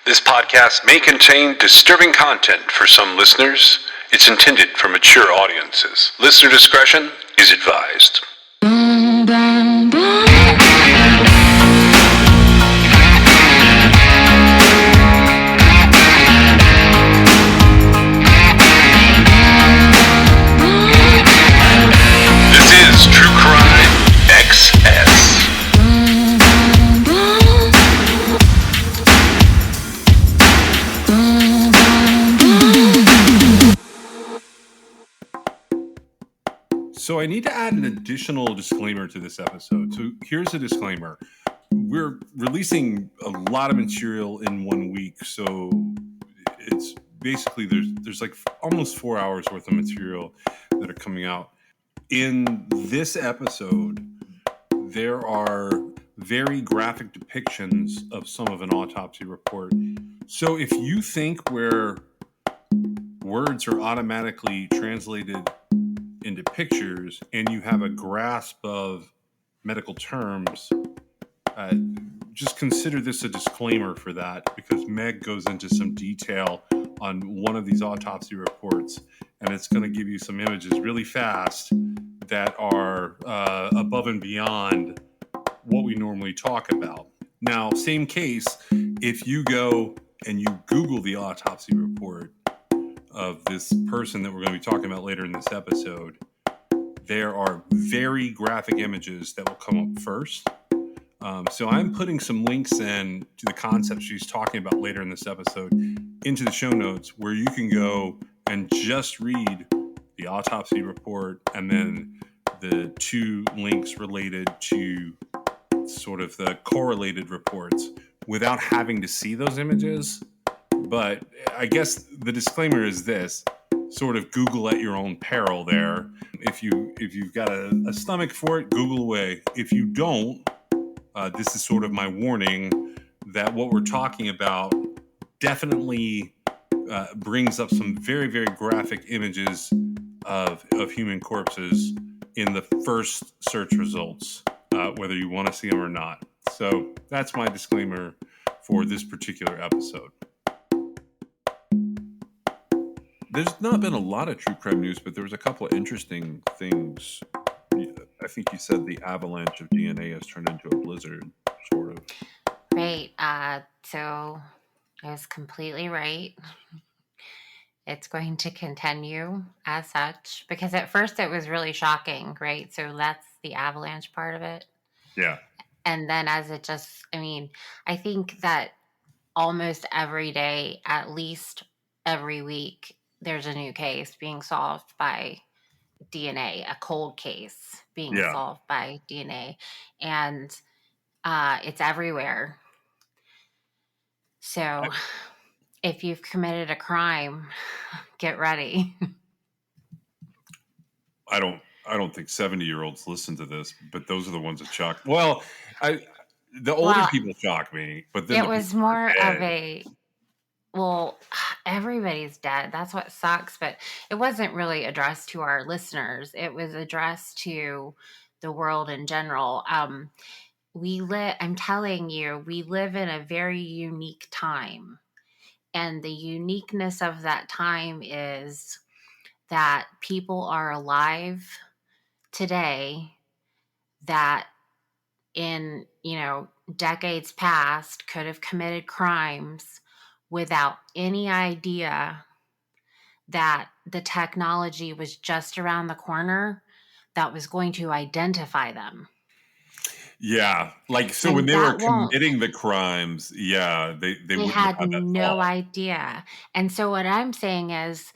This podcast may contain disturbing content for some listeners. It's intended for mature audiences. Listener discretion is advised. This is True Crime XS. So I need to add an additional disclaimer to this episode. So here's a disclaimer. We're releasing a lot of material in 1 week. So it's basically there's like almost 4 hours worth of material that are coming out. In this episode, there are very graphic depictions of some of an autopsy report. So if you think where words are automatically translated into pictures and you have a grasp of medical terms, just consider this a disclaimer for that, because Meg goes into some detail on one of these autopsy reports, and it's going to give you some images really fast that are above and beyond what we normally talk about. Now, same case, if you go and you Google the autopsy report of this person that we're going to be talking about later in this episode, there are very graphic images that will come up first. So I'm putting some links in to the concepts she's talking about later in this episode into the show notes, where you can go and just read the autopsy report and then the two links related to sort of the correlated reports without having to see those images. But I guess the disclaimer is this: sort of Google at your own peril there. If you've got a stomach for it, Google away. If you don't, this is sort of my warning that what we're talking about definitely brings up some very, very graphic images of human corpses in the first search results, whether you want to see them or not. So that's my disclaimer for this particular episode. There's not been a lot of true crime news, but there was a couple of interesting things. I think you said the avalanche of DNA has turned into a blizzard, sort of. Right. So I was completely right. It's going to continue as such, because at first it was really shocking, right? So that's the avalanche part of it. Yeah. And then I think that almost every day, at least every week, there's a new case being solved by DNA, a cold case being solved by DNA. And it's everywhere. So if you've committed a crime, get ready. I don't think 70-year-olds listen to this, but those are the ones that shock. Well, the older people shock me, but then it was more of a, well, everybody's dead. That's what sucks. But it wasn't really addressed to our listeners. It was addressed to the world in general. I'm telling you, we live in a very unique time. And the uniqueness of that time is that people are alive today that in, decades past could have committed crimes without any idea that the technology was just around the corner that was going to identify them. Yeah, so when they were committing the crimes, they had no idea. And so what I'm saying is,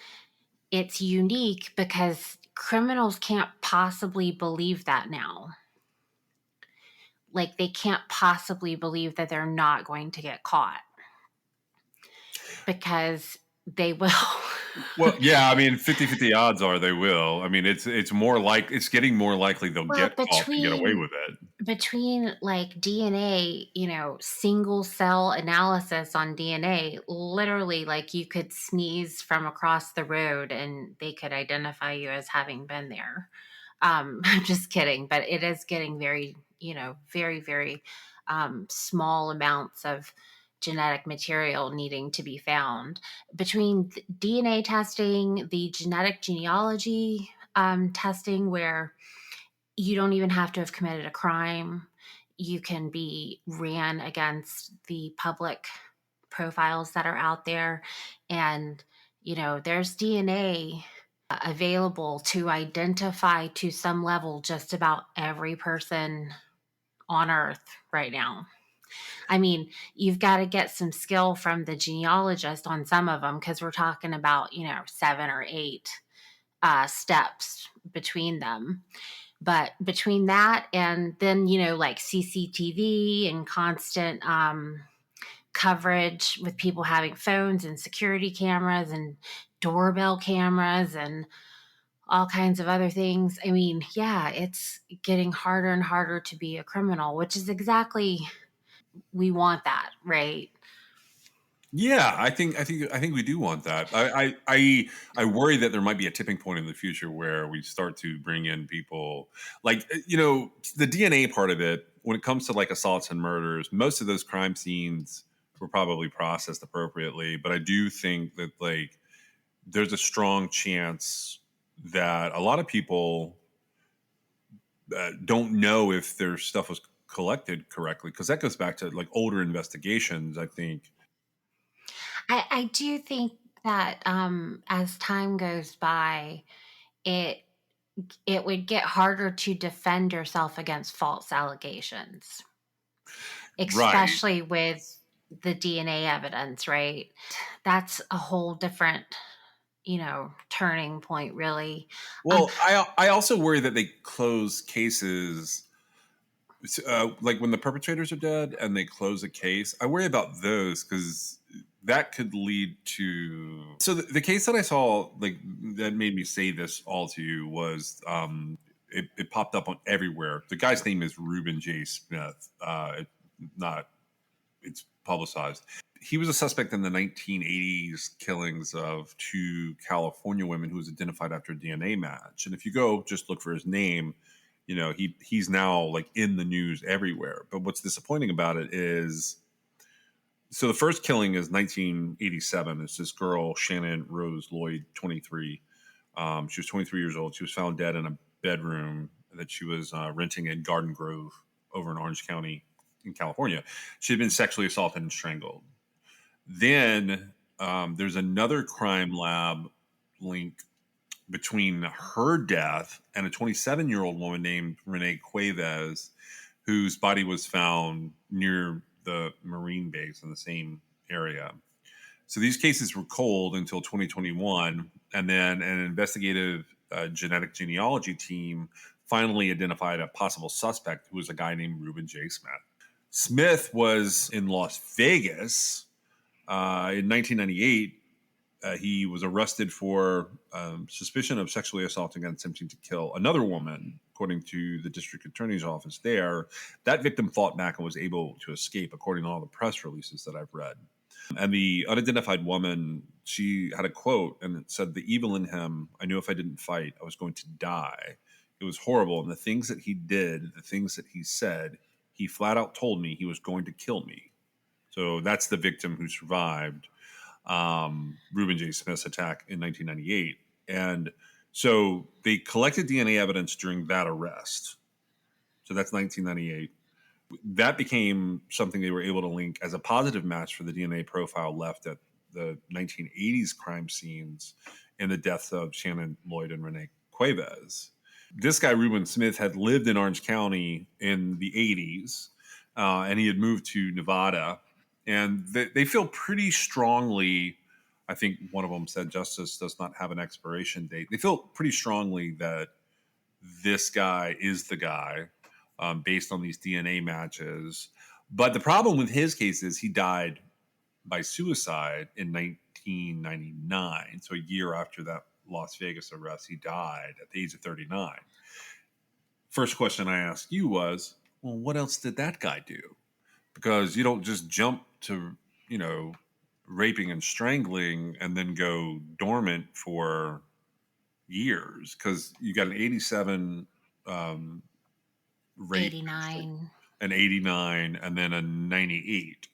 it's unique because criminals can't possibly believe that now. Like, they can't possibly believe that they're not going to get caught, because they will. Well, yeah, 50-50 odds are they will. It's getting more likely they'll get caught and get away with it. Between like DNA, single cell analysis on DNA, literally, like, you could sneeze from across the road and they could identify you as having been there. I'm just kidding, but it is getting very, very, very small amounts of genetic material needing to be found. Between DNA testing, the genetic genealogy testing, where you don't even have to have committed a crime, you can be ran against the public profiles that are out there. And, there's DNA available to identify to some level just about every person on earth right now. I mean, you've got to get some skill from the genealogist on some of them, because we're talking about, 7 or 8 steps between them. But between that and then, like CCTV and constant coverage with people having phones and security cameras and doorbell cameras and all kinds of other things. I mean, yeah, it's getting harder and harder to be a criminal, which is exactly, we want that, right? Yeah, I think we do want that. I worry that there might be a tipping point in the future where we start to bring in people like the DNA part of it. When it comes to like assaults and murders, most of those crime scenes were probably processed appropriately. But I do think that like there's a strong chance that a lot of people don't know if their stuff was collected correctly, because that goes back to like older investigations. I think. I do think that as time goes by, it it would get harder to defend yourself against false allegations, Right. especially with the DNA evidence, right? That's a whole different, turning point, really. Um, Well, I also worry that they close cases like when the perpetrators are dead and they close a case. I worry about those because that could lead to. So the case that I saw like that made me say this all to you was it popped up on everywhere. The guy's name is Reuben J. Smith. Not it's publicized. He was a suspect in the 1980s killings of 2 California women who was identified after a DNA match. And if you go just look for his name, he's now like in the news everywhere. But what's disappointing about it is, so the first killing is 1987. It's this girl Shannon Rose Lloyd, 23. She was 23 years old. She was found dead in a bedroom that she was renting in Garden Grove over in Orange County in California. She had been sexually assaulted and strangled. Then there's another crime lab link between her death and a 27-year-old woman named Renee Cuevas, whose body was found near the Marine base in the same area. So these cases were cold until 2021, and then an investigative genetic genealogy team finally identified a possible suspect, who was a guy named Reuben J. Smith. Smith was in Las Vegas in 1998. He was arrested for suspicion of sexually assaulting and attempting to kill another woman, according to the district attorney's office there. That victim fought back and was able to escape, according to all the press releases that I've read. And the unidentified woman, she had a quote, and it said, "The evil in him, I knew if I didn't fight, I was going to die. It was horrible. And the things that he did, the things that he said, he flat out told me he was going to kill me." So that's the victim who survived Reuben J. Smith's attack in 1998. And so they collected DNA evidence during that arrest. So that's 1998. That became something they were able to link as a positive match for the DNA profile left at the 1980s crime scenes in the deaths of Shannon Lloyd and Renee Cuevas. This guy, Reuben Smith, had lived in Orange County in the 80s, and he had moved to Nevada. And they feel pretty strongly, I think one of them said justice does not have an expiration date. They feel pretty strongly that this guy is the guy based on these DNA matches. But the problem with his case is he died by suicide in 1999. So a year after that Las Vegas arrest, he died at the age of 39. First question I asked you was, well, what else did that guy do? Because you don't just jump to, raping and strangling and then go dormant for years, because you got an 87 rape, 89. an 89, and then a 98.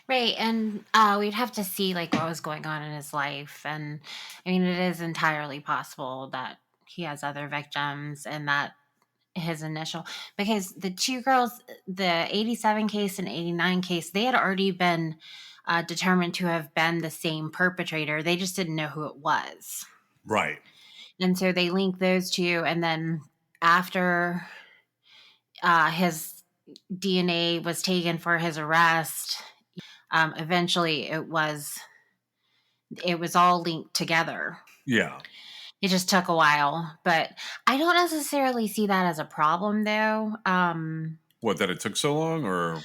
Right, and we'd have to see like what was going on in his life, and I mean, it is entirely possible that he has other victims, and that his initial, because the two girls, the 87 case and 89 case, they had already been determined to have been the same perpetrator. They just didn't know who it was, Right. and so they linked those two, and then after his DNA was taken for his arrest, eventually it was all linked together. Yeah. It just took a while, but I don't necessarily see that as a problem, though. What, that it took so long, or?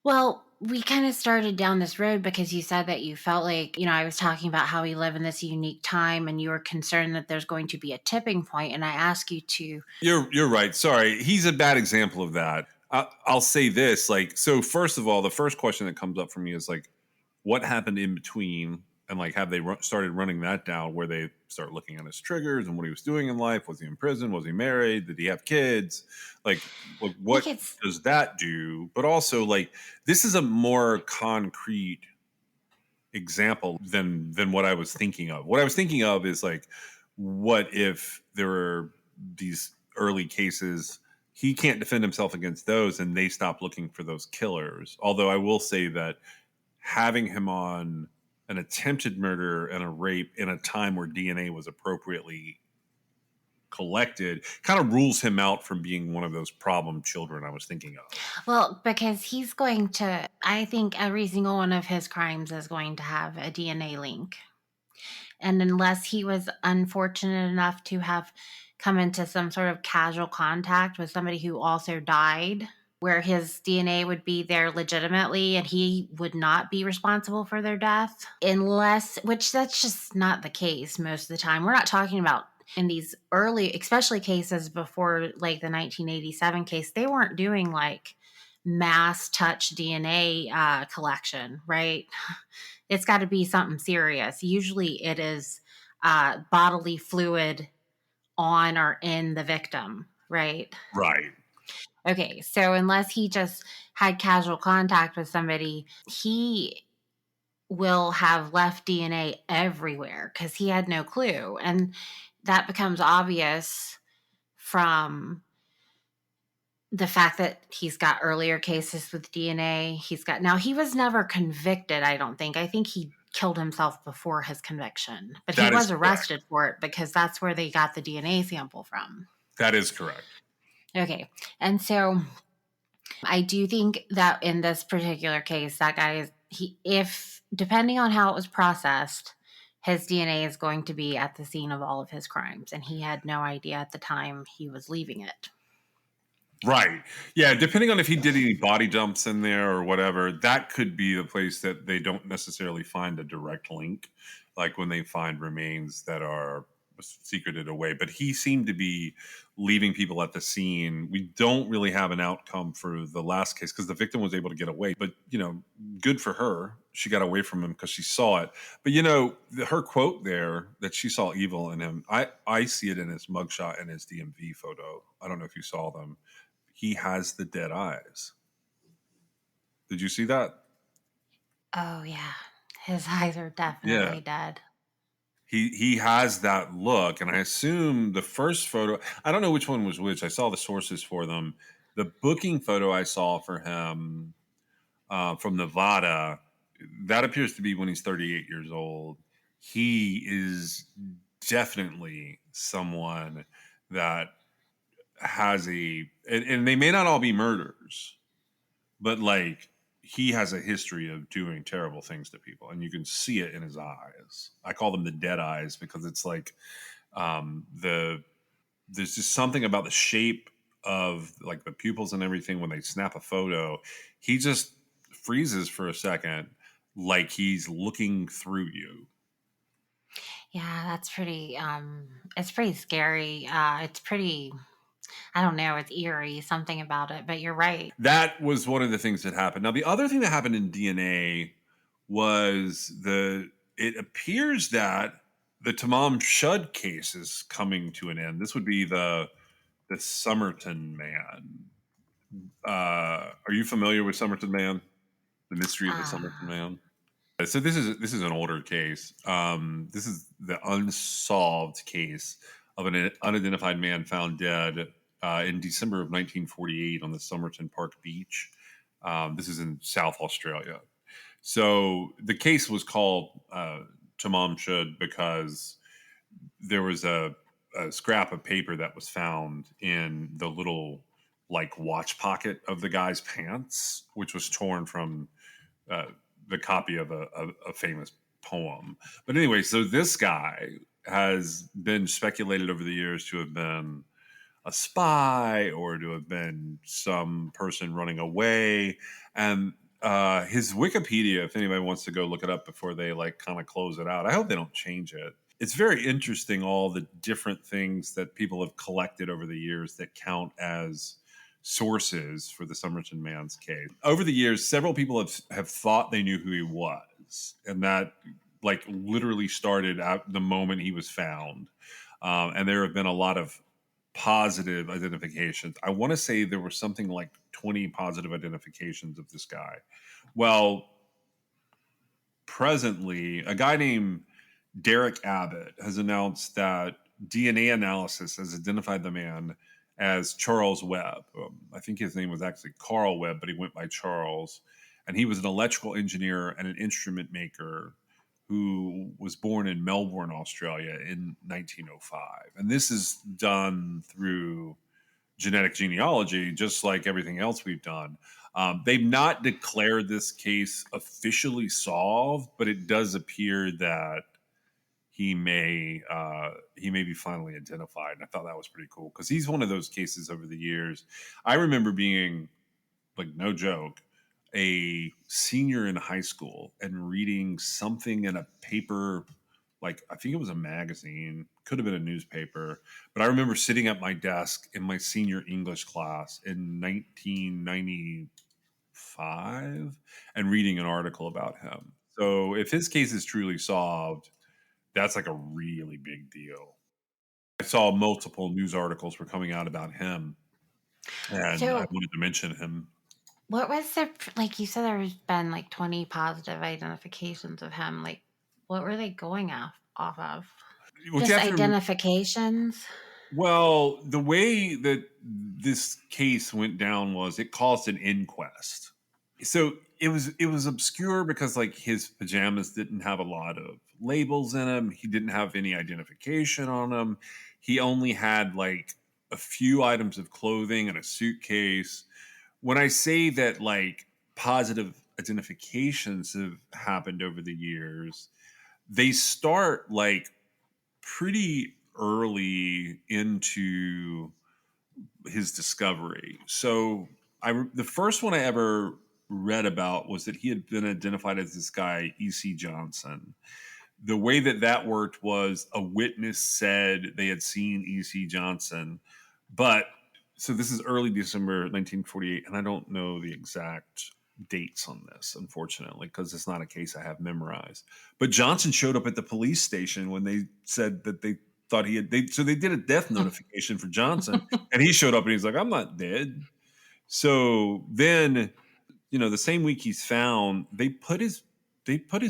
Well, we kind of started down this road because you said that you felt like, I was talking about how we live in this unique time and you were concerned that there's going to be a tipping point, and I ask you to. You're right. Sorry, he's a bad example of that. I'll say this, like, so first of all, the first question that comes up for me is like, what happened in between, and like, have they started running that down where they start looking at his triggers and what he was doing in life? Was he in prison? Was he married? Did he have kids? Like I what think it's does that do? But also, like, this is a more concrete example than what I was thinking of. What I was thinking of is like, what if there were these early cases, he can't defend himself against those, and they stop looking for those killers. Although I will say that having him on an attempted murder and a rape in a time where DNA was appropriately collected kind of rules him out from being one of those problem children I was thinking of. Well, because I think every single one of his crimes is going to have a DNA link. And unless he was unfortunate enough to have come into some sort of casual contact with somebody who also died, where his DNA would be there legitimately and he would not be responsible for their death, which that's just not the case most of the time. We're not talking about in these early, especially cases before like the 1987 case, they weren't doing like mass touch DNA collection, right? It's got to be something serious. Usually it is bodily fluid on or in the victim, right? Right. Okay, so unless he just had casual contact with somebody, he will have left DNA everywhere because he had no clue. And that becomes obvious from the fact that he's got earlier cases with DNA. Now he was never convicted, I don't think. I think he killed himself before his conviction, but he That is was correct. arrested for it because that's where they got the DNA sample from. That is correct. Okay. And so I do think that in this particular case, that guy if depending on how it was processed, his DNA is going to be at the scene of all of his crimes. And he had no idea at the time he was leaving it. Right. Yeah. Depending on if he did any body dumps in there or whatever, that could be the place that they don't necessarily find a direct link, like when they find remains that are secreted away. But he seemed to be leaving people at the scene. We don't really have an outcome for the last case because the victim was able to get away. But, good for her. She got away from him because she saw it. But, her quote there that she saw evil in him, I see it in his mugshot and his DMV photo. I don't know if you saw them. He has the dead eyes. Did you see that? Oh, yeah. His eyes are Yeah. definitely dead. He has that look, and I assume the first photo, I don't know which one was which. I saw the sources for them. The booking photo I saw for him from Nevada, that appears to be when he's 38 years old. He is definitely someone that has and they may not all be murders, but like he has a history of doing terrible things to people, and you can see it in his eyes. I call them the dead eyes because it's like there's just something about the shape of like the pupils and everything when they snap a photo. He just freezes for a second, like he's looking through you. Yeah, that's it's pretty scary. It's pretty, I don't know, it's eerie, something about it, but you're right. That was one of the things that happened. Now, the other thing that happened in DNA was it appears that the Tamam Shud case is coming to an end. This would be the Somerton man. Are you familiar with Somerton man? The Mystery of the Somerton Man. So this is an older case. This is the unsolved case of an unidentified man found dead in December of 1948 on the Somerton Park beach. This is in South Australia. So the case was called Tamam Shud because there was a scrap of paper that was found in the little like watch pocket of the guy's pants, which was torn from uh, the copy of a famous poem. But anyway, so this guy has been speculated over the years to have been a spy or to have been some person running away. And his Wikipedia, if anybody wants to go look it up before they like kind of close it out, I hope they don't change it. It's very interesting all the different things that people have collected over the years that count as sources for the Somerton Man's case. Over the years, several people have thought they knew who he was, and that like literally started out the moment he was found. And there have been a lot of positive identifications. I want to say there were something like 20 positive identifications of this guy. Well, presently, a guy named Derek Abbott has announced that DNA analysis has identified the man as Charles Webb. I think his name was actually Carl Webb, but he went by Charles. And he was an electrical engineer and an instrument maker who was born in Melbourne, Australia in 1905. And this is done through genetic genealogy, just like everything else we've done. They've not declared this case officially solved, but it does appear that he may be finally identified. And I thought that was pretty cool because he's one of those cases over the years. I remember being like, no joke, a senior in high school and reading something in a paper, like I think it was a magazine, could have been a newspaper, but I remember sitting at my desk in my senior English class in 1995 and reading an article about him. So if his case is truly solved, that's like a really big deal. I saw multiple news articles were coming out about him, and I So, wanted to mention him. what was the like you said there's been like 20 positive identifications of him. Like what were they going off of? What you Just have to identifications? Well, the way that this case went down was it caused an inquest. So it was obscure because like his pajamas didn't have a lot of labels in them. He didn't have any identification on them. He only had like a few items of clothing and a suitcase. When I say that like positive identifications have happened over the years, they start like pretty early into his discovery. So the first one I ever read about was that he had been identified as this guy E.C. Johnson. The way that that worked was a witness said they had seen E.C. Johnson, but so this is early December 1948, and I don't know the exact dates on this, unfortunately, because it's not a case I have memorized. But Johnson showed up at the police station when they said that they thought he had. So they did a death notification for Johnson, and he showed up and he's like, "I'm not dead." So then, the same week he's found, they put his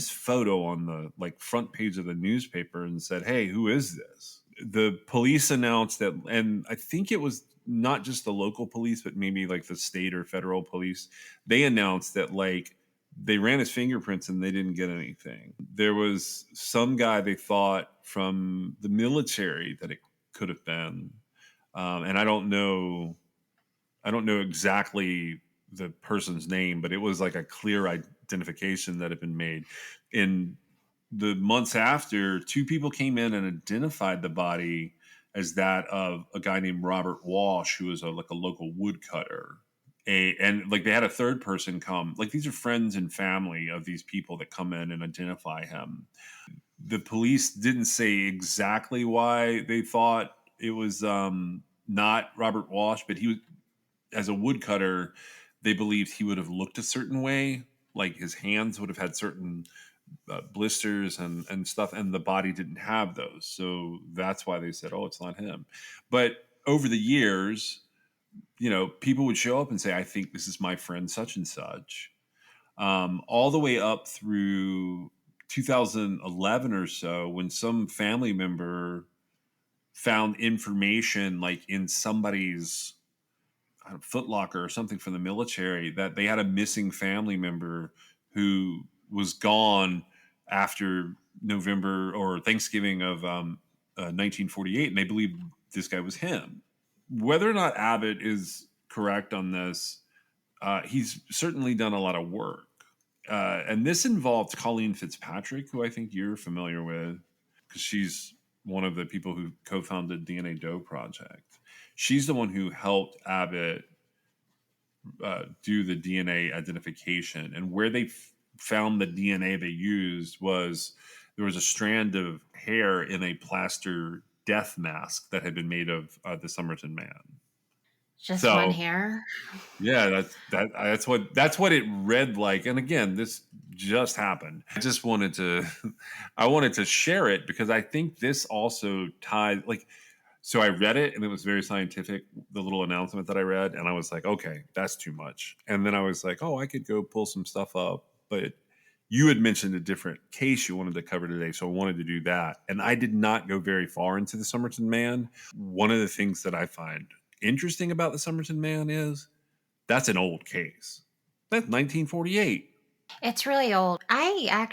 photo on the like front page of the newspaper and said, "Hey, who is this?" The police announced that, and I think it was not just the local police, but maybe like the state or federal police. They announced that like they ran his fingerprints and they didn't get anything. There was some guy they thought from the military that it could have been, and I don't know exactly the person's name, but it was like a clear identification that had been made. In the months after, two people came in and identified the body as that of a guy named Robert Walsh, who was like a local woodcutter. And like they had a third person come. Like these are friends and family of these people that come in and identify him. The police didn't say exactly why they thought it was not Robert Walsh, but he was, as a woodcutter, they believed he would have looked a certain way, like his hands would have had certain blisters and stuff, and the body didn't have those. So that's why they said, "Oh, it's not him." But over the years, people would show up and say, "I think this is my friend such and such." all the way up through 2011 or so, when some family member found information like in somebody's Foot Locker or something from the military that they had a missing family member who was gone after November or Thanksgiving of 1948, and they believed this guy was him. Whether or not Abbott is correct on this, he's certainly done a lot of work. And this involved Colleen Fitzpatrick, who I think you're familiar with, because she's one of the people who co-founded DNA Doe Project. She's the one who helped Abbott do the DNA identification. And where they found the DNA they used was there was a strand of hair in a plaster death mask that had been made of the Somerton Man. Just one So hair. yeah, that's what it read like. And again, this just happened. I wanted to share it because I think this also ties like. So I read it and it was very scientific, the little announcement that I read, and I was like, okay, that's too much. And then I was like, oh, I could go pull some stuff up, but you had mentioned a different case you wanted to cover today, so I wanted to do that. And I did not go very far into the Somerton Man. One of the things that I find interesting about the Somerton Man is that's an old case. That's 1948. It's really old. I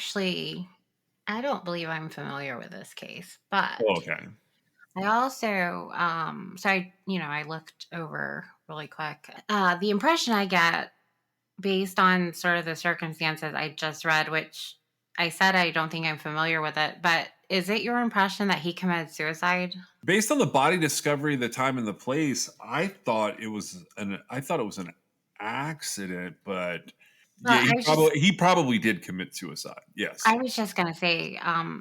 don't believe I'm familiar with this case, Oh, but okay. I also, I looked over really quick. The impression I get based on sort of the circumstances I just read, which I said I don't think I'm familiar with it, but is it your impression that he committed suicide? Based on the body discovery, the time and the place, I thought it was an accident, but yeah, Well, he probably did commit suicide. Yes. I was just gonna say,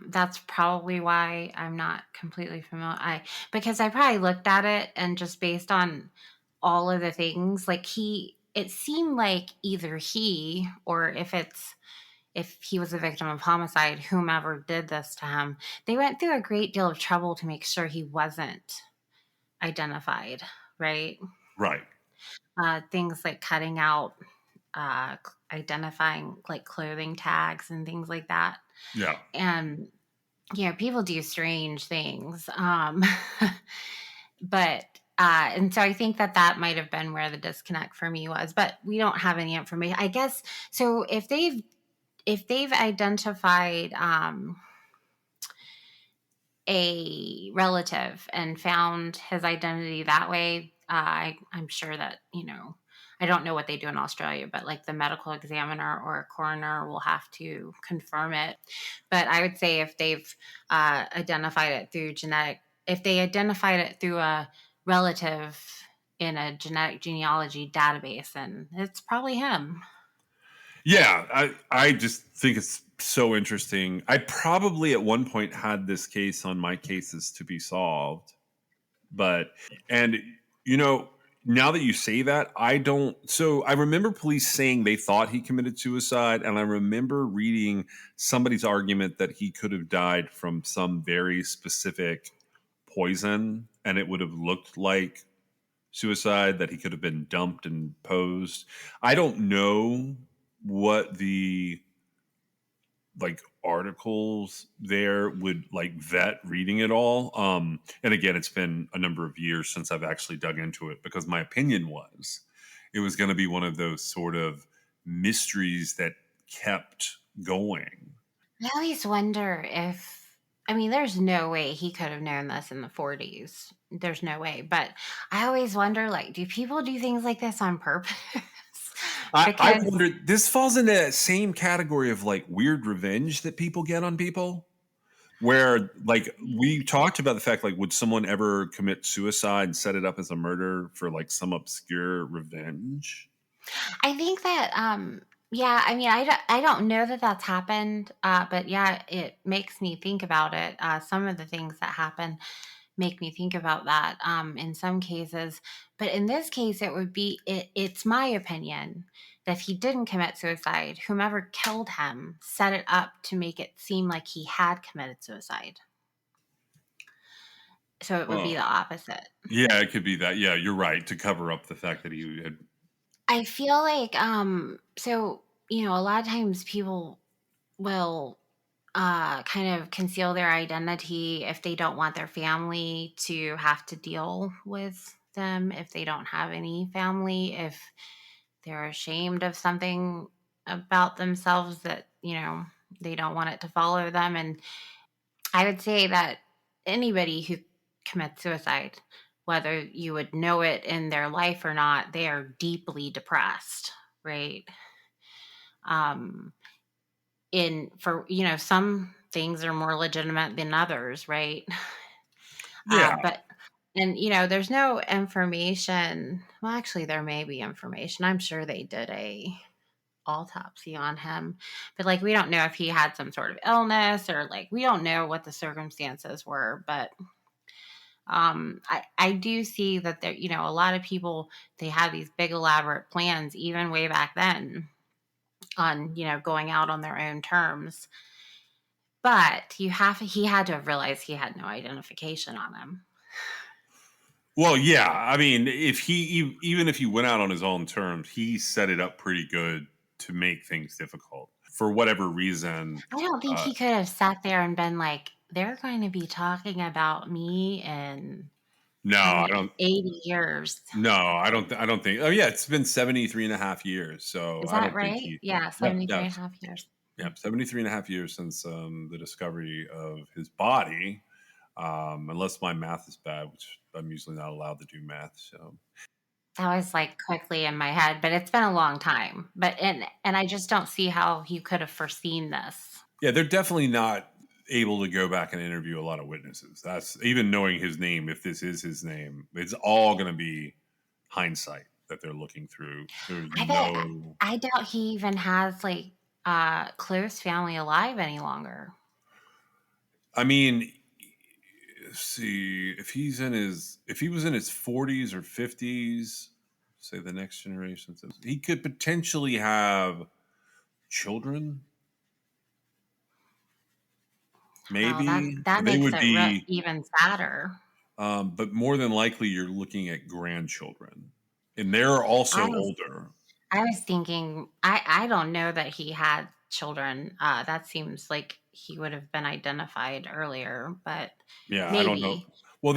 that's probably why I'm not completely familiar. Because I probably looked at it and just based on all of the things, like it seemed like either he or if he was a victim of homicide, whomever did this to him, they went through a great deal of trouble to make sure he wasn't identified, right? Right. Things like cutting out, identifying like clothing tags and things like that. Yeah. And people do strange things. But and so I think that might have been where the disconnect for me was, but we don't have any information, I guess. So if they've identified a relative and found his identity that way, I'm sure that I don't know what they do in Australia, but like the medical examiner or a coroner will have to confirm it. But I would say if they've identified it through if they identified it through a relative in a genetic genealogy database, then it's probably him. Yeah, I just think it's so interesting. I probably at one point had this case on my cases to be solved, and you know, now that you say that, I don't. So I remember police saying they thought he committed suicide, and I remember reading somebody's argument that he could have died from some very specific poison, and it would have looked like suicide, that he could have been dumped and posed. I don't know what the like articles there would like vet reading it all. And again, it's been a number of years since I've actually dug into it because my opinion was it was going to be one of those sort of mysteries that kept going. I always wonder there's no way he could have known this in the 40s. There's no way. But I always wonder, like, do people do things like this on purpose? I Because wondered, this falls in the same category of like weird revenge that people get on people. Where like we talked about the fact like would someone ever commit suicide and set it up as a murder for like some obscure revenge? I think that, yeah, I don't know that that's happened, but yeah, it makes me think about it. Some of the things that happen make me think about that in some cases. But in this case, it's my opinion that if he didn't commit suicide, whomever killed him set it up to make it seem like he had committed suicide. So it would be Well, the opposite. yeah, it could be that. Yeah, you're right, to cover up the fact that he had. I feel like, so a lot of times people will kind of conceal their identity if they don't want their family to have to deal with them, if they don't have any family, if they're ashamed of something about themselves that, they don't want it to follow them. And I would say that anybody who commits suicide, whether you would know it in their life or not, they are deeply depressed, right? Um, some things are more legitimate than others, right? Yeah. But and there's no information. Well, actually, there may be information. I'm sure they did a autopsy on him, but like we don't know if he had some sort of illness or like we don't know what the circumstances were. But I do see that there, a lot of people, they have these big elaborate plans even way back then on going out on their own terms. But he had to have realized he had no identification on him. Well, yeah. I mean, even if he went out on his own terms, he set it up pretty good to make things difficult for whatever reason. I don't think he could have sat there and been like, they're going to be talking about me in No, I don't. 80 years. No, I don't think. Oh, yeah, it's been 73 and a half years. So Is I that don't think right? he. Yeah, 73 and a half years. Yeah, 73 and a half years since the discovery of his body. Unless my math is bad, which I'm usually not allowed to do math. So That was like quickly in my head, but it's been a long time. But and I just don't see how he could have foreseen this. yeah, they're definitely not able to go back and interview a lot of witnesses. That's even knowing his name. If this is his name, it's all going to be hindsight that they're looking through. There's I doubt he even has like close family alive any longer. I mean, see if he was in his 40s or 50s, say the next generation, he could potentially have children. Maybe well, that they makes would be even sadder. but more than likely you're looking at grandchildren, and they're also older. I was thinking, I don't know that he had children. That seems like he would have been identified earlier, but Yeah, maybe. I don't know. Well,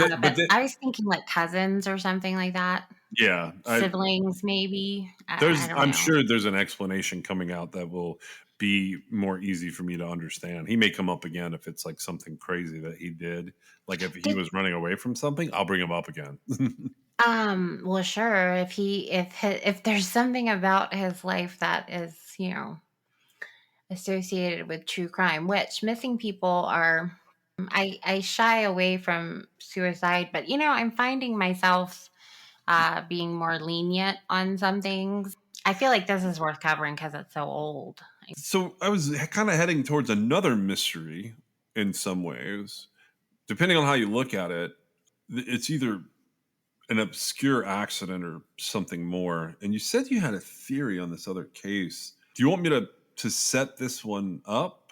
I was thinking like cousins or something like that. Yeah, Siblings, maybe. I'm sure there's an explanation coming out that will be more easy for me to understand. He may come up again if it's like something crazy that he did. Like if he was running away from something, I'll bring him up again. Well, sure. If there's something about his life that is, associated with true crime, which missing people are, I shy away from suicide, but I'm finding myself being more lenient on some things. I feel like this is worth covering because it's so old. So I was kind of heading towards another mystery in some ways. Depending on how you look at it, it's either an obscure accident or something more. And you said you had a theory on this other case. Do you want me to set this one up?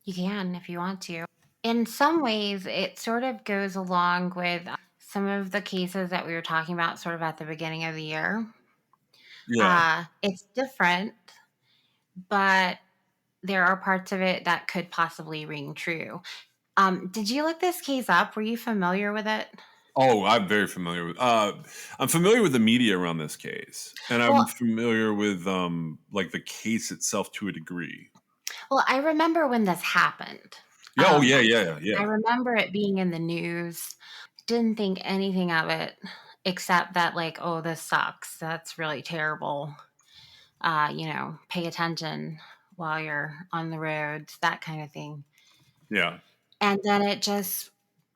You can if you want to. In some ways, it sort of goes along with some of the cases that we were talking about sort of at the beginning of the year. Yeah. It's different, but there are parts of it that could possibly ring true. Did you look this case up? Were you familiar with it? Oh, I'm very familiar with. I'm familiar with the media around this case, and I'm familiar with like the case itself to a degree. Well, I remember when this happened. Yeah. Yeah. I remember it being in the news. Didn't think anything of it except that, like, oh, this sucks. That's really terrible. Pay attention while you're on the roads, that kind of thing. Yeah. And then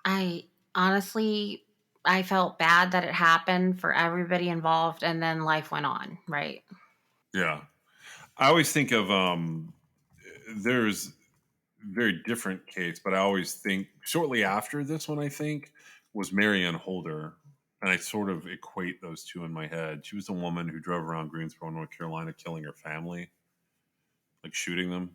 I honestly, I felt bad that it happened for everybody involved, and then life went on, right? Yeah. I always think of there's a very different case, but I always think shortly after this one, I think, was Marianne Holder. And I sort of equate those two in my head. She was a woman who drove around Greensboro, North Carolina, killing her family, like shooting them.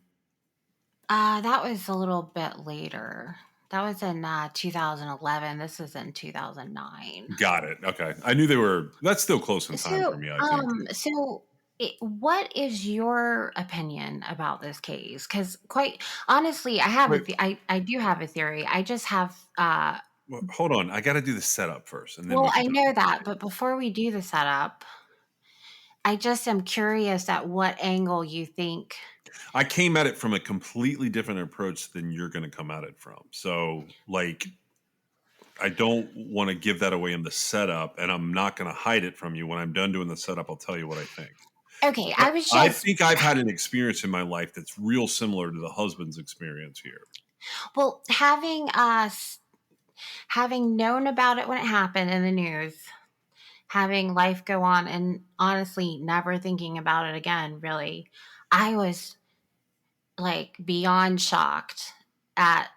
That was a little bit later. That was in 2011. This is in 2009. Got it. Okay. I knew they were. That's still close in time for me, I think. So what is your opinion about this case? Because quite honestly, I have Wait, I do have a theory. I just have well, hold on. I got to do the setup first, and then we well, can I talk know about that, it. but before we do the setup, I just am curious at what angle you think. I came at it from a completely different approach than you're going to come at it from. So, like, I don't want to give that away in the setup, and I'm not going to hide it from you. When I'm done doing the setup, I'll tell you what I think. Okay, But I was I just think I've had an experience in my life that's real similar to the husband's experience here. well, having known about it when it happened in the news, having life go on, and honestly never thinking about it again, really, I was like beyond shocked at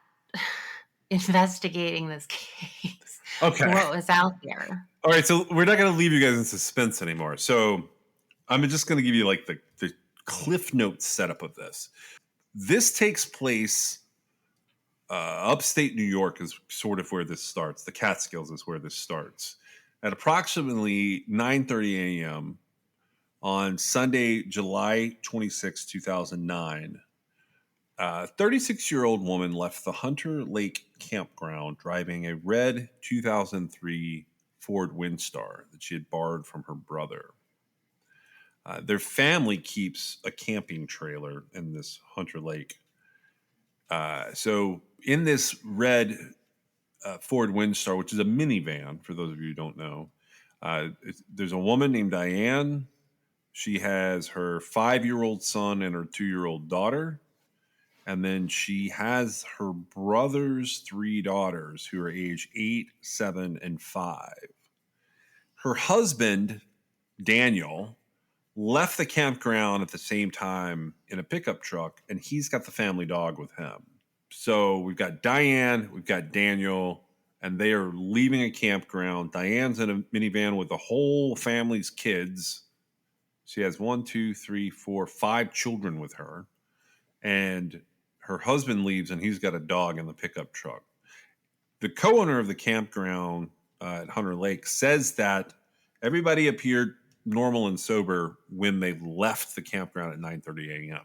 investigating this case, Okay. what was out there. All right. So we're not going to leave you guys in suspense anymore. So I'm just going to give you like the Cliff Notes setup of this. This takes place upstate New York is sort of where this starts. The Catskills is where this starts. At approximately 9:30 a.m. on Sunday, July 26, 2009, a 36-year-old woman left the Hunter Lake campground driving a red 2003 Ford Windstar that she had borrowed from her brother. Their family keeps a camping trailer in this Hunter Lake. So in this red Ford Windstar, which is a minivan, for those of you who don't know, there's a woman named Diane. She has her 5-year-old son and her 2-year-old daughter. And then she has her brother's 3 daughters who are age 8, 7, and 5. Her husband, Daniel, left the campground at the same time in a pickup truck, and he's got the family dog with him. So we've got Diane, we've got Daniel, and they are leaving a campground. Diane's in a minivan with the whole family's kids. She has 1, 2, 3, 4, 5 children with her. And her husband leaves, and he's got a dog in the pickup truck. The co-owner of the campground at Hunter Lake says that everybody appeared normal and sober when they left the campground at 9:30 a.m.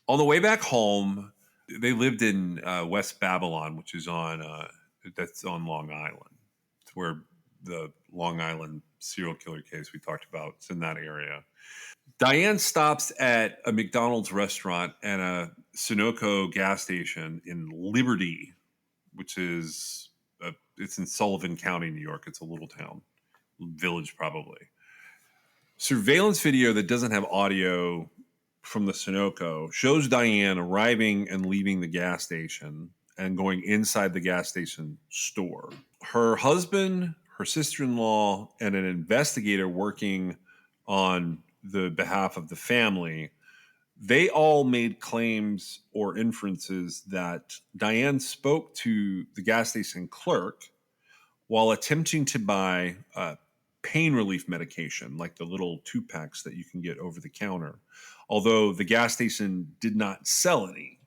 On the way back home, they lived in West Babylon, which is that's on Long Island. It's where the Long Island serial killer case we talked about is in that area. Diane stops at a McDonald's restaurant and a Sunoco gas station in Liberty, which is it's in Sullivan County, New York. It's a little town, village probably. Surveillance video that doesn't have audio from the Sunoco shows Diane arriving and leaving the gas station and going inside the gas station store. Her husband, her sister-in-law, and an investigator working on the behalf of the family, they all made claims or inferences that Diane spoke to the gas station clerk while attempting to buy pain relief medication, like the little 2-packs that you can get over the counter, although the gas station did not sell any.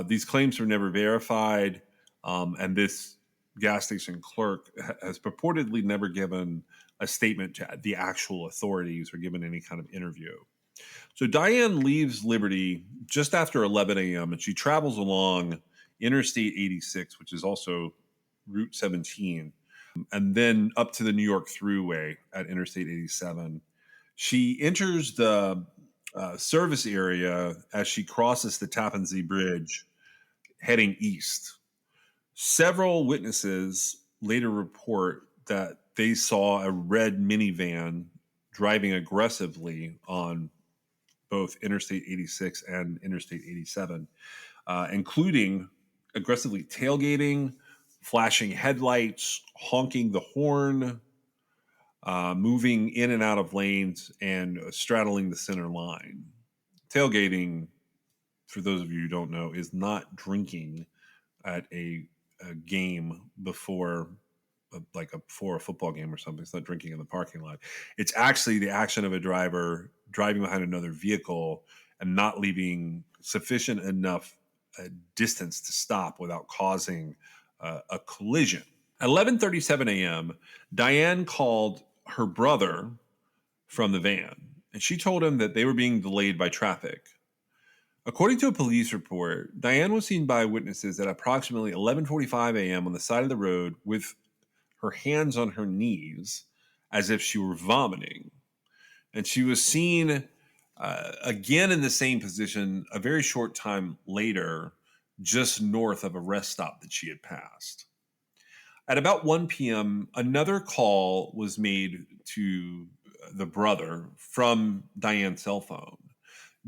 These claims were never verified, and this gas station clerk has purportedly never given a statement to the actual authorities or given any kind of interview. So Diane leaves Liberty just after 11 a.m. and she travels along Interstate 86, which is also Route 17, and then up to the New York Thruway at Interstate 87. She enters the service area as she crosses the Tappan Zee Bridge heading east. Several witnesses later report that they saw a red minivan driving aggressively on both Interstate 86 and Interstate 87, including aggressively tailgating, flashing headlights, honking the horn, moving in and out of lanes, and straddling the center line. Tailgating, for those of you who don't know, is not drinking at a game before before a football game or something. It's not drinking in the parking lot. It's actually the action of a driver driving behind another vehicle and not leaving sufficient enough distance to stop without causing a collision. At 11:37 a.m., Diane called her brother from the van, and she told him that they were being delayed by traffic. According to a police report, Diane was seen by witnesses at approximately 11:45 a.m. on the side of the road with her hands on her knees as if she were vomiting. And she was seen again in the same position a very short time later, just north of a rest stop that she had passed. At about 1 p.m., another call was made to the brother from Diane's cell phone.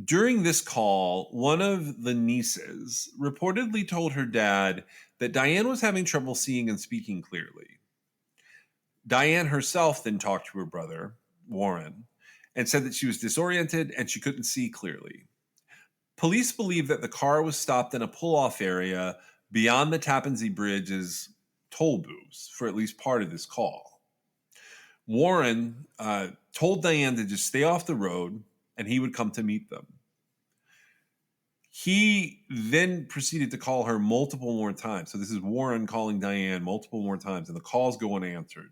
During this call, one of the nieces reportedly told her dad that Diane was having trouble seeing and speaking clearly. Diane herself then talked to her brother, Warren, and said that she was disoriented and she couldn't see clearly. Police believe that the car was stopped in a pull-off area beyond the Tappan Zee Bridge's toll booths for at least part of this call. Warren told Diane to just stay off the road and he would come to meet them. He then proceeded to call her multiple more times. So this is Warren calling Diane multiple more times, and the calls go unanswered.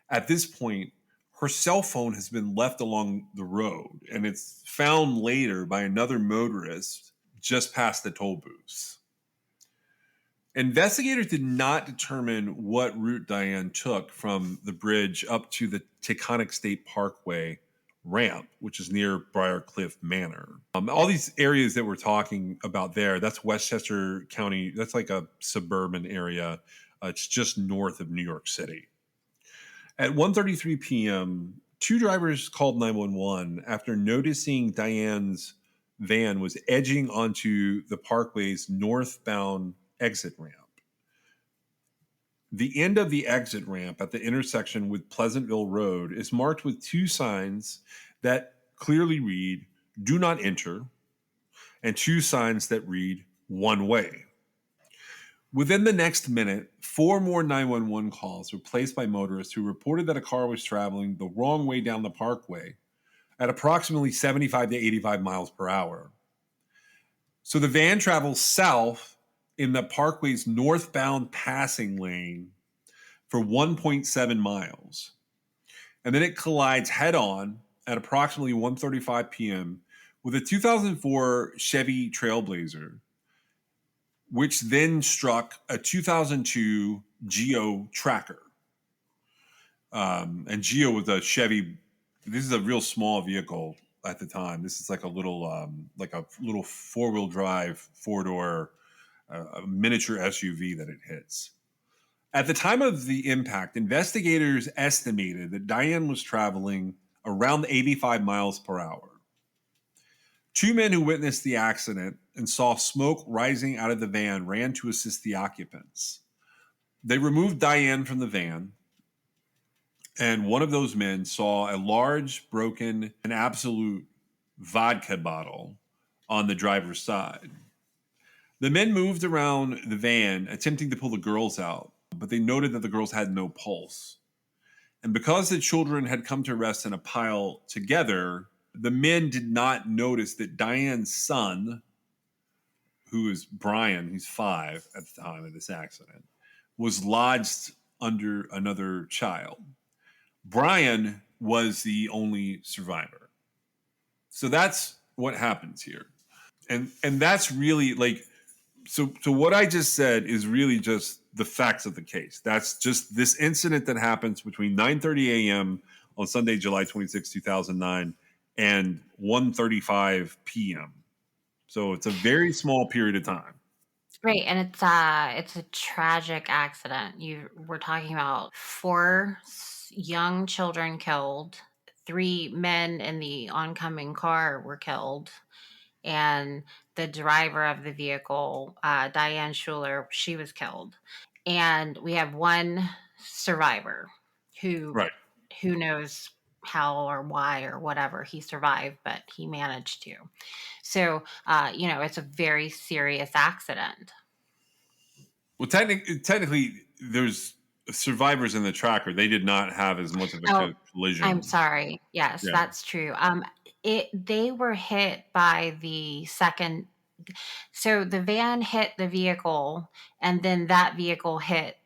At this point, her cell phone has been left along the road, and it's found later by another motorist just past the toll booths. Investigators did not determine what route Diane took from the bridge up to the Taconic State Parkway ramp, which is near Briarcliff Manor. All these areas that we're talking about there, that's Westchester County. That's like a suburban area. It's just north of New York City. At 1:33 p.m., two drivers called 911 after noticing Diane's van was edging onto the parkway's northbound exit ramp. The end of the exit ramp at the intersection with Pleasantville Road is marked with two signs that clearly read, "Do not enter," and two signs that read, "One way." Within the next minute, 4 more 911 calls were placed by motorists who reported that a car was traveling the wrong way down the parkway at approximately 75 to 85 miles per hour. So the van travels south in the parkway's northbound passing lane for 1.7 miles. And then it collides head on at approximately 1:35 p.m. with a 2004 Chevy Trailblazer, which then struck a 2002 Geo Tracker. And Geo was a Chevy. This is a real small vehicle at the time. This is like a little 4-wheel drive, 4-door miniature SUV that it hits. At the time of the impact, investigators estimated that Diane was traveling around 85 miles per hour. Two men who witnessed the accident and saw smoke rising out of the van ran to assist the occupants. They removed Diane from the van, and one of those men saw a large, broken, and Absolute vodka bottle on the driver's side. The men moved around the van, attempting to pull the girls out, but they noted that the girls had no pulse. And because the children had come to rest in a pile together, the men did not notice that Diane's son, who is Brian, he's 5 at the time of this accident, was lodged under another child. Brian was the only survivor. So that's what happens here. And that's really like, so what I just said is really just the facts of the case. That's just this incident that happens between 9:30 a.m. on Sunday, July 26, 2009 and 1:35 p.m. So it's a very small period of time. Right, and it's a tragic accident. We're talking about 4 young children killed, 3 men in the oncoming car were killed, and the driver of the vehicle, Diane Schuler, she was killed. And we have one survivor who Right. who knows how or why or whatever he survived, but he managed to. So, it's a very serious accident. Well, technically, there's survivors in the tracker. They did not have as much of a collision. I'm sorry. Yes, Yeah. that's true. They were hit by the second. So the van hit the vehicle, and then that vehicle hit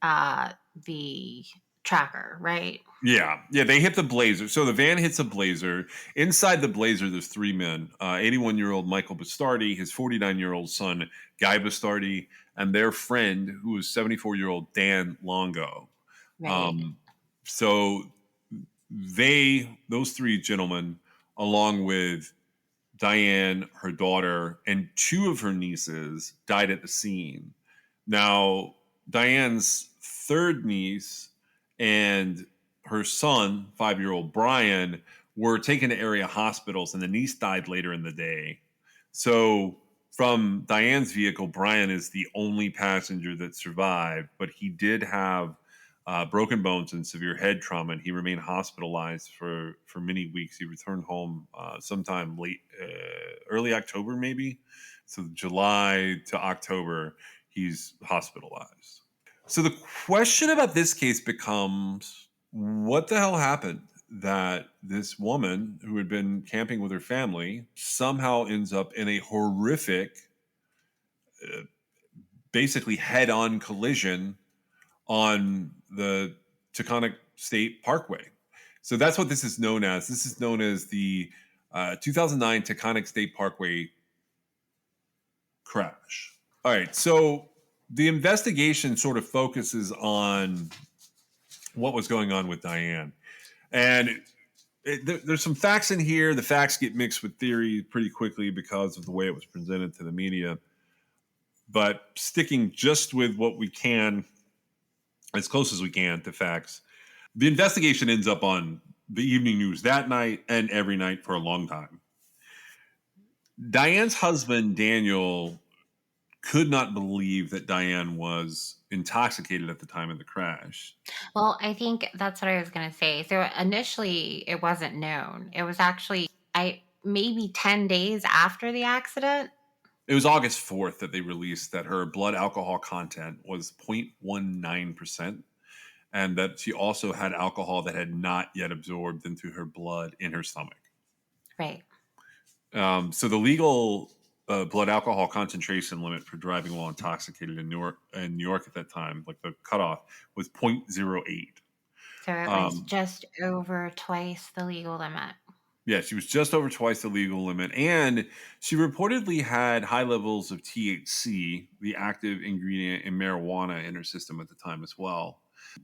the tracker, right? Yeah, they hit the Blazer. So the van hits a Blazer. Inside the Blazer, there's three men: 81-year-old Michael Bastardi, his 49-year-old son Guy Bastardi, and their friend, who was 74-year-old Dan Longo. Right. So those three gentlemen, along with Diane, her daughter, and two of her nieces, died at the scene. Now, Diane's third niece and her son, 5-year-old Brian, were taken to area hospitals, and the niece died later in the day. So, from Diane's vehicle, Brian is the only passenger that survived, but he did have broken bones and severe head trauma, and he remained hospitalized for many weeks. He returned home sometime early October, maybe. So July to October, he's hospitalized. So the question about this case becomes, what the hell happened that this woman who had been camping with her family somehow ends up in a horrific, basically head-on collision on the Taconic State Parkway? So that's what this is known as. This is known as the 2009 Taconic State Parkway crash. All right, so the investigation sort of focuses on what was going on with Diane. And there's some facts in here. The facts get mixed with theory pretty quickly because of the way it was presented to the media. But sticking just with what we can, as close as we can to facts, the investigation ends up on the evening news that night and every night for a long time. Diane's husband, Daniel, could not believe that Diane was intoxicated at the time of the crash. Well, I think that's what I was going to say. So initially, it wasn't known. It was actually maybe 10 days after the accident. It was August 4th that they released that her blood alcohol content was 0.19%, and that she also had alcohol that had not yet absorbed into her blood in her stomach. Right. So the legal blood alcohol concentration limit for driving while intoxicated in New York at that time, like the cutoff, was 0.08. So it was just over twice the legal limit. Yeah, she was just over twice the legal limit, and she reportedly had high levels of THC, the active ingredient in marijuana, in her system at the time as well.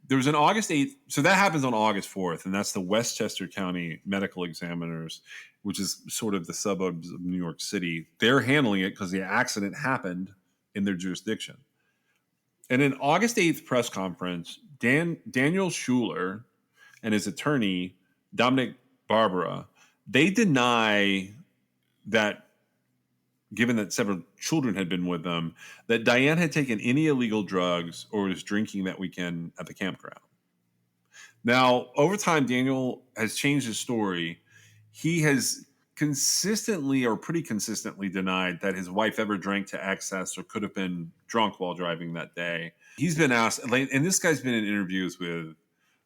There was an August 8th, so that happens on August 4th, and that's the Westchester County Medical Examiners, which is sort of the suburbs of New York City. They're handling it because the accident happened in their jurisdiction. And in August 8th press conference, Daniel Schuler and his attorney, Dominic Barbara, they deny that, given that several children had been with them, that Diane had taken any illegal drugs or was drinking that weekend at the campground. Now, over time, Daniel has changed his story. He has consistently, or pretty consistently, denied that his wife ever drank to excess or could have been drunk while driving that day. He's been asked, and this guy's been in interviews with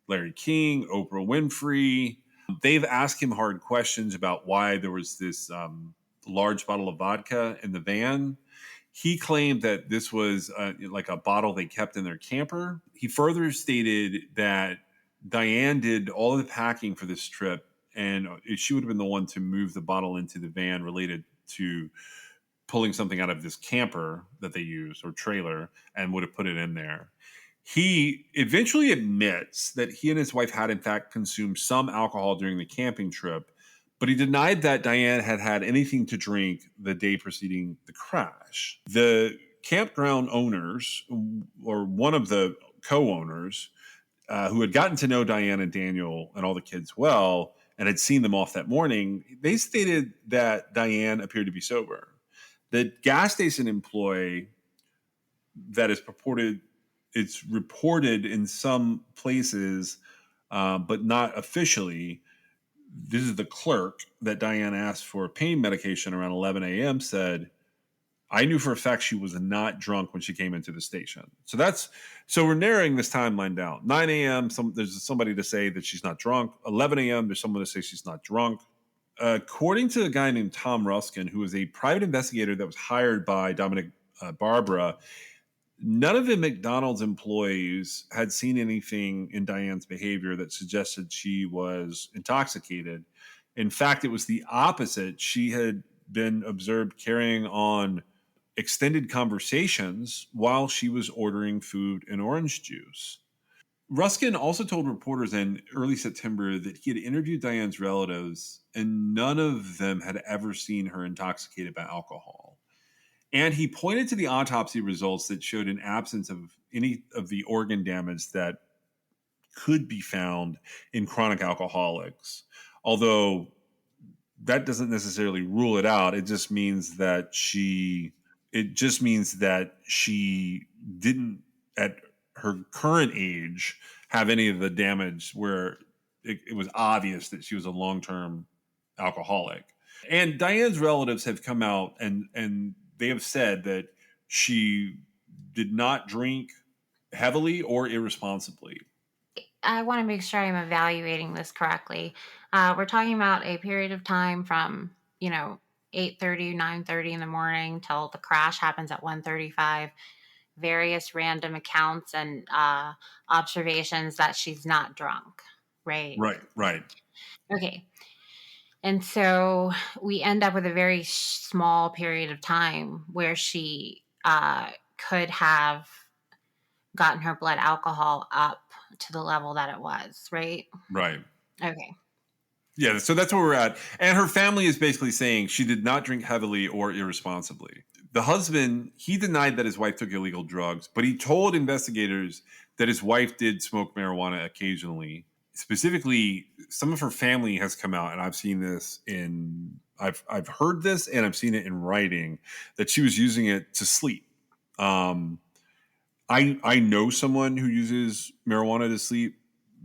Larry King, Oprah Winfrey. They've asked him hard questions about why there was this large bottle of vodka in the van. He claimed that this was like a bottle they kept in their camper. He further stated that Diane did all of the packing for this trip, and she would have been the one to move the bottle into the van related to pulling something out of this camper that they used, or trailer, and would have put it in there. He eventually admits that he and his wife had, in fact, consumed some alcohol during the camping trip, but he denied that Diane had had anything to drink the day preceding the crash. The campground owners, or one of the co-owners, who had gotten to know Diane and Daniel and all the kids well and had seen them off that morning, they stated that Diane appeared to be sober. The gas station employee that is purported, it's reported in some places, but not officially. This is the clerk that Diane asked for pain medication around 11 a.m. said, I knew for a fact she was not drunk when she came into the station. So we're narrowing this timeline down. 9 a.m., there's somebody to say that she's not drunk. 11 a.m., there's someone to say she's not drunk. According to a guy named Tom Ruskin, who is a private investigator that was hired by Dominic Barbara, None of the McDonald's employees had seen anything in Diane's behavior that suggested she was intoxicated. In fact, it was the opposite. She had been observed carrying on extended conversations while she was ordering food and orange juice. Ruskin also told reporters in early September that he had interviewed Diane's relatives, and none of them had ever seen her intoxicated by alcohol. And he pointed to the autopsy results that showed an absence of any of the organ damage that could be found in chronic alcoholics. Although that doesn't necessarily rule it out. It just means that she didn't at her current age have any of the damage where it was obvious that she was a long-term alcoholic. And Diane's relatives have come out and they have said that she did not drink heavily or irresponsibly. I want to make sure I'm evaluating this correctly. We're talking about a period of time from, 8:30, 9:30 in the morning till the crash happens at 1:35. Various random accounts and observations that she's not drunk, right? Right. Okay. And so we end up with a very small period of time where she could have gotten her blood alcohol up to the level that it was, right? Right. Okay. Yeah, so that's where we're at. And her family is basically saying she did not drink heavily or irresponsibly. The husband, he denied that his wife took illegal drugs, but he told investigators that his wife did smoke marijuana occasionally. Specifically, some of her family has come out, and I've seen this I've heard this and I've seen it in writing, that she was using it to sleep. I know someone who uses marijuana to sleep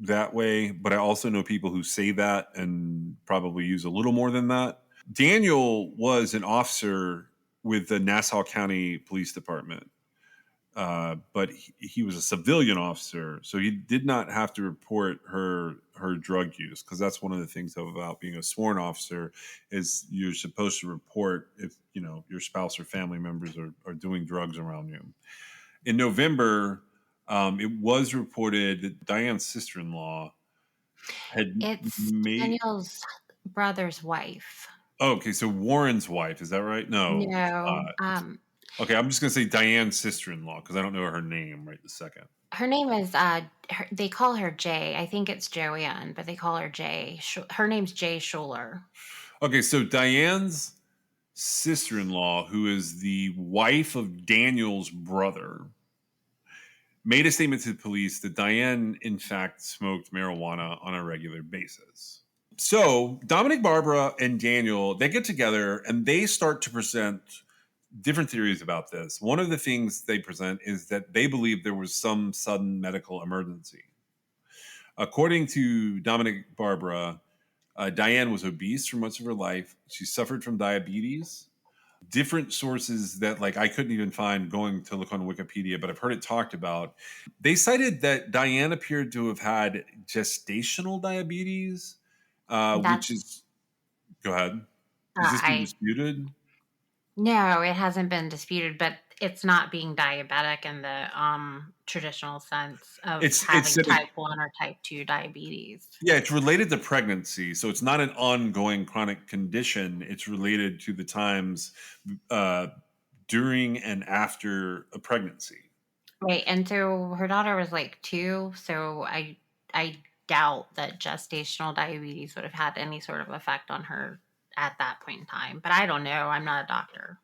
that way, but I also know people who say that and probably use a little more than that. Daniel was an officer with the Nassau County Police Department, but he was a civilian officer, so he did not have to report her drug use, because that's one of the things about being a sworn officer is you're supposed to report if your spouse or family members are doing drugs around you. In November, it was reported that Diane's sister-in-law had It's Daniel's brother's wife. Oh, okay, so Warren's wife, is that right? No. No. Okay, I'm just going to say Diane's sister-in-law because I don't know her name right this second. Her name is, they call her Jay. I think it's Joanne, but they call her Jay. Her name's Jay Schuler. Okay, so Diane's sister-in-law, who is the wife of Daniel's brother, made a statement to the police that Diane, in fact, smoked marijuana on a regular basis. So Dominic, Barbara, and Daniel, they get together and they start to present different theories about this. One of the things they present is that they believe there was some sudden medical emergency. According to Dominic, Barbara, Diane was obese for much of her life. She suffered from diabetes. Different sources that I couldn't even find going to look on Wikipedia, but I've heard it talked about. They cited that Diane appeared to have had gestational diabetes, which is, go ahead. Is this been disputed? No, it hasn't been disputed, but it's not being diabetic in the traditional sense of having type 1 or type 2 diabetes. Yeah, it's related to pregnancy. So it's not an ongoing chronic condition. It's related to the times during and after a pregnancy. Right. And so her daughter was 2. So I doubt that gestational diabetes would have had any sort of effect on her at that point in time. But I don't know. I'm not a doctor.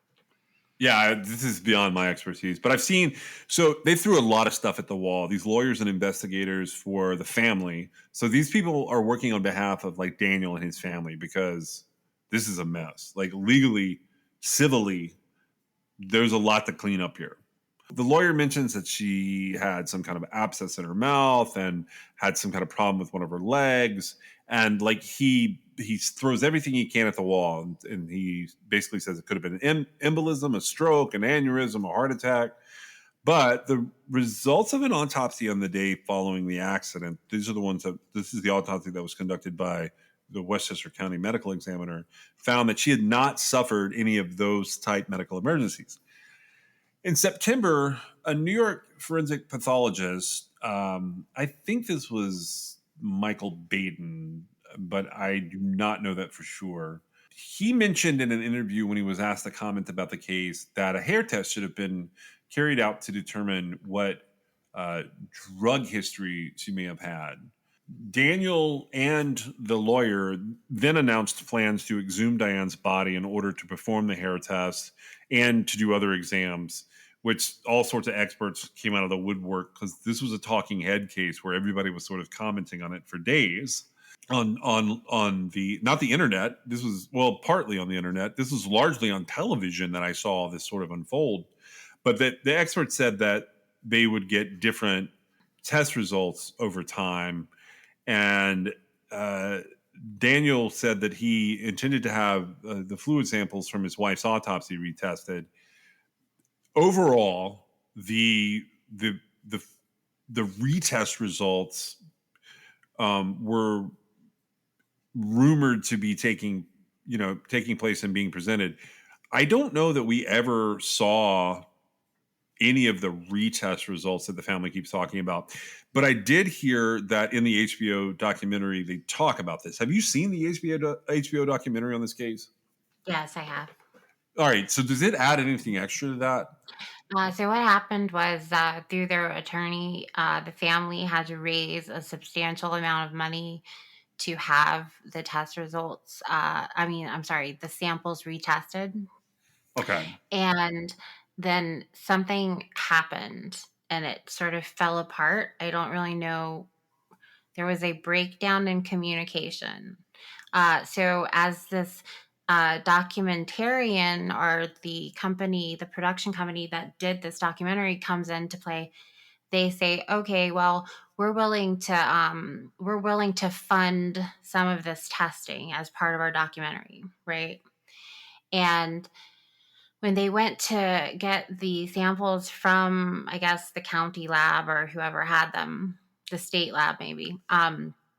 Yeah, this is beyond my expertise. But I've seen, so they threw a lot of stuff at the wall, these lawyers and investigators for the family. So these people are working on behalf of Daniel and his family because this is a mess. Legally, civilly, there's a lot to clean up here. The lawyer mentions that she had some kind of abscess in her mouth and had some kind of problem with one of her legs. And he throws everything he can at the wall. And he basically says it could have been an embolism, a stroke, an aneurysm, a heart attack. But the results of an autopsy on the day following the accident, this is the autopsy that was conducted by the Westchester County Medical Examiner, found that she had not suffered any of those type medical emergencies. In September, a New York forensic pathologist, I think this was Michael Baden, but I do not know that for sure. He mentioned in an interview when he was asked to comment about the case that a hair test should have been carried out to determine what drug history she may have had. Daniel and the lawyer then announced plans to exhume Diane's body in order to perform the hair test and to do other exams, which all sorts of experts came out of the woodwork because this was a talking head case where everybody was sort of commenting on it for days on the, not the internet. This was, well, partly on the internet. This was largely on television that I saw this sort of unfold. But that the experts said that they would get different test results over time. And Daniel said that he intended to have the fluid samples from his wife's autopsy retested. Overall, the retest results were rumored to be taking place and being presented. I don't know that we ever saw any of the retest results that the family keeps talking about, but I did hear that in the HBO documentary they talk about this. Have you seen the HBO documentary on this case? Yes, I have. All right, so does it add anything extra to that? So what happened was through their attorney, the family had to raise a substantial amount of money to have the test results. The samples retested. Okay. And then something happened and it sort of fell apart. I don't really know. There was a breakdown in communication. So as this documentarian or the production company that did this documentary comes into play, they say, okay, well, we're willing to fund some of this testing as part of our documentary, right? And when they went to get the samples from, I guess, the county lab or whoever had them, the state lab maybe,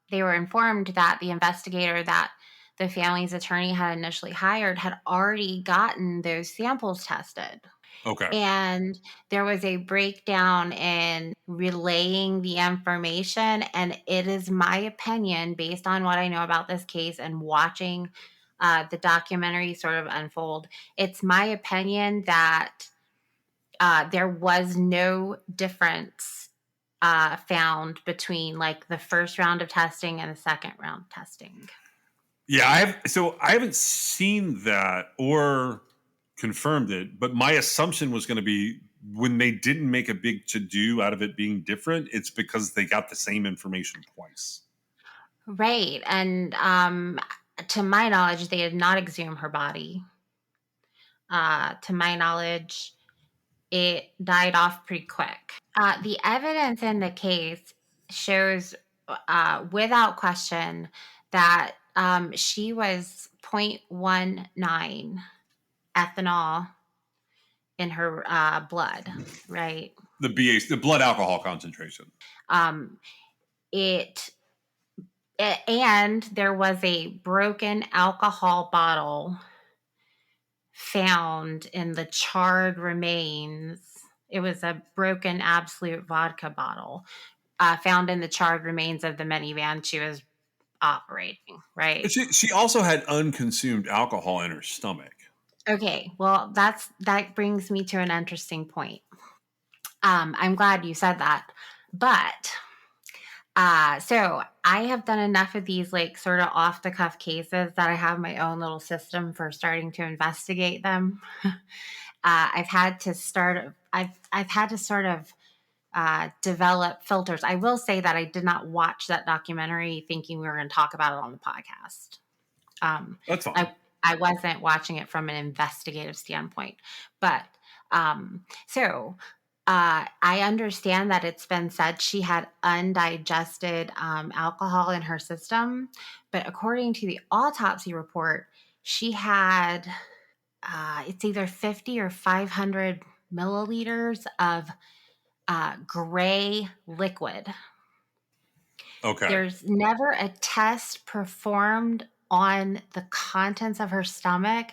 they were informed that the investigator that the family's attorney had initially hired had already gotten those samples tested. Okay. And there was a breakdown in relaying the information. And it is my opinion, based on what I know about this case and watching the documentary sort of unfold, it's my opinion that there was no difference found between like the first round of testing and the second round of testing. Yeah, I haven't seen that or confirmed it, but my assumption was going to be when they didn't make a big to-do out of it being different, it's because they got the same information twice. Right. And to my knowledge, they did not exhume her body. To my knowledge, it died off pretty quick. The evidence in the case shows without question that she was 0.19 ethanol in her blood, right? The blood alcohol concentration. And there was a broken alcohol bottle found in the charred remains. It was a broken Absolute vodka bottle found in the charred remains of the minivan she was operating, right? She also had unconsumed alcohol in her stomach. Okay, well, that brings me to an interesting point. I'm glad you said that. But so I have done enough of these like sort of off the cuff cases that I have my own little system for starting to investigate them. I've had to sort of develop filters. I will say that I did not watch that documentary thinking we were going to talk about it on the podcast. That's fine. I wasn't watching it from an investigative standpoint, but I understand that it's been said she had undigested alcohol in her system, but according to the autopsy report, she had it's either 50 or 500 milliliters of gray liquid. Okay. There's never a test performed on the contents of her stomach,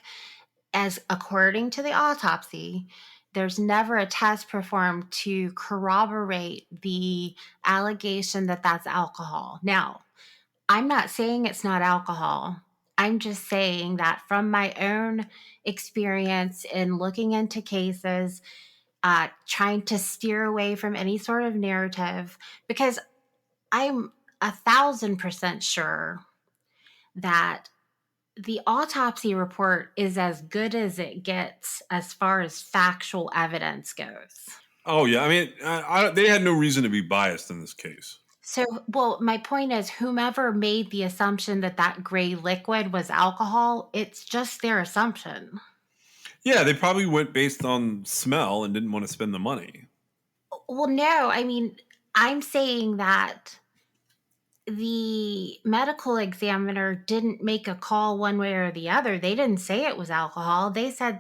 as according to the autopsy, there's never a test performed to corroborate the allegation that that's alcohol. Now, I'm not saying it's not alcohol. I'm just saying that from my own experience in looking into cases, trying to steer away from any sort of narrative, because I'm 1,000% sure that the autopsy report is as good as it gets as far as factual evidence goes. Oh yeah, I mean, they had no reason to be biased in this case. So, well, my point is, whomever made the assumption that that gray liquid was alcohol, it's just their assumption. Yeah, they probably went based on smell and didn't want to spend the money. Well, no, I mean, I'm saying that the medical examiner didn't make a call one way or the other. They didn't say it was alcohol. They said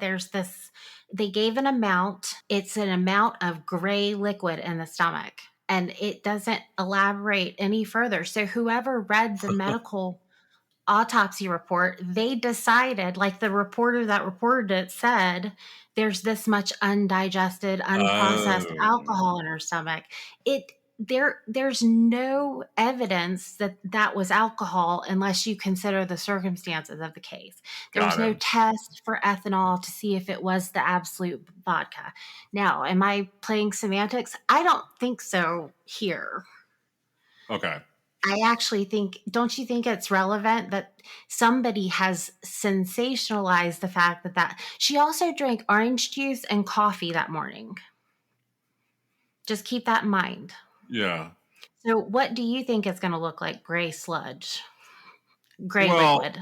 they gave an amount. It's an amount of gray liquid in the stomach, and it doesn't elaborate any further. So, whoever read the medical autopsy report, they decided, like the reporter that reported it said, there's this much undigested, unprocessed Oh, alcohol in her stomach. There's no evidence that that was alcohol unless you consider the circumstances of the case. There was got no it. test for ethanol to see if it was the absolute vodka. Now, am I playing semantics? I don't think so here. Okay. I actually think, don't you think it's relevant that somebody has sensationalized the fact that she also drank orange juice and coffee that morning? Just keep that in mind. Yeah. So, what do you think it's going to look like? Gray sludge, gray Well, liquid.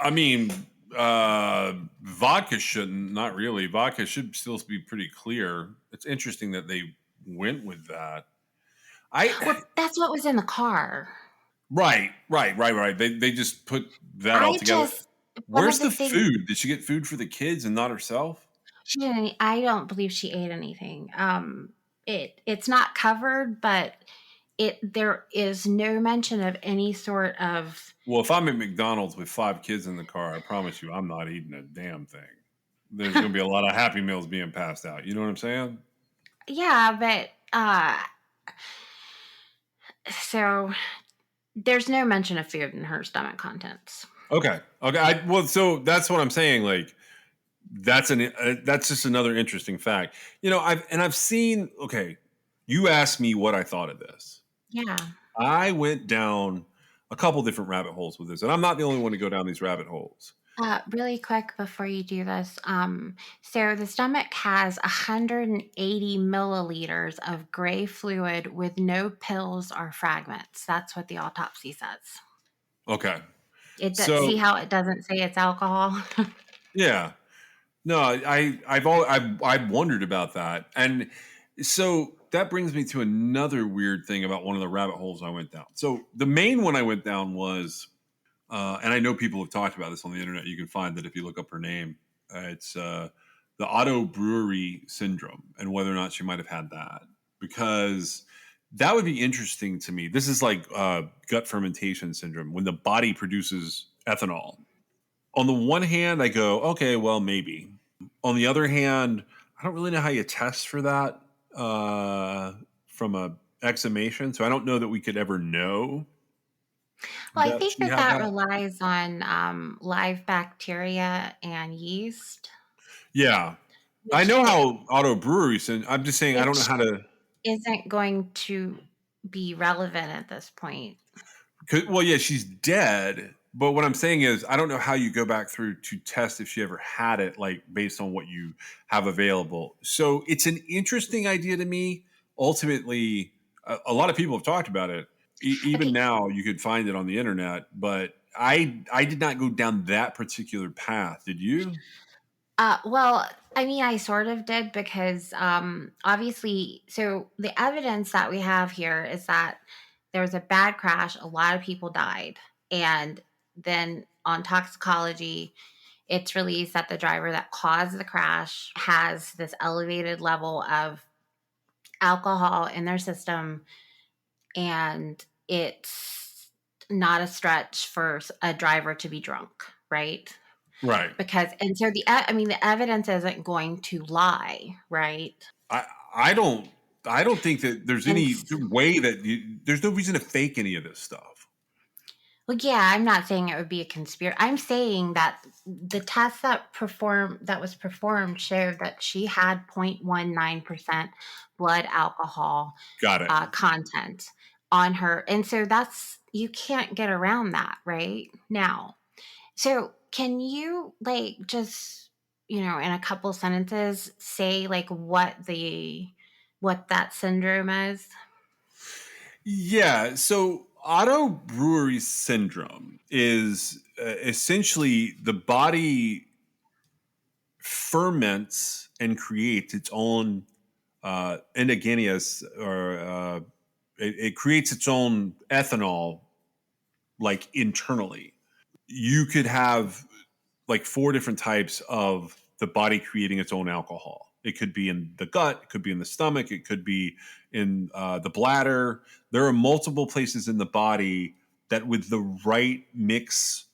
I mean, vodka shouldn't. Not really. Vodka should still be pretty clear. It's interesting that they went with that. I Well, that's what was in the car. right. They just put that all I together. just, one of Where's the the things, food? Did she get food for the kids and not herself? I don't believe she ate anything. It's not covered, but there is no mention of any sort of. Well, if I'm at McDonald's with 5 kids in the car, I promise you, I'm not eating a damn thing. There's going to be a lot of Happy Meals being passed out. You know what I'm saying? Yeah, but so there's no mention of food in her stomach contents. Okay. Well, so that's what I'm saying. Like, that's just another interesting fact. I've seen. Okay, you asked me what I thought of this. Yeah. I went down a couple different rabbit holes with this, and I'm not the only one to go down these rabbit holes. Really quick before you do this, so the stomach has 180 milliliters of gray fluid with no pills or fragments. That's what the autopsy says. Okay. See So how it doesn't say it's alcohol? yeah, no, I've wondered about that, and so that brings me to another weird thing about one of the rabbit holes I went down. So the main one I went down was, and I know people have talked about this on the internet. You can find that if you look up her name. It's the Otto Brewery syndrome and whether or not she might have had that, because that would be interesting to me. This is like gut fermentation syndrome when the body produces ethanol. On the one hand, I go, okay, well, maybe. On the other hand, I don't really know how you test for that from a exhumation, so I don't know that we could ever know Well, I that think she that had that that. relies on live bacteria and yeast, Yeah, I which know it, how auto breweries, and I'm just saying I don't know which how to. isn't going to be relevant at this point. Well, yeah, she's dead. But what I'm saying is, I don't know how you go back through to test if she ever had it, like based on what you have available. So it's an interesting idea to me. Ultimately, a lot of people have talked about it. Even Okay. now, you could find it on the internet. But I did not go down that particular path. Did you? Well, I mean, I sort of did because obviously, so the evidence that we have here is that there was a bad crash, a lot of people died, and then on toxicology, it's released that the driver that caused the crash has this elevated level of alcohol in their system, and it's not a stretch for a driver to be drunk, right? Right. because and so the evidence isn't going to lie, right? I I don't I don't think that there's And any way that there's no reason to fake any of this stuff. well, yeah, I'm not saying it would be a conspiracy. I'm saying that the test that was performed showed that she had 0.19% blood alcohol Got it. content on her, and so that's you can't get around that, right? Now, so can you like just in a couple sentences say like what that syndrome is? Yeah. So auto brewery syndrome is essentially the body ferments and creates its own endogenous, or it creates its own ethanol, like internally. You could have like four different types of the body creating its own alcohol. It could be in the gut, it could be in the stomach, it could be in the bladder. There are multiple places in the body that, with the right mix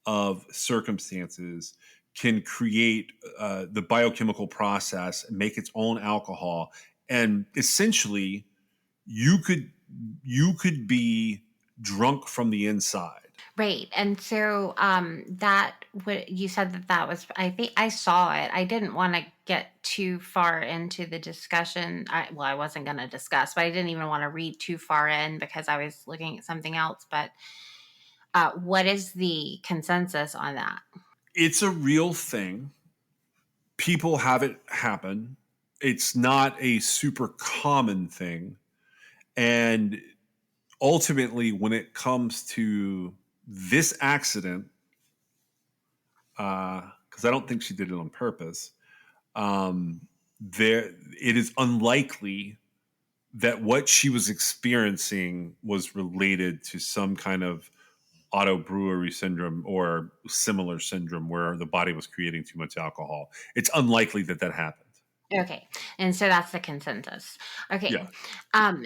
of circumstances, can create the biochemical process and make its own alcohol. And essentially, you could be drunk from the inside. Right. And so that what you said that was I think I saw it. I didn't want to get too far into the discussion. I wasn't going to discuss, but I didn't even want to read too far in because I was looking at something else. But what is the consensus on that? It's a real thing. People have it happen. It's not a super common thing. And ultimately, when it comes to this accident, because I don't think she did it on purpose, there it is unlikely that what she was experiencing was related to some kind of auto brewery syndrome or similar syndrome where the body was creating too much alcohol. It's unlikely that that happened. Okay. And so that's the consensus. Okay. Yeah.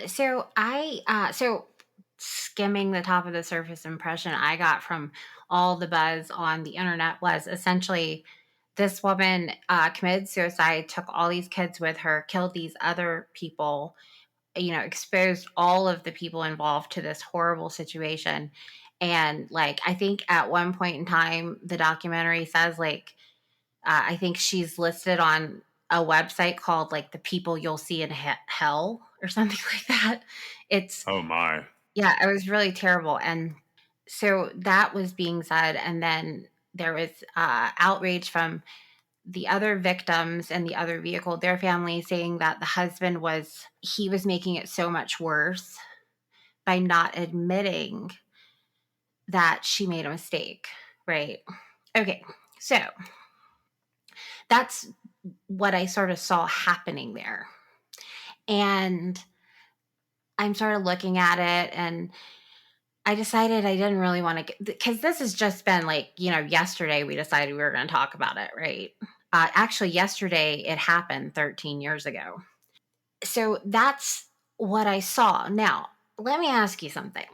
So skimming the top of the surface impression I got from all the buzz on the internet was essentially this woman committed suicide, took all these kids with her, killed these other people, exposed all of the people involved to this horrible situation. And like, I think at one point in time, the documentary says like, I think she's listed on a website called like the people you'll see in hell or something like that. It's Oh my. Yeah, it was really terrible. And so that was being said, and then there was outrage from the other victims and the other vehicle, their family saying that the husband he was making it so much worse by not admitting that she made a mistake, right? Okay, so that's what I sort of saw happening there. And I'm sort of looking at it and I decided I didn't really want to get, because this has just been like, yesterday we decided we were going to talk about it, right? Actually, yesterday it happened 13 years ago. So that's what I saw. Now, let me ask you something.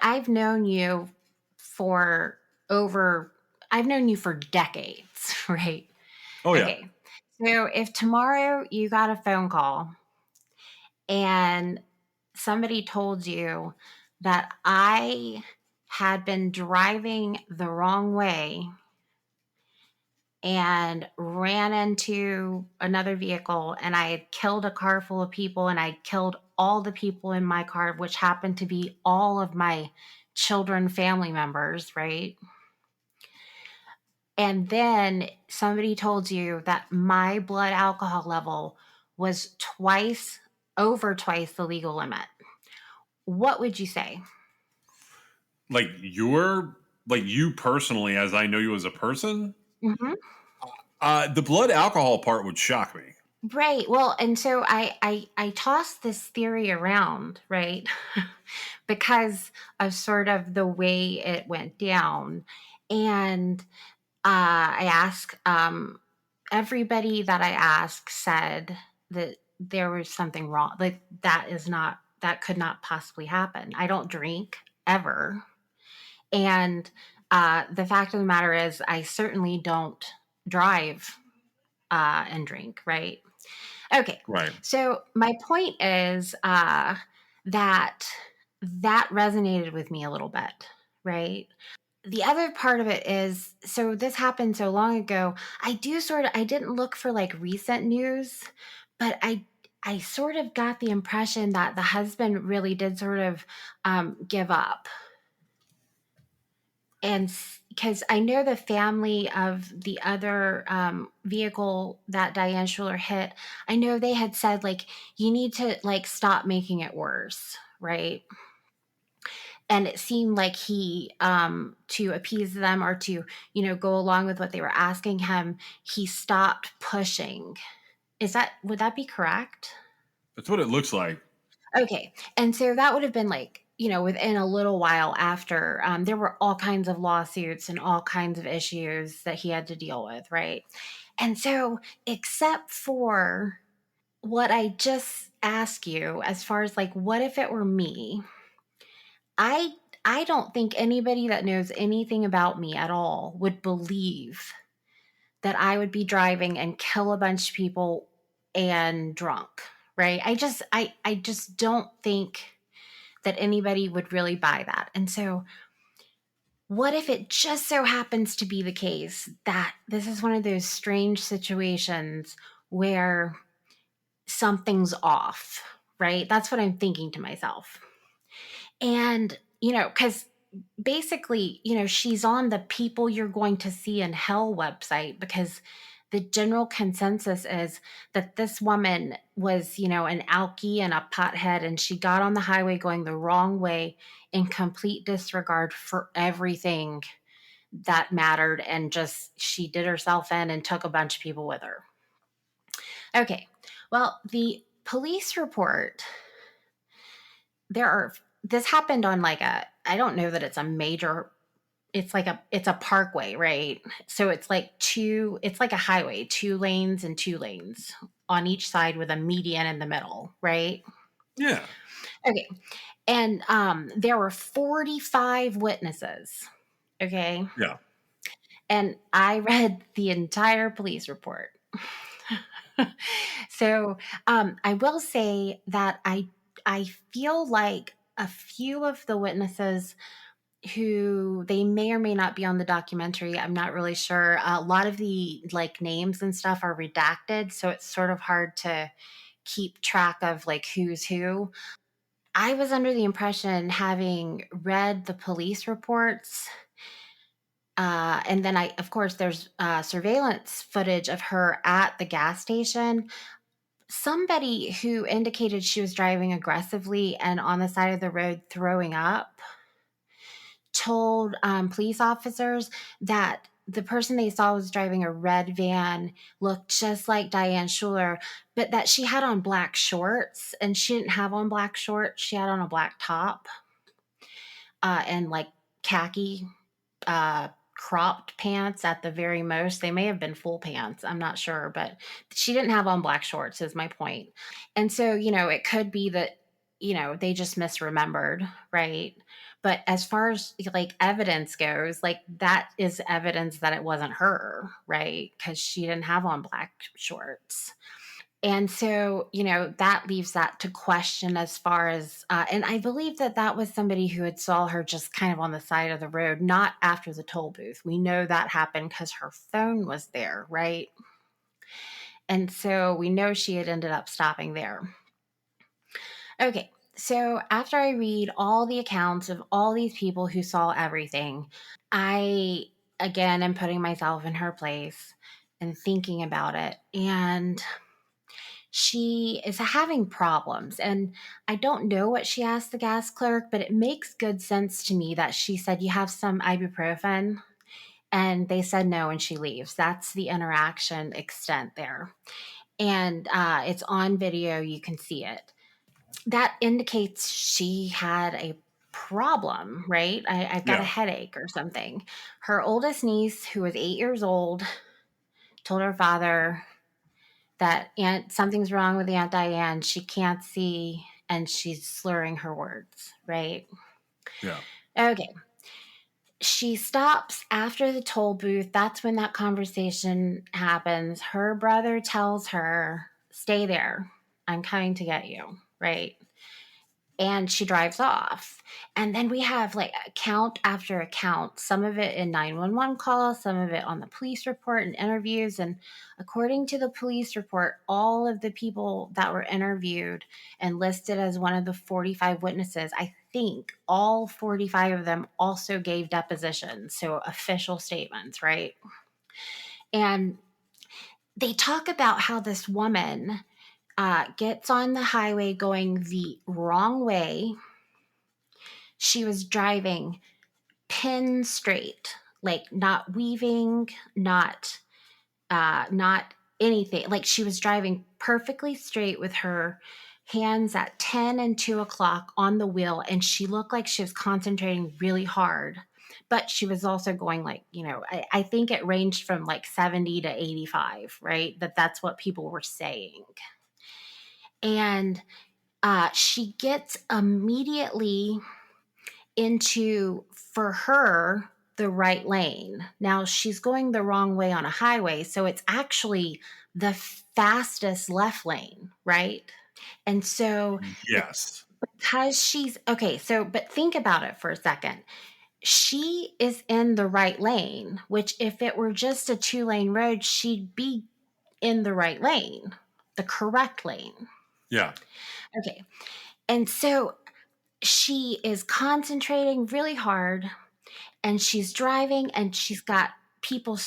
I've known you for over, I've known you for decades, right? Oh yeah. Okay. So if tomorrow you got a phone call and somebody told you that I had been driving the wrong way and ran into another vehicle and I had killed a car full of people and I killed all the people in my car, which happened to be all of my children, family members, right? And then somebody told you that my blood alcohol level was over twice the legal limit. What would you say? Like you personally, as I know you as a person, Hmm. the blood alcohol part would shock me. Right. Well, and so I tossed this theory around, right? Because of sort of the way it went down. And I asked everybody that I asked said that there was something wrong. Like that could not possibly happen. I don't drink ever. And The fact of the matter is, I certainly don't drive and drink, right? Okay. Right. So my point is that resonated with me a little bit, right? The other part of it is, so this happened so long ago. I didn't look for like recent news, but I sort of got the impression that the husband really did sort of give up. And because I know the family of the other vehicle that Diane Schuler hit, I know they had said, like, you need to like stop making it worse, right? And it seemed like he, to appease them or to, go along with what they were asking him, he stopped pushing. Would that be correct? That's what it looks like. Okay. And so that would have been like, within a little while after, there were all kinds of lawsuits and all kinds of issues that he had to deal with, right? And so, except for what I just asked you, as far as like, what if it were me? I I don't think anybody that knows anything about me at all would believe that I would be driving and kill a bunch of people and drunk, right? I just don't think that anybody would really buy that. And so what if it just so happens to be the case that this is one of those strange situations where something's off, right? That's what I'm thinking to myself. And, because basically, she's on the People You're Going to See in Hell website because the general consensus is that this woman was, an alkie and a pothead, and she got on the highway going the wrong way in complete disregard for everything that mattered. And just she did herself in and took a bunch of people with her. Okay. Well, the police report, this happened on like I don't know that it's a major, it's a parkway, right? So it's like a highway, 2 lanes and 2 lanes on each side with a median in the middle, right? Yeah. Okay. And there were 45 witnesses. Okay. Yeah. And I read the entire police report. So I will say that I feel like a few of the witnesses who they may or may not be on the documentary. I'm not really sure. A lot of the like names and stuff are redacted, so it's sort of hard to keep track of like who's who. I was under the impression, having read the police reports, and then of course, there's surveillance footage of her at the gas station. Somebody who indicated she was driving aggressively and on the side of the road throwing up told police officers that the person they saw was driving a red van, looked just like Diane Schuler, but that she had on black shorts, and she didn't have on black shorts. She had on a black top and like khaki cropped pants at the very most. They may have been full pants. I'm not sure, but she didn't have on black shorts, is my point. And so, it could be that, they just misremembered, right? But as far as like evidence goes, like that is evidence that it wasn't her, right? Because she didn't have on black shorts. And so, that leaves that to question as far as, and I believe that that was somebody who had saw her just kind of on the side of the road, not after the toll booth. We know that happened because her phone was there, right? And so we know she had ended up stopping there. Okay. So after I read all the accounts of all these people who saw everything, I again am putting myself in her place and thinking about it. And she is having problems. And I don't know what she asked the gas clerk, but it makes good sense to me that she said, "You have some ibuprofen?" And they said no, and she leaves. That's the interaction extent there. And it's on video, you can see it. That indicates she had a problem, right? I've got a Yeah. headache or something. Her oldest niece, who was 8 years old, told her father that something's wrong with Aunt Diane. She can't see and she's slurring her words, right? Yeah. Okay. She stops after the toll booth. That's when that conversation happens. Her brother tells her, "Stay there. I'm coming to get you." Right? And she drives off. And then we have like account after account, some of it in 911 calls, some of it on the police report and interviews. And according to the police report, all of the people that were interviewed and listed as one of the 45 witnesses, I think all 45 of them also gave depositions, so official statements, right? And they talk about how this woman gets on the highway going the wrong way. She was driving pin straight, like not weaving, not anything. Like she was driving perfectly straight with her hands at 10 and 2 o'clock on the wheel, and she looked like she was concentrating really hard. But she was also going like, I think it ranged from like 70 to 85, right? That's what people were saying. And she gets immediately into, for her, the right lane. Now she's going the wrong way on a highway, so it's actually the fastest left lane, right? And so Yes. because she's okay, so but think about it for a second. She is in the right lane, which if it were just a 2-lane road, she'd be in the right lane, the correct lane. Yeah. Okay. And so she is concentrating really hard, and she's driving, and she's got people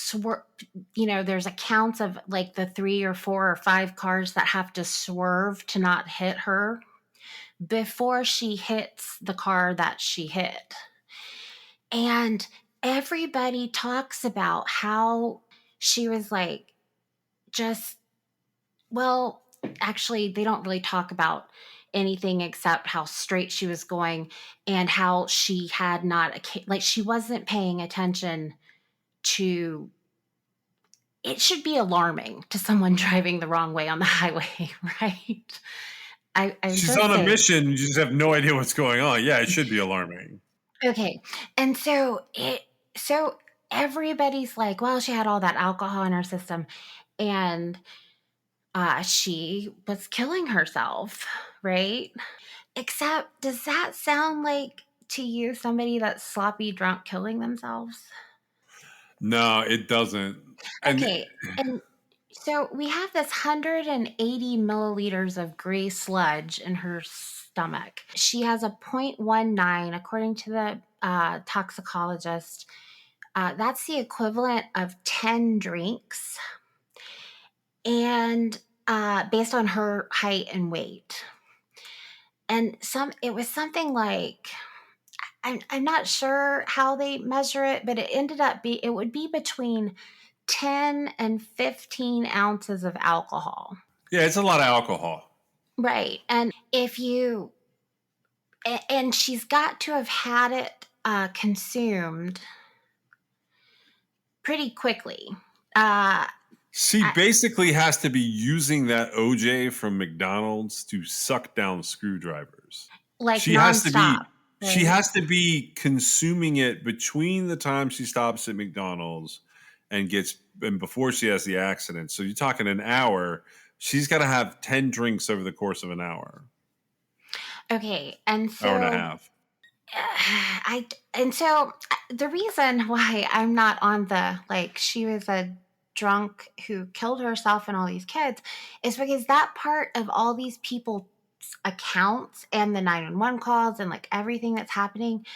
there's accounts of like the 3 or 4 or 5 cars that have to swerve to not hit her before she hits the car that she hit. And everybody talks about how she was like, just, well, actually, they don't really talk about anything except how straight she was going and how she had not, like, she wasn't paying attention to. It should be alarming to someone driving the wrong way on the highway, right? I'm She's just on a saying. mission. You just have no idea what's going on. Yeah, it should be alarming. Okay. And so everybody's like, well, she had all that alcohol in her system, and she was killing herself, right? Except, does that sound like to you somebody that's sloppy drunk killing themselves? No, it doesn't. And Okay. And so we have this 180 milliliters of gray sludge in her stomach. She has a 0.19, according to the toxicologist. That's the equivalent of 10 drinks, and based on her height and weight. And it was something like, I'm not sure how they measure it, but it would be between 10 and 15 ounces of alcohol. yeah, it's a lot of alcohol. Right. And and she's got to have had it consumed pretty quickly. She basically has to be using that OJ from McDonald's to suck down screwdrivers. Like She nonstop. she has to be consuming it between the time she stops at McDonald's and before she has the accident. So you're talking an hour. She's got to have 10 drinks over the course of an hour. Okay. And so hour and a half. The reason why I'm not on the, like, she was a drunk who killed herself and all these kids is because that part of all these people's accounts and the 911 calls and like everything that's happening,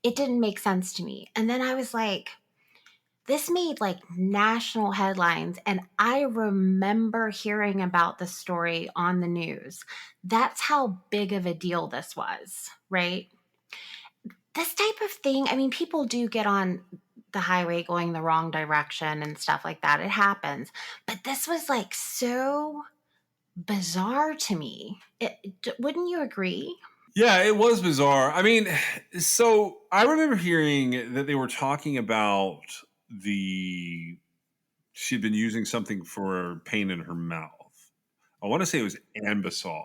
it didn't make sense to me. And then I was like, this made like national headlines, and I remember hearing about the story on the news. That's how big of a deal this was, right? This type of thing, I mean, people do get on the highway going the wrong direction and stuff like that. It happens. But this was like so bizarre to me. Wouldn't you agree? Yeah, it was bizarre. I mean, so I remember hearing that they were talking about she'd been using something for pain in her mouth. I want to say it was Ambisol.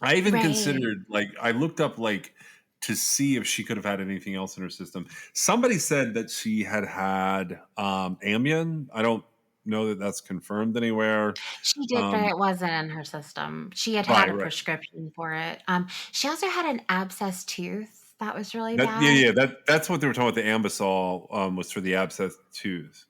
I even Right. considered, like, I looked up like to see if she could have had anything else in her system. Somebody said that she had Ambien. I don't know that that's confirmed anywhere. She did, but it wasn't in her system. She had Right, a right. prescription for it. She also had an abscessed tooth that was really Yeah, bad. yeah. That's what they were talking about. The Ambisol was for the abscess tooth.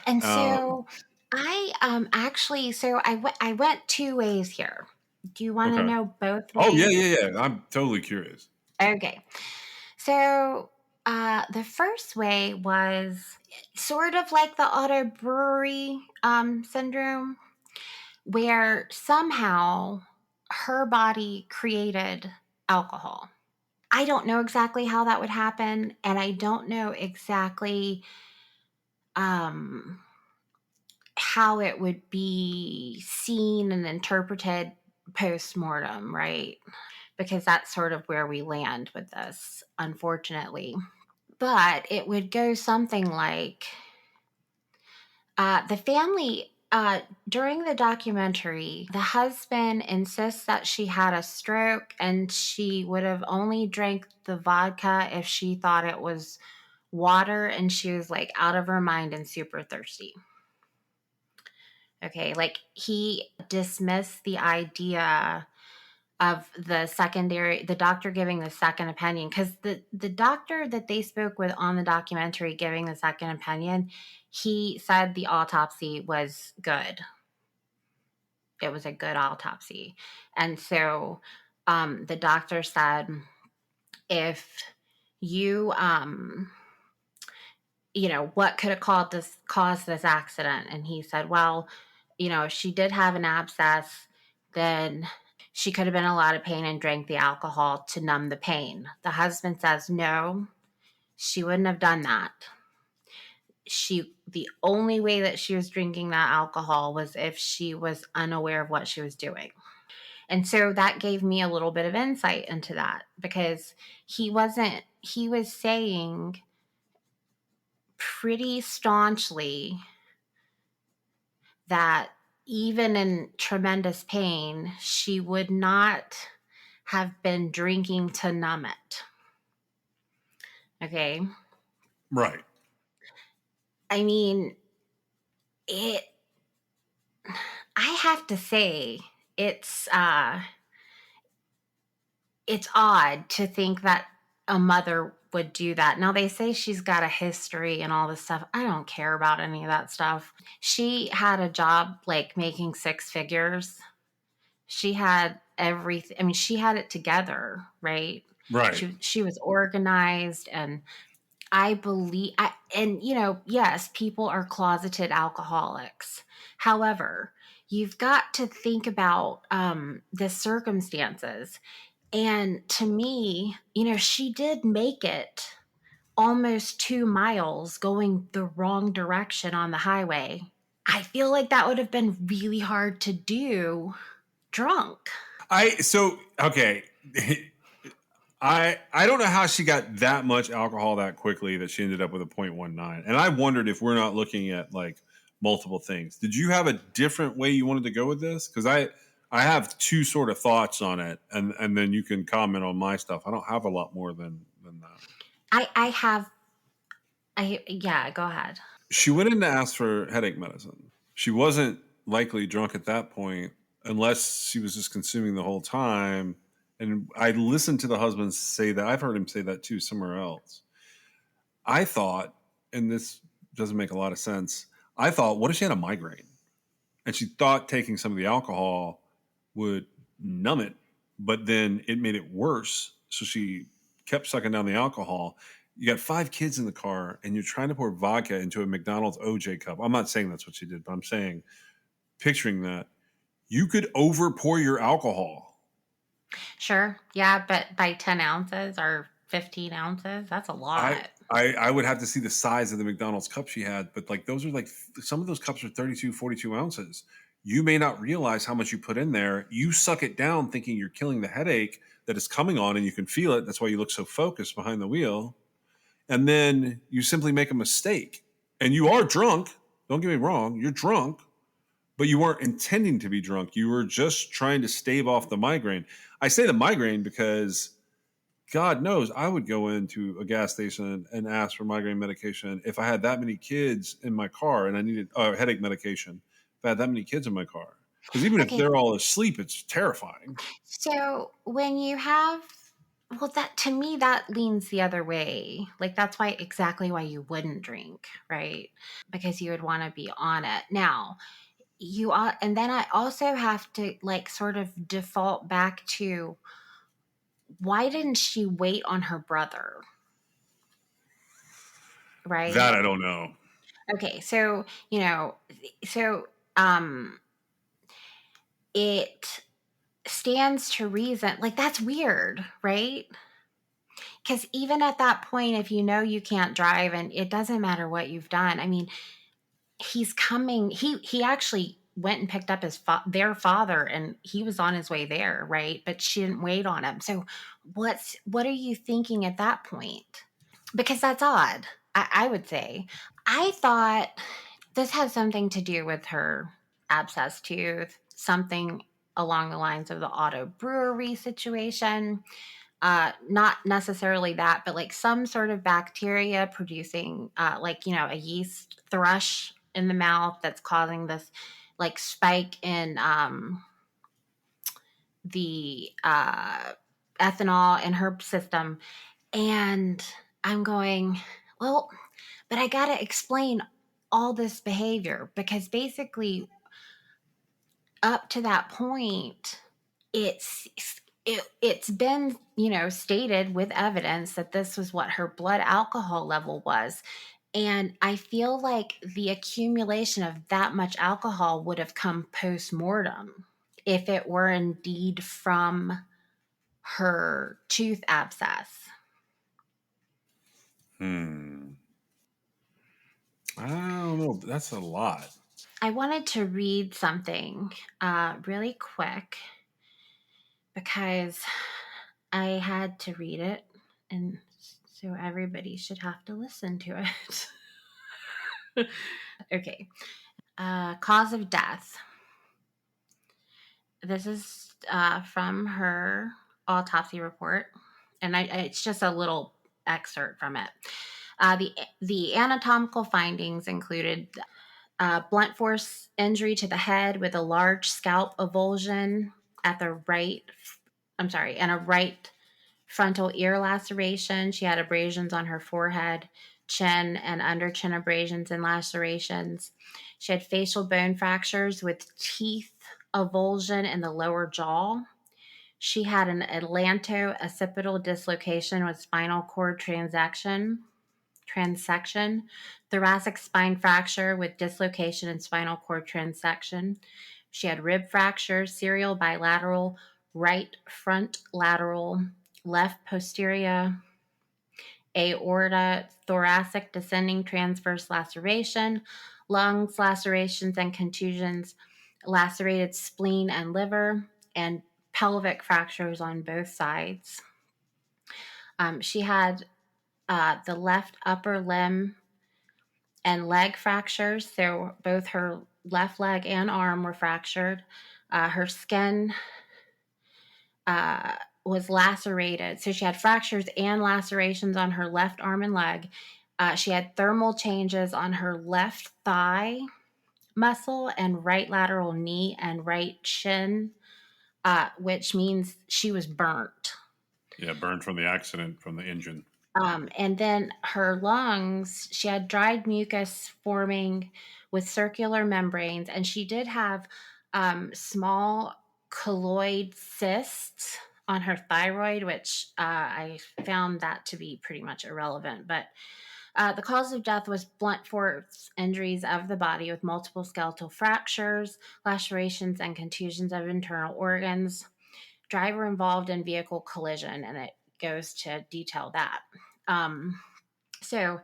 And Um, so I actually I went two ways here. Do you want to okay. know both Oh yeah, ways? yeah. I'm totally curious. Okay. So the first way was sort of like the auto brewery syndrome, where somehow her body created alcohol. I don't know exactly how that would happen, and I don't know exactly um, how it would be seen and interpreted post mortem, right? Because that's sort of where we land with this, unfortunately. But it would go something like the family. During the documentary, the husband insists that she had a stroke and she would have only drank the vodka if she thought it was water and she was like out of her mind and super thirsty. Okay, like he dismissed the idea of the doctor giving the second opinion, because the doctor that they spoke with on the documentary giving the second opinion, he said the autopsy was good. It was a good autopsy. And so the doctor said, if you what could have caused this accident? And he said, well, if she did have an abscess, then she could have been in a lot of pain and drank the alcohol to numb the pain. The husband says, no, she wouldn't have done that. The only way that she was drinking that alcohol was if she was unaware of what she was doing. And so that gave me a little bit of insight into that, because he was saying pretty staunchly that even in tremendous pain, she would not have been drinking to numb it. Okay. Right. I mean, I have to say, it's odd to think that a mother would do that. Now, they say she's got a history and all this stuff. I don't care about any of that stuff. She had a job like making six figures. She had everything. I mean, she had it together, right? Right. She was organized, and I believe, yes, people are closeted alcoholics. However, you've got to think about the circumstances. And to me, she did make it almost 2 miles going the wrong direction on the highway. I feel like that would have been really hard to do drunk. Okay. I don't know how she got that much alcohol that quickly that she ended up with a 0.19. And I wondered if we're not looking at like multiple things. Did you have a different way you wanted to go with this? Because I have two sort of thoughts on it, and then you can comment on my stuff. I don't have a lot more than that. Yeah, go ahead. She went in to ask for headache medicine. She wasn't likely drunk at that point unless she was just consuming the whole time. And I listened to the husband say that. I've heard him say that too somewhere else. I thought, and this doesn't make a lot of sense, I thought, what if she had a migraine? And she thought taking some of the alcohol would numb it, but then it made it worse. So she kept sucking down the alcohol. You got 5 kids in the car and you're trying to pour vodka into a McDonald's OJ cup. I'm not saying that's what she did, but I'm saying, picturing that, you could over pour your alcohol. Sure. Yeah, but by 10 ounces or 15 ounces, that's a lot. I would have to see the size of the McDonald's cup she had, but like those are like, some of those cups are 32, 42 ounces. You may not realize how much you put in there. You suck it down thinking you're killing the headache that is coming on, and you can feel it. That's why you look so focused behind the wheel. And then you simply make a mistake. And you are drunk. Don't get me wrong. You're drunk, but you weren't intending to be drunk. You were just trying to stave off the migraine. I say the migraine because God knows I would go into a gas station and ask for migraine medication if I had that many kids in my car and I needed headache medication. If I had that many kids in my car, because even if Okay, they're all asleep, it's terrifying. so when you have, well, that to me that leans the other way. Like that's why exactly why you wouldn't drink, right? Because you would want to be on it. Now, you are, and then I also have to like sort of default back to why didn't she wait on her brother, right? That I don't know. Okay, so, so um it stands to reason, like that's weird, right? Because even at that point, if you know you can't drive and it doesn't matter what you've done, I mean, he's coming. He actually went and picked up their father, and he was on his way there, right? But she didn't wait on him. So, what are you thinking at that point? Because that's odd. I would say. I thought this has something to do with her abscess tooth, something along the lines of the auto brewery situation. Not necessarily that, but like some sort of bacteria producing, like, a yeast thrush in the mouth that's causing this like spike in the ethanol in her system. And I'm going, well, but I got to explain all this behavior because basically up to that point, it's it's been stated with evidence that this was what her blood alcohol level was, and I feel like the accumulation of that much alcohol would have come post-mortem if it were indeed from her tooth abscess. I don't know. That's a lot. I wanted to read something really quick because I had to read it, and so everybody should have to listen to it. Okay. Cause of death. This is from her autopsy report, and it's just a little excerpt from it. The anatomical findings included blunt force injury to the head with a large scalp avulsion at the right. I'm sorry, and a right frontal ear laceration. She had abrasions on her forehead, chin, and under chin abrasions and lacerations. She had facial bone fractures with teeth avulsion in the lower jaw. She had an atlanto-occipital dislocation with spinal cord transection, thoracic spine fracture with dislocation and spinal cord transection. She had rib fractures, serial bilateral, right front lateral, left posterior, aorta, thoracic descending transverse laceration, lungs lacerations and contusions, lacerated spleen and liver, and pelvic fractures on both sides. She had the left upper limb and leg fractures. So both her left leg and arm were fractured. Her skin was lacerated. So she had fractures and lacerations on her left arm and leg. She had thermal changes on her left thigh muscle and right lateral knee and right shin, which means she was burnt. Yeah, burned from the accident from the engine. And then her lungs, she had dried mucus forming with circular membranes, and she did have small colloid cysts on her thyroid, which I found that to be pretty much irrelevant. But the cause of death was blunt force injuries of the body with multiple skeletal fractures, lacerations, and contusions of internal organs. Driver involved in vehicle collision, and it goes to detail that. Um, so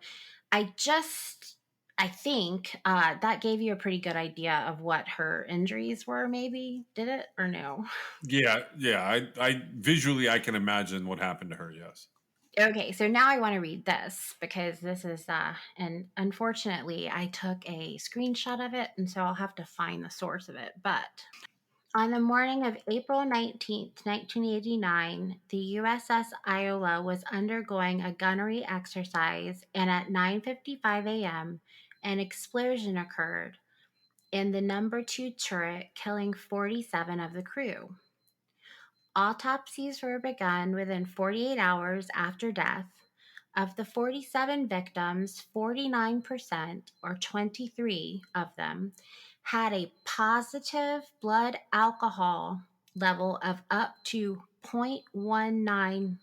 I think that gave you a pretty good idea of what her injuries were, maybe. Did it or no? Yeah. I visually I can imagine what happened to her. Yes. Okay, so now I want to read this because this is, and unfortunately, I took a screenshot of it, and so I'll have to find the source of it. But On the morning of April 19th, 1989, the USS Iowa was undergoing a gunnery exercise, and at 9:55 a.m., an explosion occurred in the number 2 turret, killing 47 of the crew. Autopsies were begun within 48 hours after death. Of the 47 victims, 49%, or 23 of them, had a positive blood alcohol level of up to 0.19.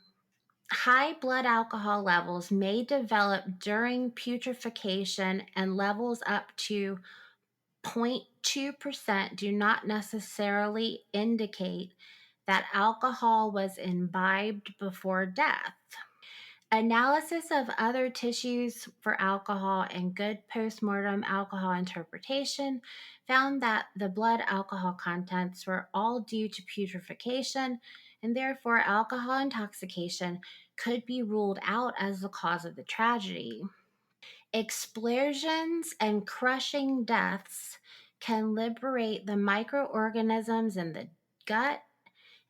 High blood alcohol levels may develop during putrefaction, and levels up to 0.2% do not necessarily indicate that alcohol was imbibed before death. Analysis of other tissues for alcohol and good postmortem alcohol interpretation found that the blood alcohol contents were all due to putrefaction, and therefore alcohol intoxication could be ruled out as the cause of the tragedy. Explosions and crushing deaths can liberate the microorganisms in the gut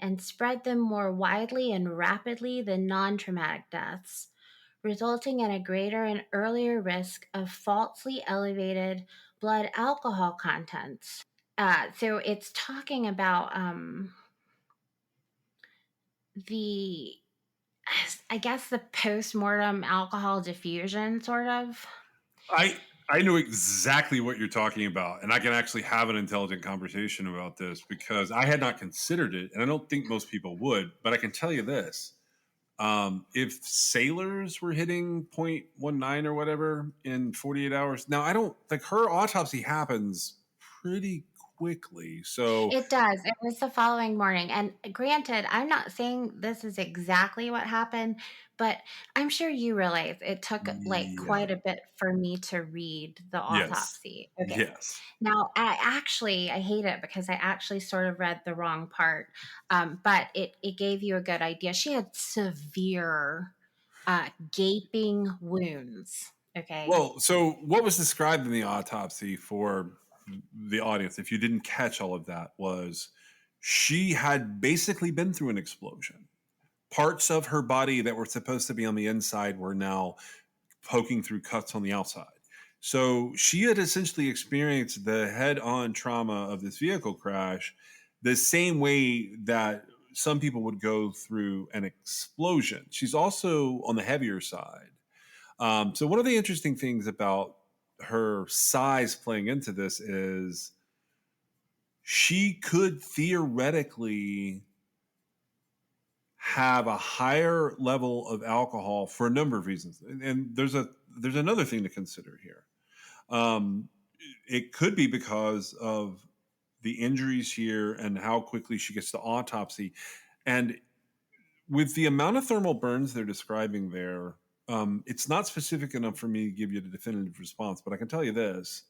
and spread them more widely and rapidly than non traumatic deaths, resulting in a greater and earlier risk of falsely elevated blood alcohol contents. So it's talking about the, I guess, the post mortem alcohol diffusion, sort of. I know exactly what you're talking about, and I can actually have an intelligent conversation about this because I had not considered it, and I don't think most people would. But I can tell you this: if sailors were hitting 0.19 or whatever in 48 hours, now I don't like her autopsy happens pretty quickly. So It does. It was the following morning. And granted, I'm not saying this is exactly what happened, but I'm sure you realize it took like yeah, quite a bit for me to read the yes, autopsy. Okay. yes. Now, I hate it because I actually sort of read the wrong part, but it gave you a good idea. She had severe gaping wounds. Okay. Well, so what was described in the autopsy for the audience, if you didn't catch all of that, was she had basically been through an explosion. Parts of her body that were supposed to be on the inside were now poking through cuts on the outside. So she had essentially experienced the head on trauma of this vehicle crash the same way that some people would go through an explosion. She's also on the heavier side. So one of the interesting things about her size playing into this is she could theoretically have a higher level of alcohol for a number of reasons, and there's another thing to consider here. Um, it could be because of the injuries here and how quickly she gets to autopsy, and with the amount of thermal burns they're describing there, it's not specific enough for me to give you the definitive response, but I can tell you this: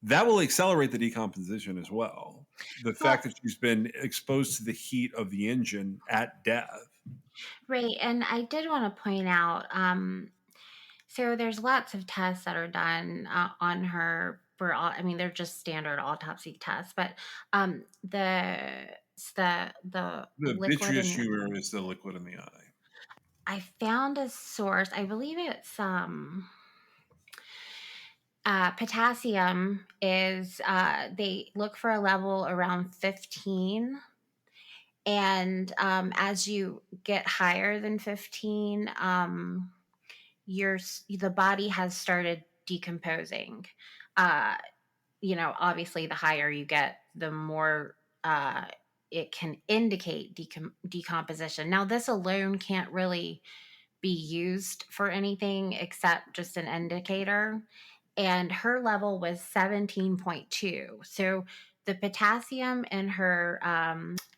that will accelerate the decomposition as well. The Well, fact that she's been exposed to the heat of the engine at death. right. And I did want to point out, so there's lots of tests that are done on her for all. I mean, they're just standard autopsy tests, but the The liquid vitreous in the, humor is the liquid in the eye. I found a source. I believe it's potassium is they look for a level around 15, and as you get higher than 15, the body has started decomposing. Uh, obviously, the higher you get, the more it can indicate decomposition. Now, this alone can't really be used for anything except just an indicator. And her level was 17.2. So the potassium in her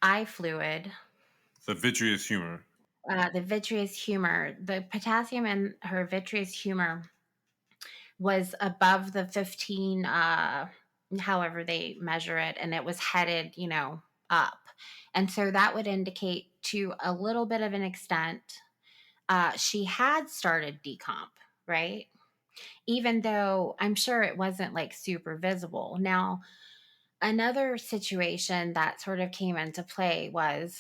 eye fluid, The vitreous humor. the potassium in her vitreous humor was above the 15, however they measure it, and it was headed, up. And so that would indicate to a little bit of an extent she had started decomp, right? Even though I'm sure it wasn't like super visible. Now, Another situation that sort of came into play was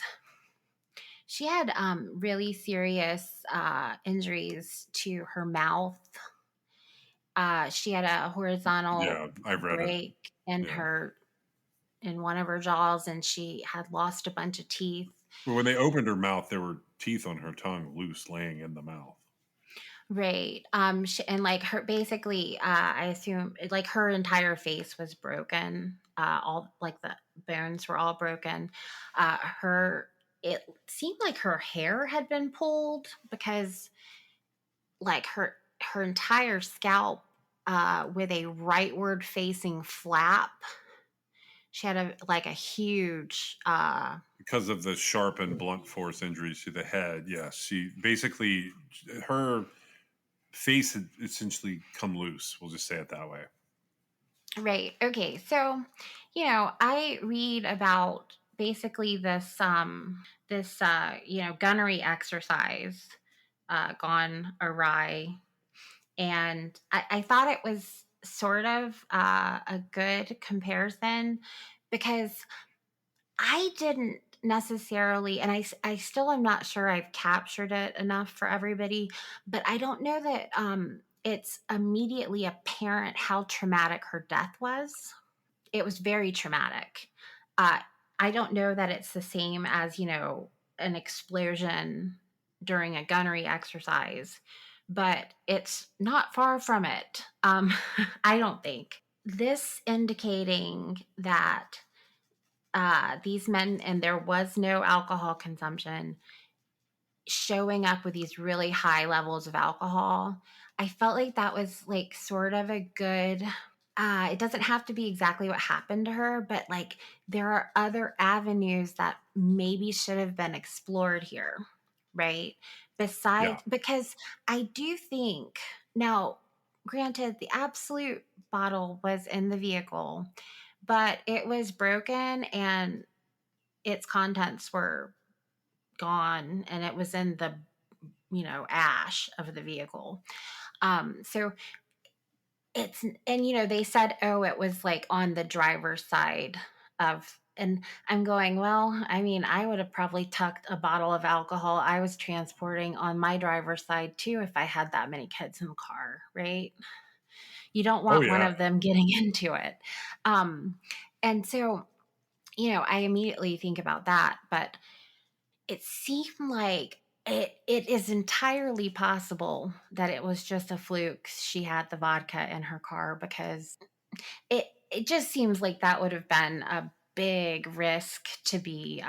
she had really serious injuries to her mouth. She had a horizontal Yeah, I've read it. break in Yeah. one of her jaws, and she had lost a bunch of teeth. But when they opened her mouth, there were teeth on her tongue loose laying in the mouth. Right. And like her, basically, I assume like her entire face was broken. All like the bones were all broken. It seemed like her hair had been pulled because like her entire scalp, with a rightward facing flap. She had a huge, Because of the sharp and blunt force injuries to the head, yes. She basically, her face had essentially come loose. We'll just say it that way. right. Okay. So, I read about basically this gunnery exercise gone awry, and I thought it was sort of a good comparison because I didn't necessarily, and I still am not sure I've captured it enough for everybody, but I don't know that it's immediately apparent how traumatic her death was. It was very traumatic. Uh, I don't know that it's the same as, an explosion during a gunnery exercise, but it's not far from it. I don't think. This indicating that these men, and there was no alcohol consumption, showing up with these really high levels of alcohol. I felt like that was like sort of a good. It doesn't have to be exactly what happened to her, but like there are other avenues that maybe should have been explored here, right? Yeah. Besides, because I do think now, granted, the absolute bottle was in the vehicle, but it was broken and its contents were gone and it was in the ash of the vehicle. So it's, and they said, oh, it was like on the driver's side of, and I'm going, well, I mean, I would have probably tucked a bottle of alcohol I was transporting on my driver's side too if I had that many kids in the car, right? You don't Oh, want one yeah. of them getting into it. And so I immediately think about that, but it seemed like it is entirely possible that it was just a fluke. She had the vodka in her car because it just seems like that would have been a big risk to be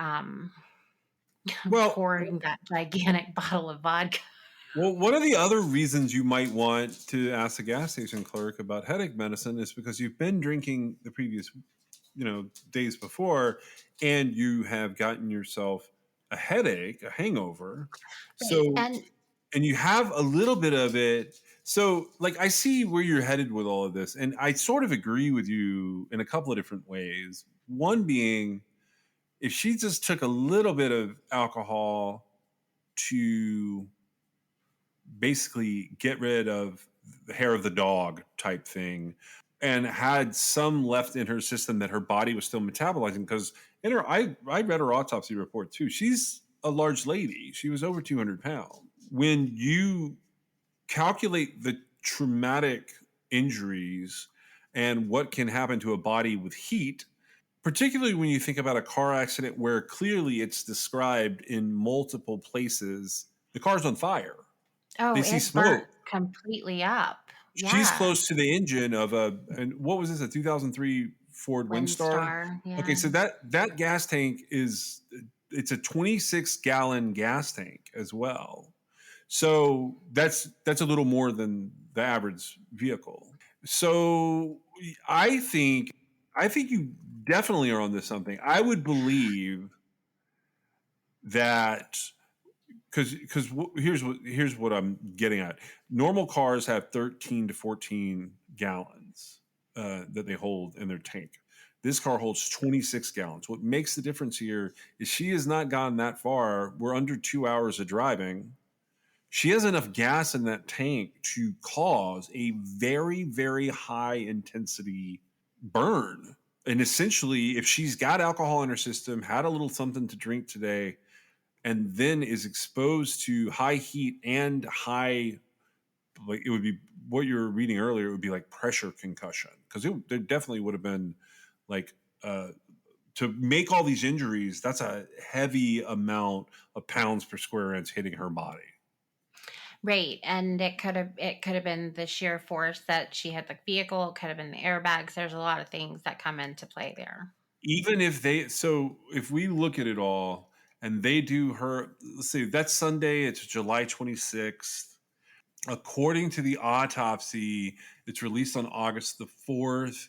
Well, pouring that gigantic bottle of vodka. well, one of the other reasons you might want to ask the gas station clerk about headache medicine is because you've been drinking the previous, days before, and you have gotten yourself a headache, a hangover. Right. So, and you have a little bit of it. So, like, I see where you're headed with all of this, and I sort of agree with you in a couple of different ways. One being, if she just took a little bit of alcohol to basically get rid of the hair of the dog type thing and had some left in her system that her body was still metabolizing, because in her I read her autopsy report too. She's a large lady. She was over 200 pounds. When you calculate the traumatic injuries and what can happen to a body with heat, particularly when you think about a car accident where clearly it's described in multiple places, the car's on fire. Oh, They see it burnt smoke. completely up. She's Yeah. close to the engine of and what was this, a 2003 Ford Windstar? Windstar. Okay, Yeah. so that gas tank it's a 26-gallon gas tank as well. So that's a little more than the average vehicle. So I think you definitely are onto something. I would believe that because here's what I'm getting at. Normal cars have 13 to 14 gallons that they hold in their tank. This car holds 26 gallons. What makes the difference here is she has not gone that far. We're under 2 hours of driving. She has enough gas in that tank to cause a very, very high intensity burn. And essentially, if she's got alcohol in her system, had a little something to drink today, and then is exposed to high heat and high, like it would be what you were reading earlier, it would be like pressure concussion. Because there definitely would have been like, to make all these injuries, that's a heavy amount of pounds per square inch hitting her body. Right. And it could have been the sheer force that she had the vehicle, it could have been the airbags. There's a lot of things that come into play there. Even if if we look at it all and they do her, let's see, that's Sunday, it's July 26th. According to the autopsy, it's released on August the 4th.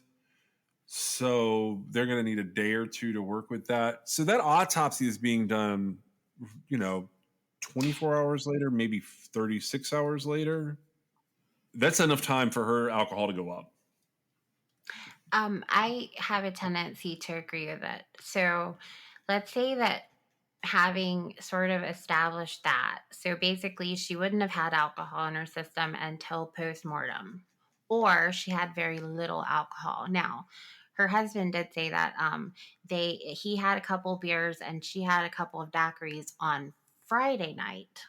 So they're going to need a day or two to work with that. So that autopsy is being done, 24 hours later, maybe 36 hours later. That's enough time for her alcohol to go up. I have a tendency to agree with it. So let's say that having sort of established that, so basically she wouldn't have had alcohol in her system until post-mortem, or she had very little alcohol. Now, her husband did say that he had a couple beers and she had a couple of daiquiris on Friday night,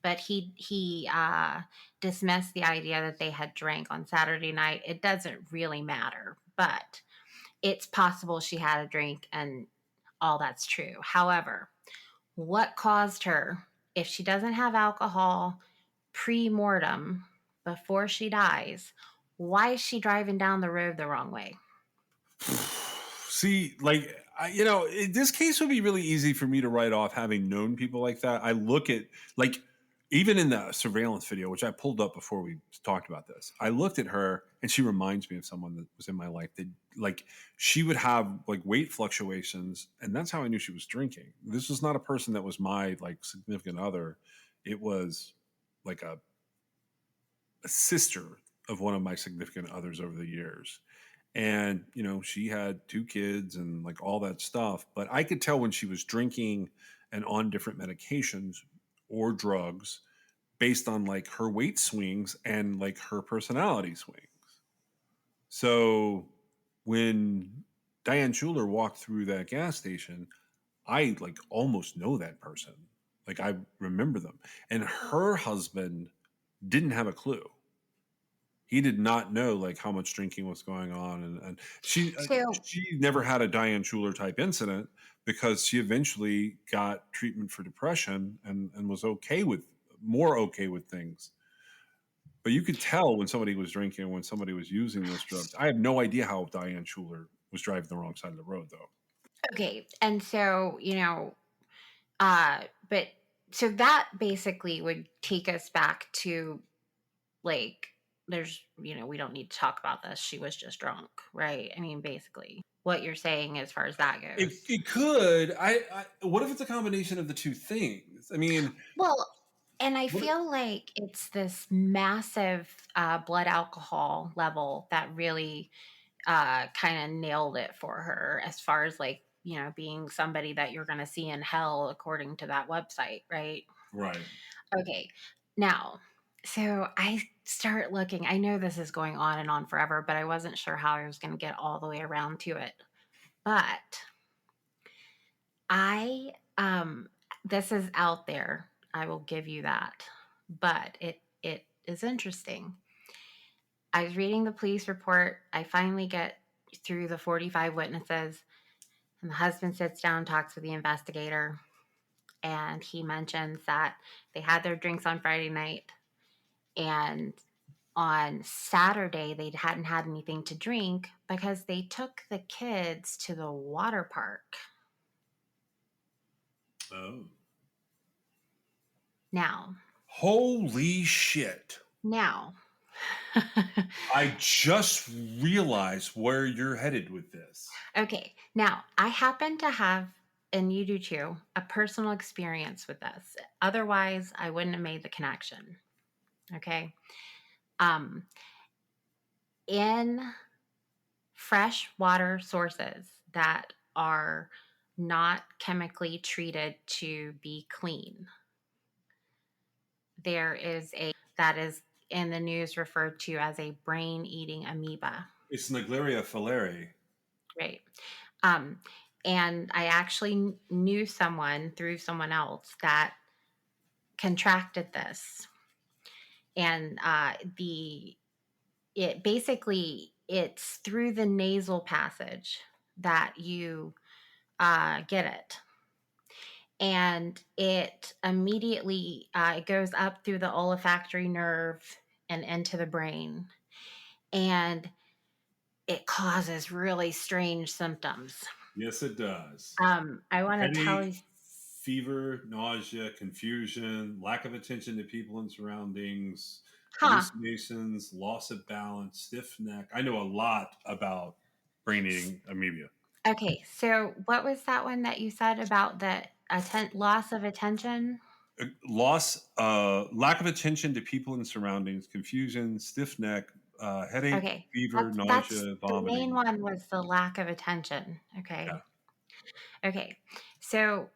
but he dismissed the idea that they had drank on Saturday night. It doesn't really matter, but it's possible she had a drink and all that's true. However, what caused her, if she doesn't have alcohol pre-mortem before she dies, why is she driving down the road the wrong way? See, like, this case would be really easy for me to write off having known people like that. I look at, like, even in the surveillance video, which I pulled up before we talked about this, I looked at her and she reminds me of someone that was in my life that, like, she would have like weight fluctuations. And that's how I knew she was drinking. This was not a person that was my like significant other. It was like a sister of one of my significant others over the years. And she had 2 kids and like all that stuff, but I could tell when she was drinking and on different medications or drugs based on like her weight swings and like her personality swings. So when Diane Schuler walked through that gas station, I like almost know that person. Like I remember them. And her husband didn't have a clue. He did not know like how much drinking was going on, and she So, she never had a Diane Schuler type incident because she eventually got treatment for depression and was more okay with things. But you could tell when somebody was drinking, when somebody was using those drugs. I have no idea how Diane Schuler was driving the wrong side of the road, though. okay. And so, but so that basically would take us back to like, we don't need to talk about this. She was just drunk, right? I mean, basically, what you're saying as far as that goes. It could. What if it's a combination of the two things? I mean, Well, and I what? feel like it's this massive blood alcohol level that really kind of nailed it for her as far as like, being somebody that you're going to see in hell according to that website, right? Right. Okay. Now, so I start looking. I know this is going on and on forever, but I wasn't sure how I was going to get all the way around to it. But I this is out there. I will give you that. But it is interesting. I was reading the police report. I finally get through the 45 witnesses, and the husband sits down and talks with the investigator, and he mentions that they had their drinks on Friday night, and on Saturday they hadn't had anything to drink because they took the kids to the water park. Oh. Now, Holy shit. now, I just realized where you're headed with this. okay, now I happen to have, and you do too, a personal experience with this. Otherwise, I wouldn't have made the connection. Okay. Um, in fresh water sources that are not chemically treated to be clean, there is a that is in the news referred to as a brain eating amoeba. It's Naegleria fowleri. Right. Um, and I actually knew someone through someone else that contracted this, and the it basically it's through the nasal passage that you get it, and it immediately it goes up through the olfactory nerve and into the brain, and it causes really strange symptoms. Yes, it does. I want to tell Headache, you, fever, nausea, confusion, lack of attention to people and surroundings, huh? hallucinations, loss of balance, stiff neck. I know a lot about brain eating amoeba. Okay, so what was that one that you said about the loss of attention? Lack of attention to people and surroundings, confusion, stiff neck, headache, Okay, fever, that's nausea, the main vomiting. one was the lack of attention. Okay. Yeah. Okay. So,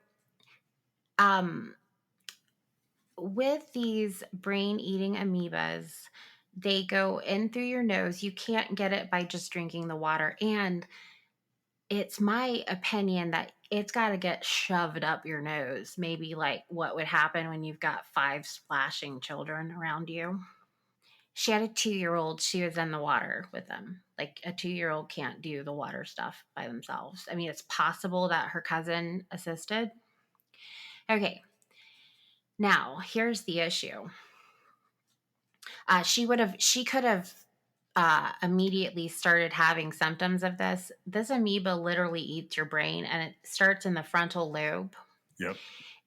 um, with these brain eating amoebas, they go in through your nose. You can't get it by just drinking the water. And it's my opinion that it's got to get shoved up your nose. Maybe like what would happen when you've got five splashing children around you. She had a 2-year-old. She was in the water with them. Like a 2-year-old can't do the water stuff by themselves. I mean, it's possible that her cousin assisted. Okay, now here's the issue. She could have immediately started having symptoms of this. This amoeba literally eats your brain, and it starts in the frontal lobe, Yep.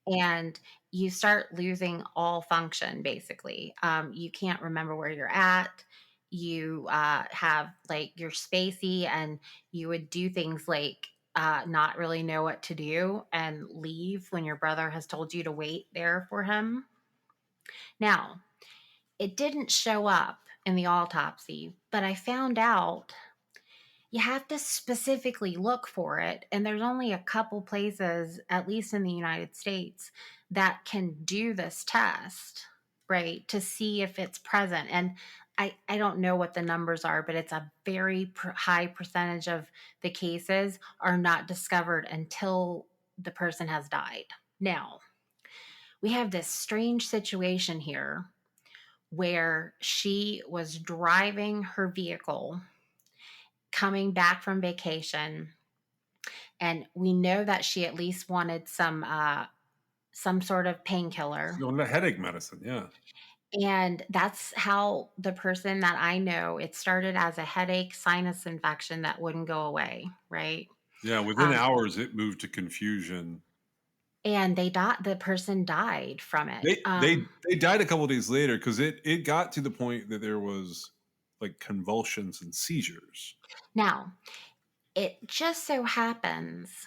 and you start losing all function basically. You can't remember where you're at. You have like you're spacey, and you would do things like not really know what to do and leave when your brother has told you to wait there for him. Now, it didn't show up in the autopsy, but I found out you have to specifically look for it. And there's only a couple places, at least in the United States, that can do this test, right, to see if it's present. And I don't know what the numbers are, but it's a very high percentage of the cases are not discovered until the person has died. Now, we have this strange situation here where she was driving her vehicle coming back from vacation, and we know that she at least wanted some sort of painkiller. So the headache medicine. Yeah. And that's how the person that I know, it started as a headache sinus infection that wouldn't go away, right? Yeah. Within um, hours, it moved to confusion. and the person died from it. They died a couple of days later because it got to the point that there was like convulsions and seizures. Now, it just so happens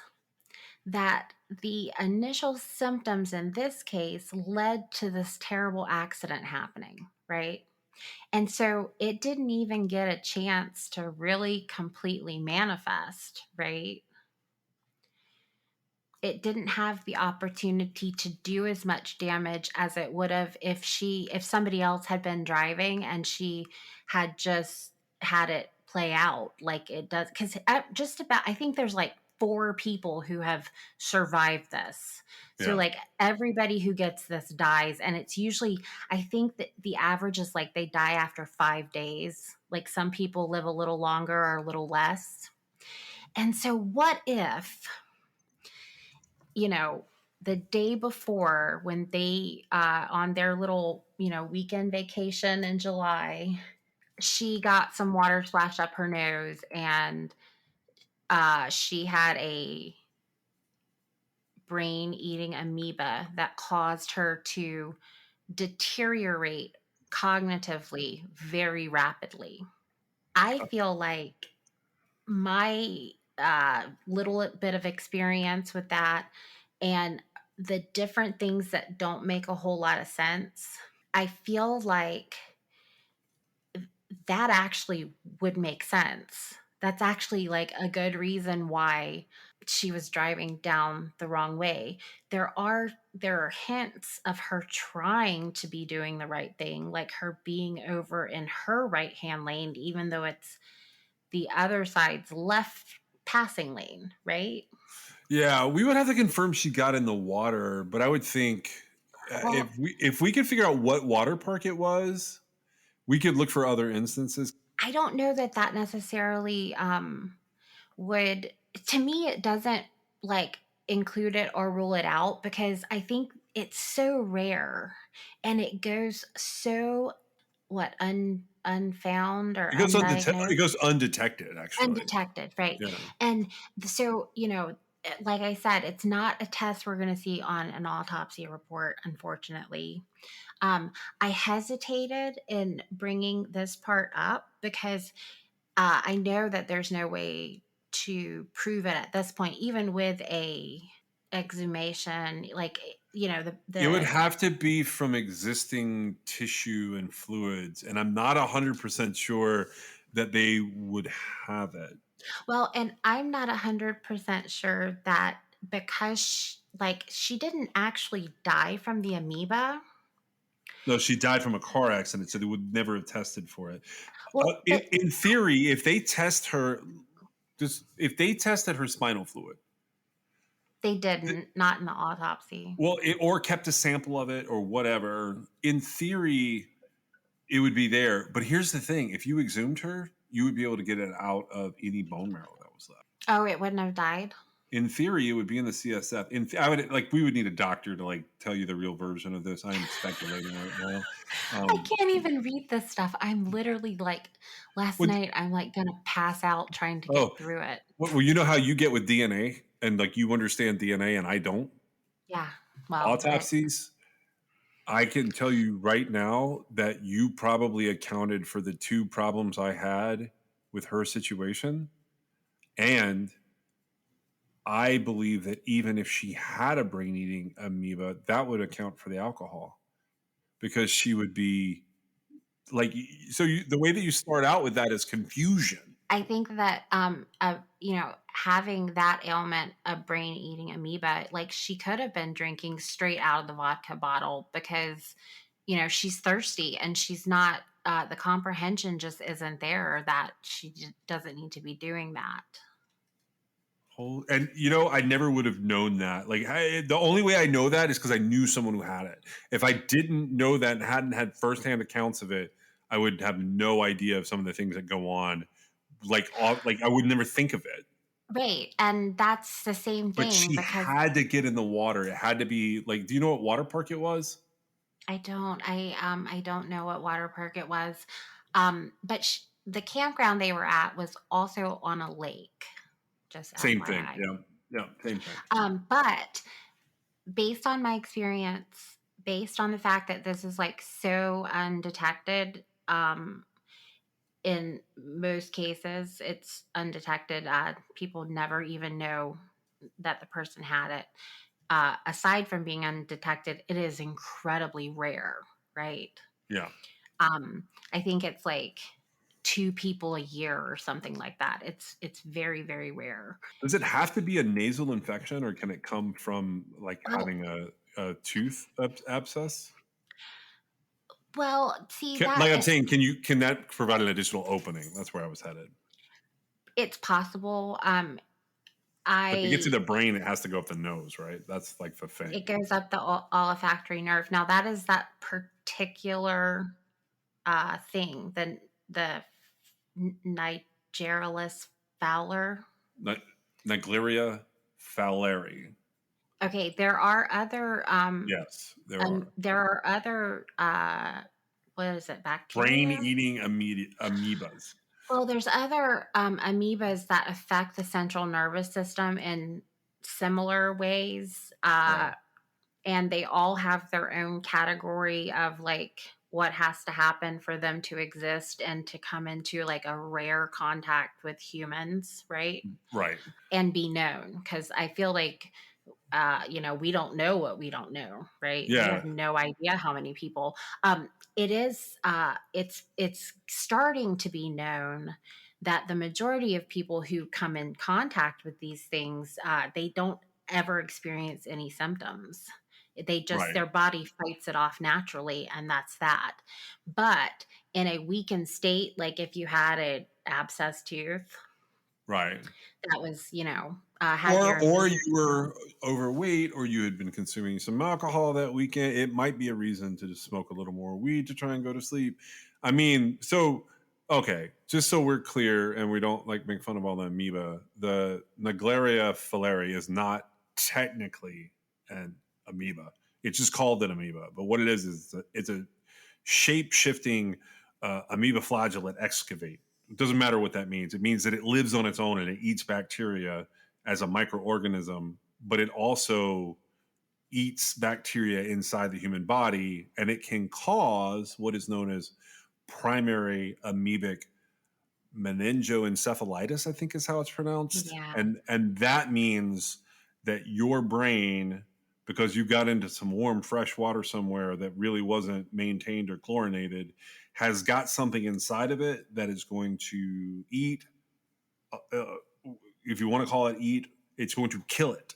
that the initial symptoms in this case led to this terrible accident happening, right? And so it didn't even get a chance to really completely manifest, right? It didn't have the opportunity to do as much damage as it would have if somebody else had been driving and she had just had it play out like it does. Because just about, I think there's like 4 people who have survived this. So Yeah. like everybody who gets this dies, and it's usually, I think that the average is like they die after 5 days. Like some people live a little longer or a little less. And so what if, you know, the day before, when they on their little, weekend vacation in July, she got some water splashed up her nose, and she had a brain eating amoeba that caused her to deteriorate cognitively very rapidly. I feel like my little bit of experience with that, and the different things that don't make a whole lot of sense, I feel like that actually would make sense. That's actually like a good reason why she was driving down the wrong way. There are hints of her trying to be doing the right thing, like her being over in her right hand lane, even though it's the other side's left passing lane, right? Yeah, we would have to confirm she got in the water, but I would think Well, if we could figure out what water park it was, we could look for other instances. I don't know that that necessarily would, to me, it doesn't like include it or rule it out because I think it's so rare and it goes so what unfound or It undiagnosed, goes undetected, actually. undetected, right? Yeah. And so, like I said, it's not a test we're going to see on an autopsy report, unfortunately. I hesitated in bringing this part up because I know that there's no way to prove it at this point, even with a exhumation. Like It would the have to be from existing tissue and fluids, and I'm not 100% sure that they would have it. well, and I'm not 100% sure that because she didn't actually die from the amoeba. No, she died from a car accident, so they would never have tested for it. Well, but In theory, if they tested her spinal fluid, they didn't, not in the autopsy. well, or kept a sample of it or whatever, in theory, it would be there. But here's the thing: if you exhumed her, you would be able to get it out of any bone marrow that was left. Oh, it wouldn't have died. In theory, it would be in the CSF. We would need a doctor to tell you the real version of this. I'm speculating right now. I can't even read this stuff. I'm literally like, last Would, night, I'm like gonna pass out trying to oh, get through it. well, you know how you get with DNA, and you understand DNA, and I don't. Yeah. Well, Autopsies. I can tell you right now that you probably accounted for the two problems I had with her situation, and I believe that even if she had a brain-eating amoeba, that would account for the alcohol, because she would be the way that you start out with that is confusion. I think that having that ailment, a brain eating amoeba, like she could have been drinking straight out of the vodka bottle because she's thirsty and she's not, the comprehension just isn't there that she doesn't need to be doing that. And I never would have known that. The only way I know that is because I knew someone who had it. If I didn't know that and hadn't had firsthand accounts of it, I would have no idea of some of the things that go on. I would never think of it. Right, and that's the same thing. But she had to get in the water. It had to be do you know what water park it was? I don't. I don't know what water park it was. But the campground they were at was also on a lake. Just same FYI. thing. Yeah, same thing. But based on my experience, based on the fact that this is so undetected, in most cases it's undetected. People never even know that the person had it. Aside from being undetected, it is incredibly rare, right? Yeah. I think it's 2 people a year or something like that. It's very, very rare. Does it have to be a nasal infection, or can it come from having a tooth abscess? Well, see, I'm saying, can that provide an additional opening? That's where I was headed. It's possible. If it gets to the brain, it has to go up the nose, right? That's the thing. It goes up the olfactory nerve. Now that is that particular thing, the Nigeralis fowler. Naegleria fowleri. Okay, there are other. Yes, there are. There are other. What is it? Bacteria. Brain-eating amoebas. Well, there's other amoebas that affect the central nervous system in similar ways, Right. and they all have their own category of what has to happen for them to exist and to come into a rare contact with humans, right? Right. And be known, because I feel we don't know what we don't know, right? Yeah. We have no idea how many people. It is. It's starting to be known that the majority of people who come in contact with these things, they don't ever experience any symptoms. They just, Right. their body fights it off naturally, and that's that. But in a weakened state, if you had an abscessed tooth, Right. that was, had your Or immune. you were overweight, or you had been consuming some alcohol that weekend. It might be a reason to just smoke a little more weed to try and go to sleep. I mean, so okay, just so we're clear and we don't like make fun of all the amoeba, the Naegleria fowleri is not technically an amoeba. It's just called an amoeba. But what it is it's a shape shifting amoeba flagellate excavate. It doesn't matter what that means. It means that it lives on its own and it eats bacteria as a microorganism, but it also eats bacteria inside the human body, and it can cause what is known as primary amoebic meningoencephalitis, I think is how it's pronounced. Yeah. And that means that your brain, because you got into some warm fresh water somewhere that really wasn't maintained or chlorinated, has got something inside of it that is going to eat, if you want to call it eat, it's going to kill it.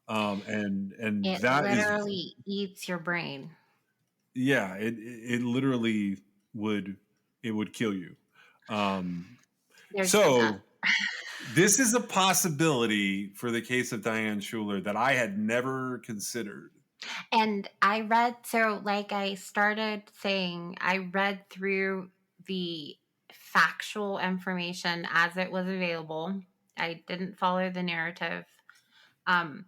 And It that is, literally eats your brain. yeah, it literally would, it would kill you. There's So this is a possibility for the case of Diane Schuler that I had never considered. And I read, so like I started saying, I read through the factual information as it was available. I didn't follow the narrative. Um,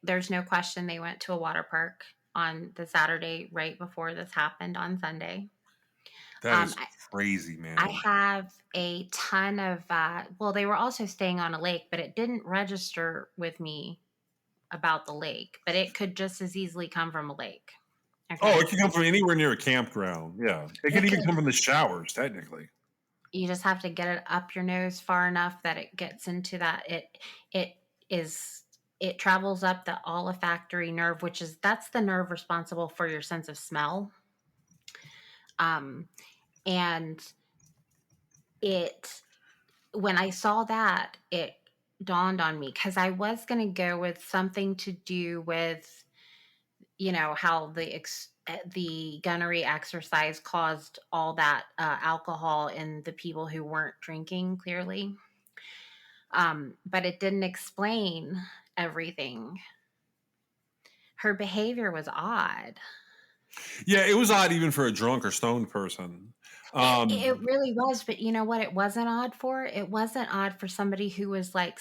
there's no question they went to a water park on the Saturday right before this happened on Sunday. That is crazy, man. I have a ton of, well, they were also staying on a lake, but it didn't register with me about the lake, but it could just as easily come from a lake. Oh, it can come from anywhere near a campground. Yeah. It can even could. come from the showers, technically. You just have to get it up your nose far enough that it gets into that. It travels up the olfactory nerve, that's the nerve responsible for your sense of smell. And when I saw that, it dawned on me, because I was going to go with something to do with, how the gunnery exercise caused all that alcohol in the people who weren't drinking, clearly. But it didn't explain everything. Her behavior was odd. Yeah, it was odd even for a drunk or stoned person. It really was, but you know what it wasn't odd for? It wasn't odd for somebody who was like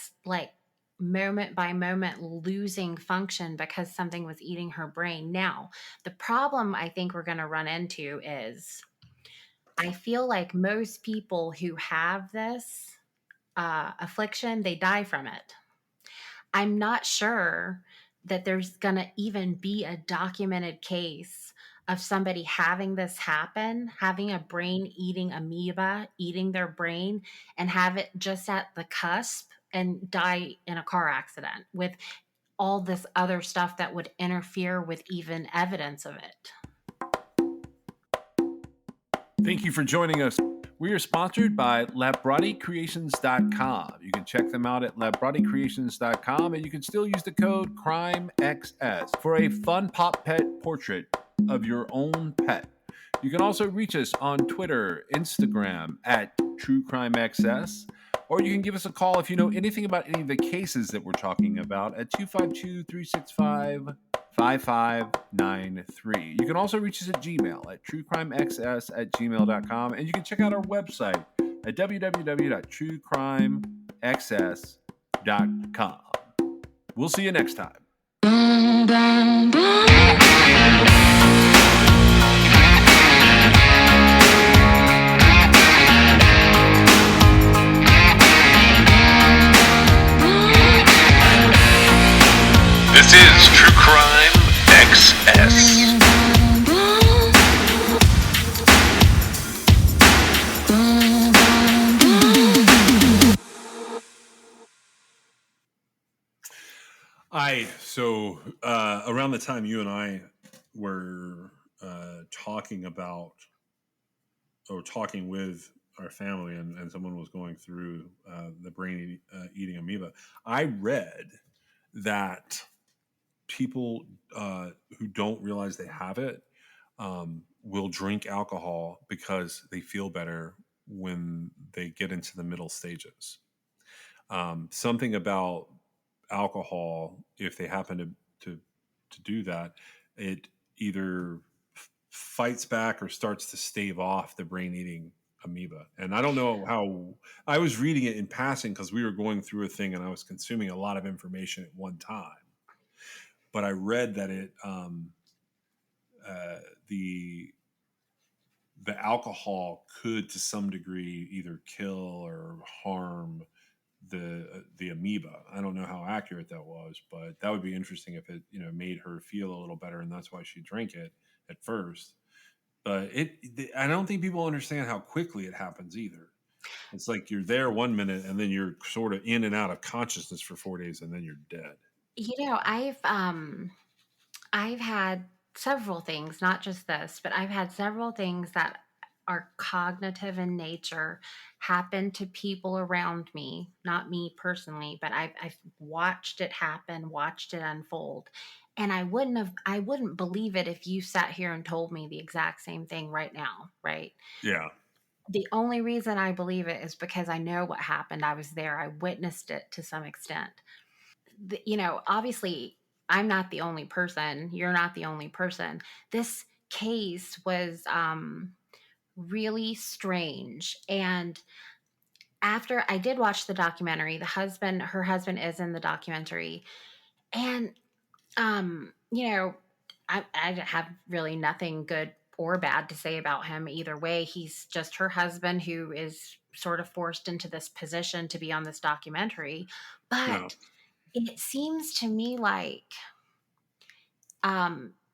moment by moment losing function because something was eating her brain. Now, the problem I think we're going to run into is, I feel like most people who have this affliction, they die from it. I'm not sure that there's going to even be a documented case of somebody having this happen, having a brain eating amoeba, eating their brain, and have it just at the cusp and die in a car accident with all this other stuff that would interfere with even evidence of it. Thank you for joining us. We are sponsored by LabbratiCreations.com. You can check them out at LabbratiCreations.com, and you can still use the code CRIMEXS for a fun pop pet portrait of your own pet. You can also reach us on Twitter, Instagram at TrueCrimeXS, or you can give us a call if you know anything about any of the cases that we're talking about at 252-365-5593. You can also reach us at Gmail at truecrimexs@gmail.com, and you can check out our website at www.truecrimexs.com. We'll see you next time. This is True Crime XS. So around the time you and I were talking about, or talking with our family, and someone was going through the brain eating amoeba, I read that people who don't realize they have it will drink alcohol because they feel better when they get into the middle stages. Something about alcohol, if they happen to do that, it either fights back or starts to stave off the brain eating amoeba. And I don't know how. I was reading it in passing because we were going through a thing and I was consuming a lot of information at one time. But I read that uh, the the alcohol could to some degree either kill or harm the amoeba. I don't know how accurate that was, but that would be interesting if it made her feel a little better, and that's why she drank it at first. But I don't think people understand how quickly it happens either. It's like you're there 1 minute, and then you're sort of in and out of consciousness for 4 days, and then you're dead. I've had several things, not just this, but I've had several things that are cognitive in nature happen to people around me, not me personally, but I've watched it happen, watched it unfold. And I wouldn't believe it if you sat here and told me the exact same thing right now, right? Yeah, The only reason I believe it is because I know what happened. I was there. I witnessed it to some extent. Obviously, I'm not the only person. You're not the only person. This case was really strange. And after I did watch the documentary, her husband is in the documentary. And, you know, I have really nothing good or bad to say about him either way. He's just her husband who is sort of forced into this position to be on this documentary. no. But it seems to me like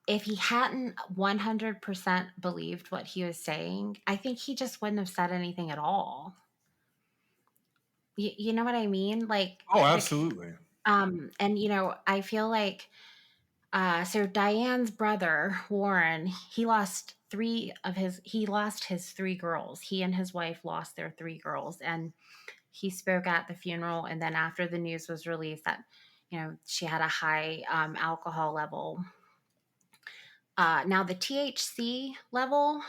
if he hadn't 100% believed what he was saying, I think he just wouldn't have said anything at all. You know what I mean? Like, Oh, absolutely. and I feel like, so Diane's brother, Warren, he lost his three girls. He and his wife lost their three girls. And he spoke at the funeral. And then after the news was released that, she had a high alcohol level. Now the THC level,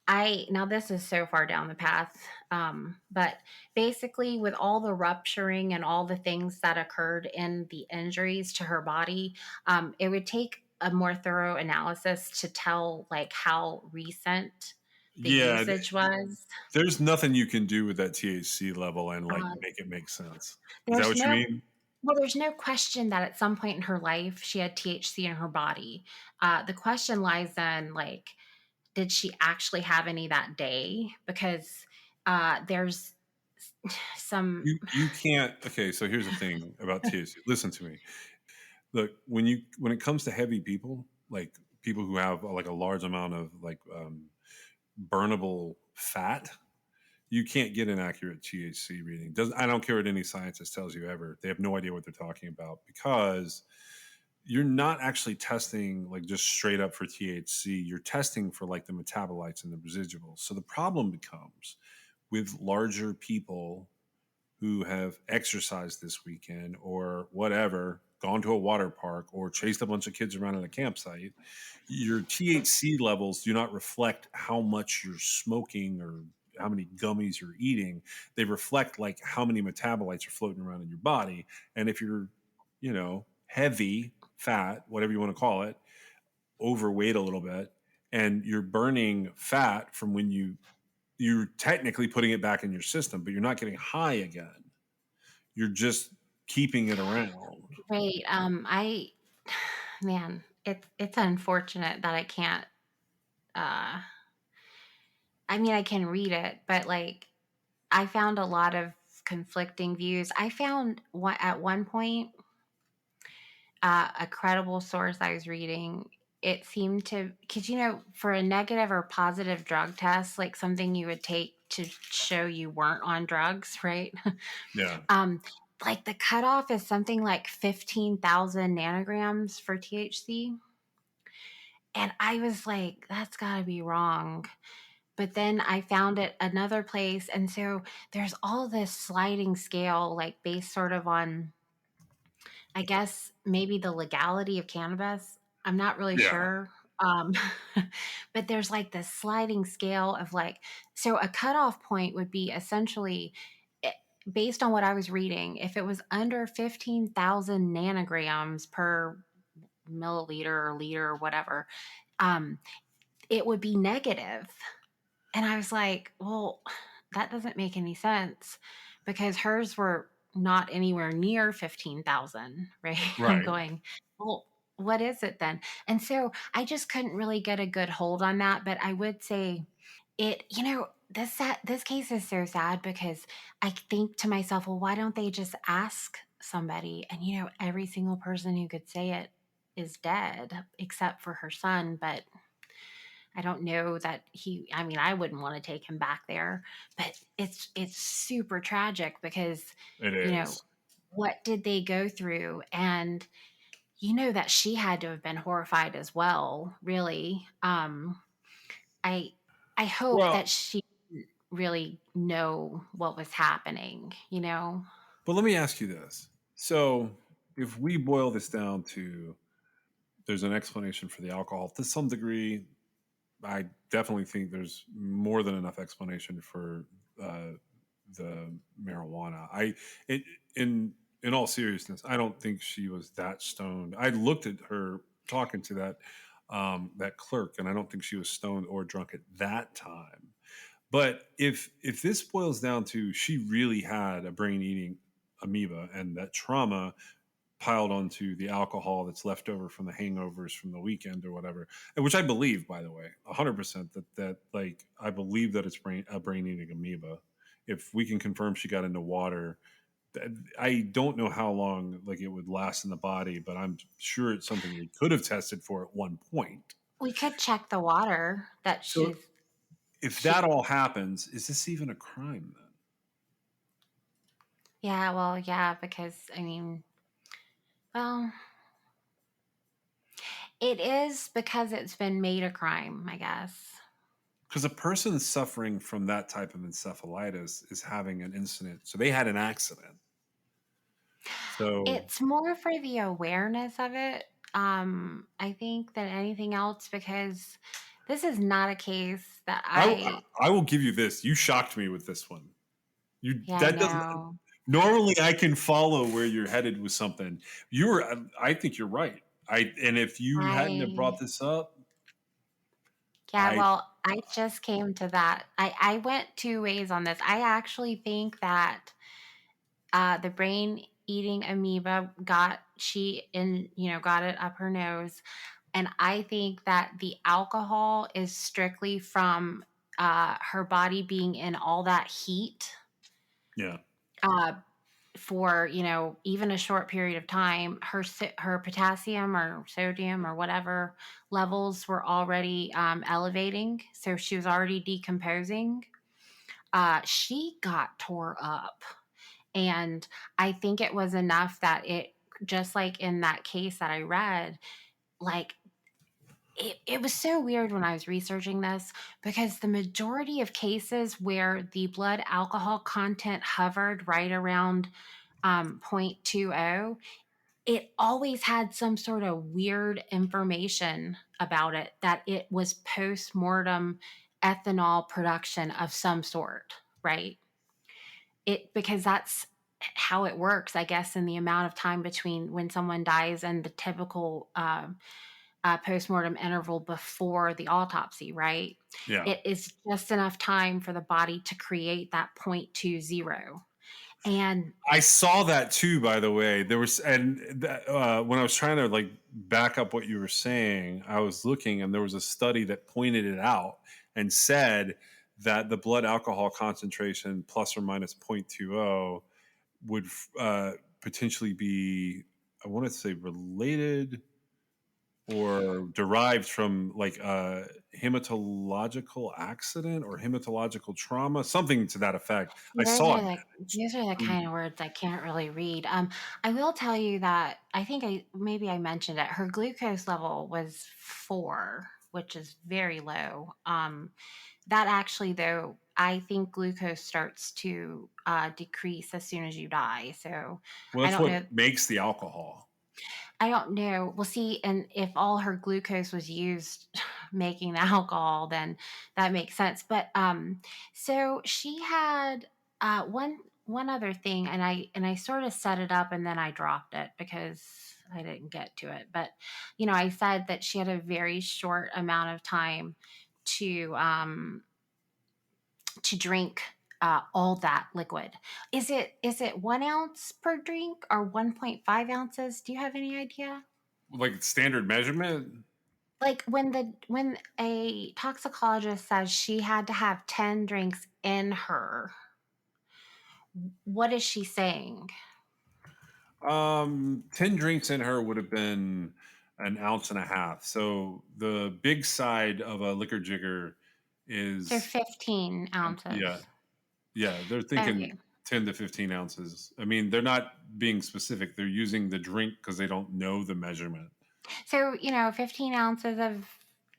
now this is so far down the path, but basically with all the rupturing and all the things that occurred in the injuries to her body, it would take a more thorough analysis to tell like how recent the Yeah, usage was. there's nothing you can do with that THC level and like Um, make it make sense. Is that there's what you no mean? Well, there's no question that at some point in her life she had THC in her body. The question lies in like, did she actually have any that day? Because there's some. You can't. Okay, so here's the thing about THC. Listen to me. Look, when it comes to heavy people, like people who have like a large amount of like burnable fat, you can't get an accurate THC reading. I don't care what any scientist tells you ever. They have no idea what they're talking about because you're not actually testing like just straight up for THC. You're testing for like the metabolites and the residuals. So the problem becomes with larger people who have exercised this weekend or whatever, gone to a water park or chased a bunch of kids around at a campsite, your THC levels do not reflect how much you're smoking or how many gummies you're eating. They reflect like how many metabolites are floating around in your body. And if you're, heavy, fat, whatever you want to call it, overweight a little bit, and you're burning fat from when you're technically putting it back in your system, but you're not getting high again. You're just keeping it around. Right. I Man, it's unfortunate that I can't. Uh, I mean, I can read it, but like, I found a lot of conflicting views. I found at one point a credible source I was reading. It seemed to, because for a negative or positive drug test, like something you would take to show you weren't on drugs, right? Yeah. um, like the cutoff is something like 15,000 nanograms for THC. And I was like, that's got to be wrong. But then I found it another place. And so there's all this sliding scale, like based sort of on, I guess, maybe the legality of cannabis. I'm not really Yeah. sure. Um, but there's like this sliding scale of like, so a cutoff point would be essentially based on what I was reading, if it was under 15,000 nanograms per milliliter or liter or whatever, um, it would be negative. And I was like, well, that doesn't make any sense because hers were not anywhere near 15,000, right? I'm Right. going, well, what is it then? And so I just couldn't really get a good hold on that. But I would say this case is so sad because I think to myself, well, why don't they just ask somebody? And every single person who could say it is dead except for her son. But I don't know that I mean, I wouldn't want to take him back there, but it's super tragic because, It you know, is. what did they go through? And that she had to have been horrified as well, really. I I hope Well, that she didn't really know what was happening. but let me ask you this. So, if we boil this down to there's an explanation for the alcohol to some degree, I definitely think there's more than enough explanation for uh, the marijuana. It, in all seriousness, I don't think she was that stoned. I looked at her talking to that clerk, and I don't think she was stoned or drunk at that time. But if this boils down to she really had a brain eating amoeba, and that trauma piled onto the alcohol that's left over from the hangovers from the weekend or whatever, and which I believe, by the way, 100% that like I believe that it's a brain eating amoeba. If we can confirm she got into water, I don't know how long like it would last in the body, but I'm sure it's something we could have tested for at one point. We could check the water that So if that she all happens, is this even a crime then? yeah, well, yeah, because I mean, well, it is because it's been made a crime, I guess. Because a person suffering from that type of encephalitis is having an incident. So they had an accident. So It's more for the awareness of it, I think, than anything else because this is not a case that I will give you this. You shocked me with this one. You yeah, I that doesn't know. normally I can follow where you're headed with something. You were I think you're right. And if you hadn't have brought I this up, Yeah, I well, I just came to that. I went two ways on this. I actually think that the brain eating amoeba got it up her nose. And I think that the alcohol is strictly from her body being in all that heat yeah. uh, for even a short period of time. Her potassium or sodium or whatever levels were already elevating, so she was already decomposing. She got tore up, and I think it was enough that it, just like in that case that I read, like it was so weird when I was researching this because the majority of cases where the blood alcohol content hovered right around 0.20, it always had some sort of weird information about it that it was post mortem ethanol production of some sort, right? Because that's how it works, I guess, in the amount of time between when someone dies and the typical postmortem interval before the autopsy, right? Yeah. It is just enough time for the body to create that 0.20. And I saw that too, by the way. There was, when I was trying to like back up what you were saying, I was looking and there was a study that pointed it out and said that the blood alcohol concentration plus or minus 0.20 would potentially be, I want to say, related or derived from like a hematological accident or hematological trauma, something to that effect. I those saw are it. the kind of words I can't really read. I will tell you that I think I mentioned it. Her glucose level was 4, which is very low. That actually, though, I think glucose starts to decrease as soon as you die. So Well, I that's don't what know. makes the alcohol. I don't know. We'll see. And if all her glucose was used making the alcohol, then that makes sense. But so she had one. one other thing, and I sort of set it up and then I dropped it because I didn't get to it. But I said that she had a very short amount of time to drink all that liquid. Is it 1 ounce per drink or 1.5 ounces? Do you have any idea? Like standard measurement? Like when a toxicologist says she had to have 10 drinks in her, what is she saying? 10 drinks in her would have been an ounce and a half. So the big side of a liquor jigger So is, 15 yeah, ounces. yeah, they're thinking Okay. 10 to 15 ounces. I mean, they're not being specific. They're using the drink because they don't know the measurement. So, 15 ounces of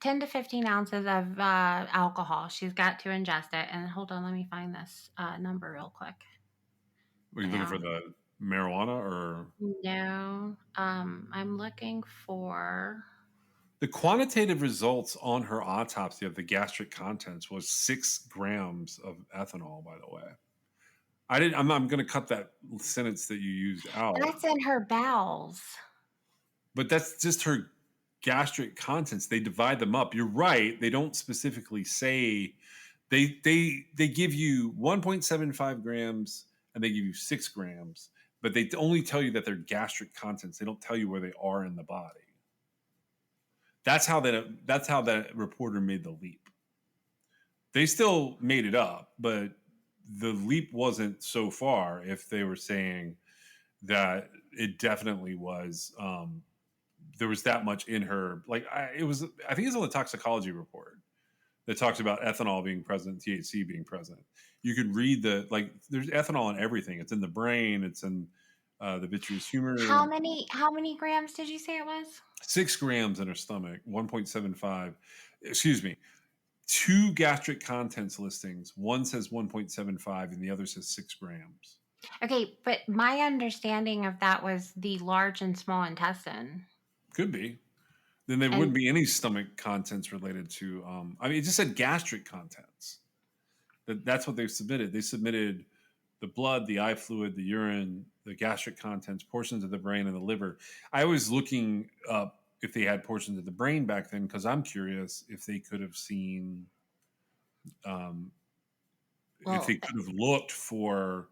10 to 15 ounces of alcohol. She's got to ingest it. And hold on, let me find this number real quick. Are you looking for Now, the marijuana or no, I'm looking for. the quantitative results on her autopsy of the gastric contents was 6 grams of ethanol, by the way. I'm going to cut that sentence that you used out. That's in her bowels. But that's just her gastric contents. They divide them up. You're right. They don't specifically say they give you 1.75 grams and they give you 6 grams, but they only tell you that they're gastric contents. They don't tell you where they are in the body. That's how that reporter made the leap. They still made it up, but the leap wasn't so far if they were saying that it definitely was there was that much in her. Like I think it's on the toxicology report that talks about ethanol being present, THC being present. You could read there's ethanol in everything. It's in the brain. It's in the vitreous humor. How many grams did you say it was? 6 grams in her stomach. 1.75. Excuse me. 2 gastric contents listings. One says 1.75 and the other says 6 grams. Okay, but my understanding of that was the large and small intestine. Could be. Then there wouldn't And be any stomach contents related to. I mean, it just said gastric contents. That's what they submitted. They submitted the blood, the eye fluid, the urine, the gastric contents, portions of the brain, and the liver. I was looking up if they had portions of the brain back then because I'm curious if they could have seen, um, if well, they could have looked for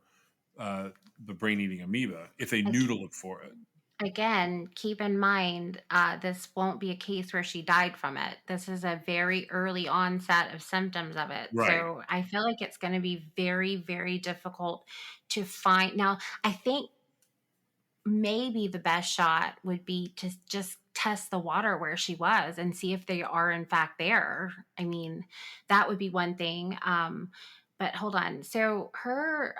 the brain-eating amoeba, if they knew to look for it. again, keep in mind, this won't be a case where she died from it. This is a very early onset of symptoms of it. Right. So I feel like it's going to be very, very difficult to find. Now, I think maybe the best shot would be to just test the water where she was and see if they are in fact there. I mean, that would be one thing. But hold on. So her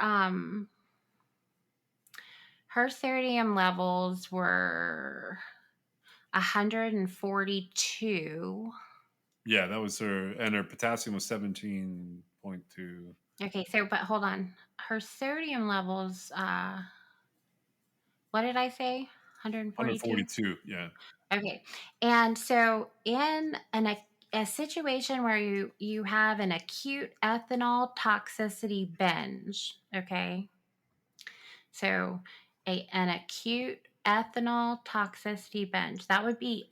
sodium levels were 142. Yeah, that was her, and her potassium was 17.2. Okay, but hold on. Her sodium levels, what did I say? 142? 142. Yeah. Okay. And so in a situation where you have an acute ethanol toxicity binge, okay? So an acute ethanol toxicity binge, that would be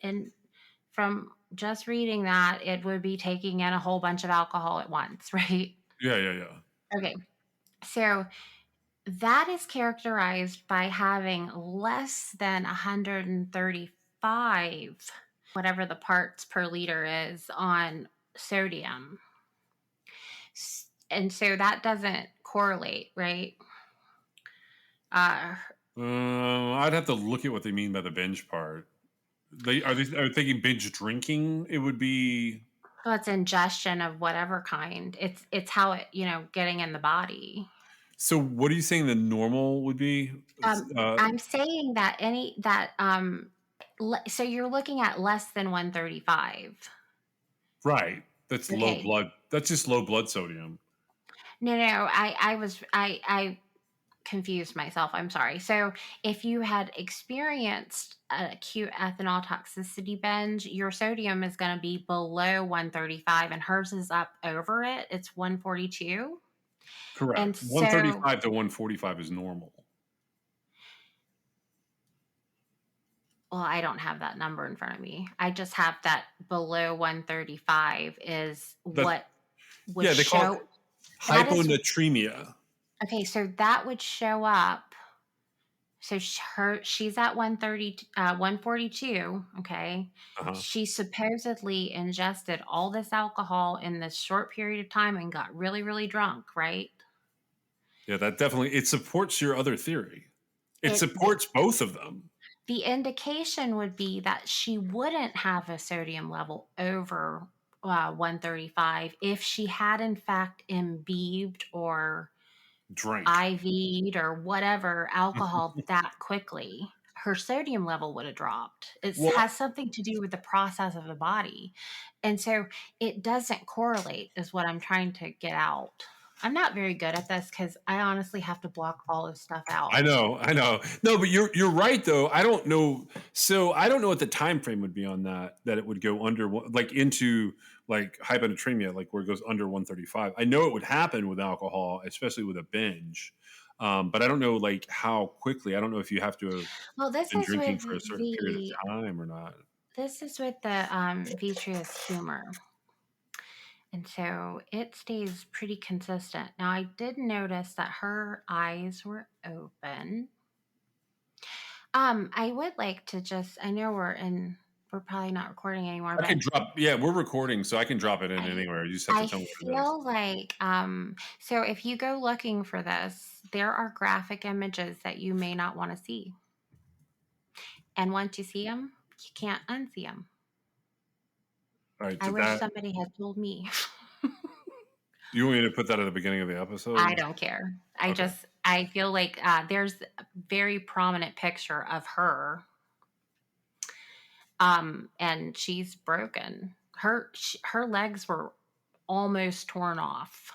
from just reading that, it would be taking in a whole bunch of alcohol at once, right? Yeah. Okay. So that is characterized by having less than 135, whatever the parts per liter is, on sodium. And so that doesn't correlate, right? I'd have to look at what they mean by the binge part. They are thinking binge drinking. It would be Well, it's ingestion of whatever kind. It's how it, getting in the body. so. What are you saying the normal would be? I'm saying that so you're looking at less than 135. Right. That's low Okay. blood. That's just low blood sodium. No, I confused myself. I'm sorry. So if you had experienced an acute ethanol toxicity binge, your sodium is going to be below 135 and hers is up over it. It's 142. And Correct. so, 135 to 145 is normal. well, I don't have that number in front of me. I just have that below 135 is That's what would yeah, they call it show. That is hyponatremia. okay. So that would show up. So she's at 142. Okay. Uh-huh. She supposedly ingested all this alcohol in this short period of time and got really, really drunk, right? Yeah, that definitely it supports your other theory. It It supports both of them. The indication would be that she wouldn't have a sodium level over 135 if she had in fact imbibed or Drink. IV'd or whatever alcohol that quickly. Her sodium level would have dropped. It Well, has something to do with the process of the body. And so it doesn't correlate, is what I'm trying to get out. I'm not very good at this because I honestly have to block all this stuff out. I know. No, but you're right though. I don't know. So I don't know what the time frame would be on that. That it would go under like into like hyponatremia, like where it goes under 135. I know it would happen with alcohol, especially with a binge. But I don't know like how quickly. I don't know if you have to have Well, been drinking for a certain period of time or not. this is with the vitreous humor. And so it stays pretty consistent. Now, I did notice that her eyes were open. I would like to just, I know we're probably not recording anymore, I can but drop. Yeah, we're recording, so I can drop it in I, anywhere. You just have to I tell me what it is. feel like, so if you go looking for this, there are graphic images that you may not want to see. And once you see them, you can't unsee them. All right, I did wish that. somebody had told me. You want me to put that at the beginning of the episode? I don't care. Okay. I feel like there's a very prominent picture of her. And she's broken. Her legs were almost torn off.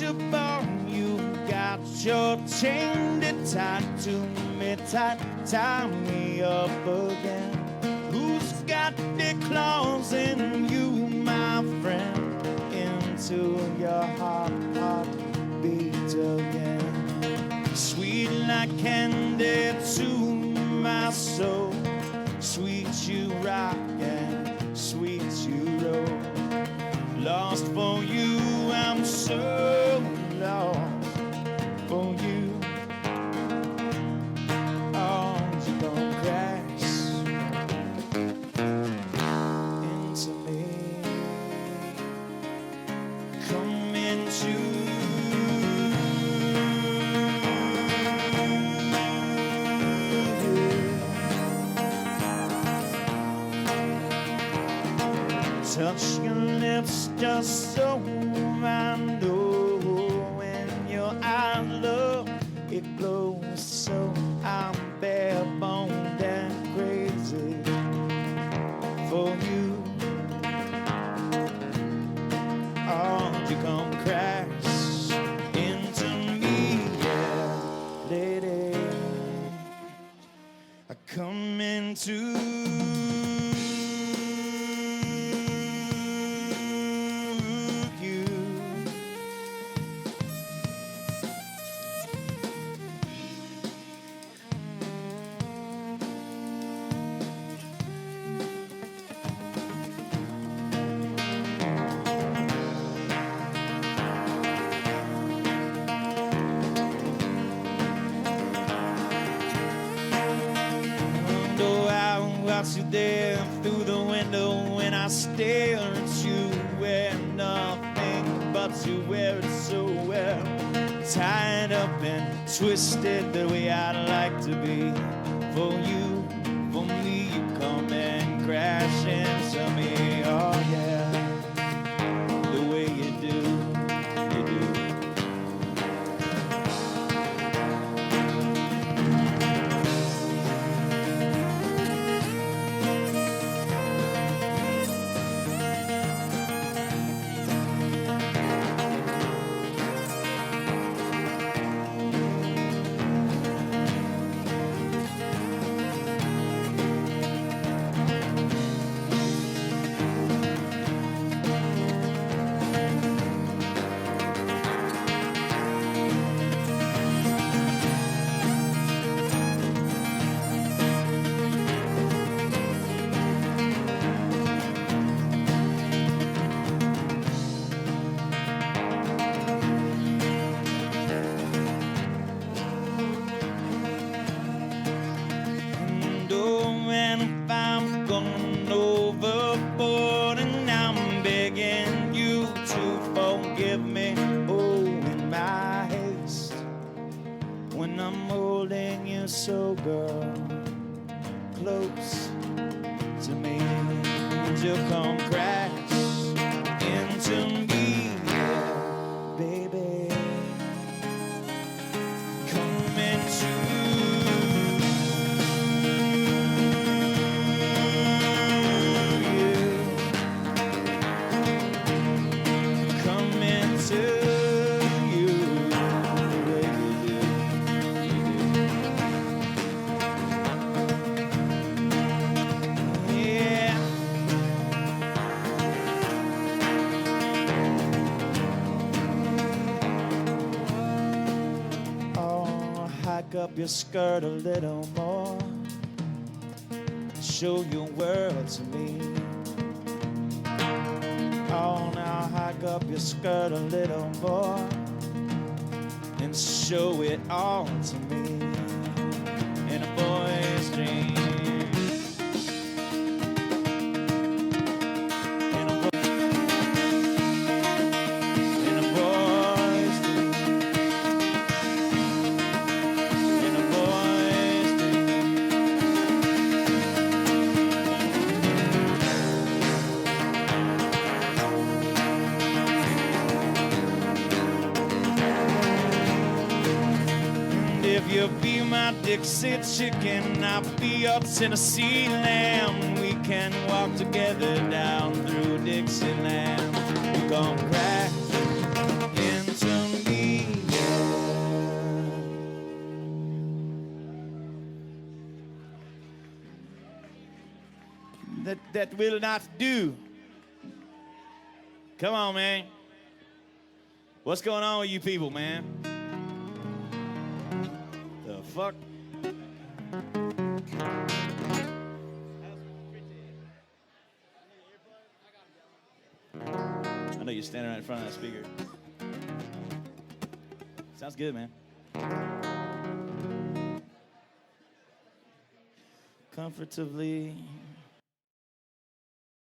Your bone, you got your chain tied to me, tie me up again. Who's got their claws in you, my friend? Into your heart beat again. Sweet like candy to my soul. Sweet you rock and sweet you roll. Lost for you, I'm so lost for you. Oh, you gon' crash into me. Come into touch your lips just so I know. When your eyes look, it glows so I'm bare boned and crazy for you. Oh, you gon' crash into me, yeah, lady. I come into watch you there through the window when I stare at you, where nothing but you wear it so well, tied up and twisted the way I'd like to be. For you, for me, you come and crash into me. Oh yeah, the way you do, you do. so, girl, close to me. Would you come crash into me, yeah, baby? Come into you. Come into you the way you do. Yeah. Oh, hike up your skirt a little more. Show your world to me. Oh, now hike up your skirt a little more and show it all to me in a boy's dream. In a boy's dream. In a boy's dream. And if you be my Dixie chicken, I'll be your Tennessee lamb. We can walk together down through Dixieland. You gon' crash into me, yeah. That will not do. Come on, man. What's going on with you people, man? The fuck? I know you're standing right in front of that speaker. Sounds good, man. Comfortably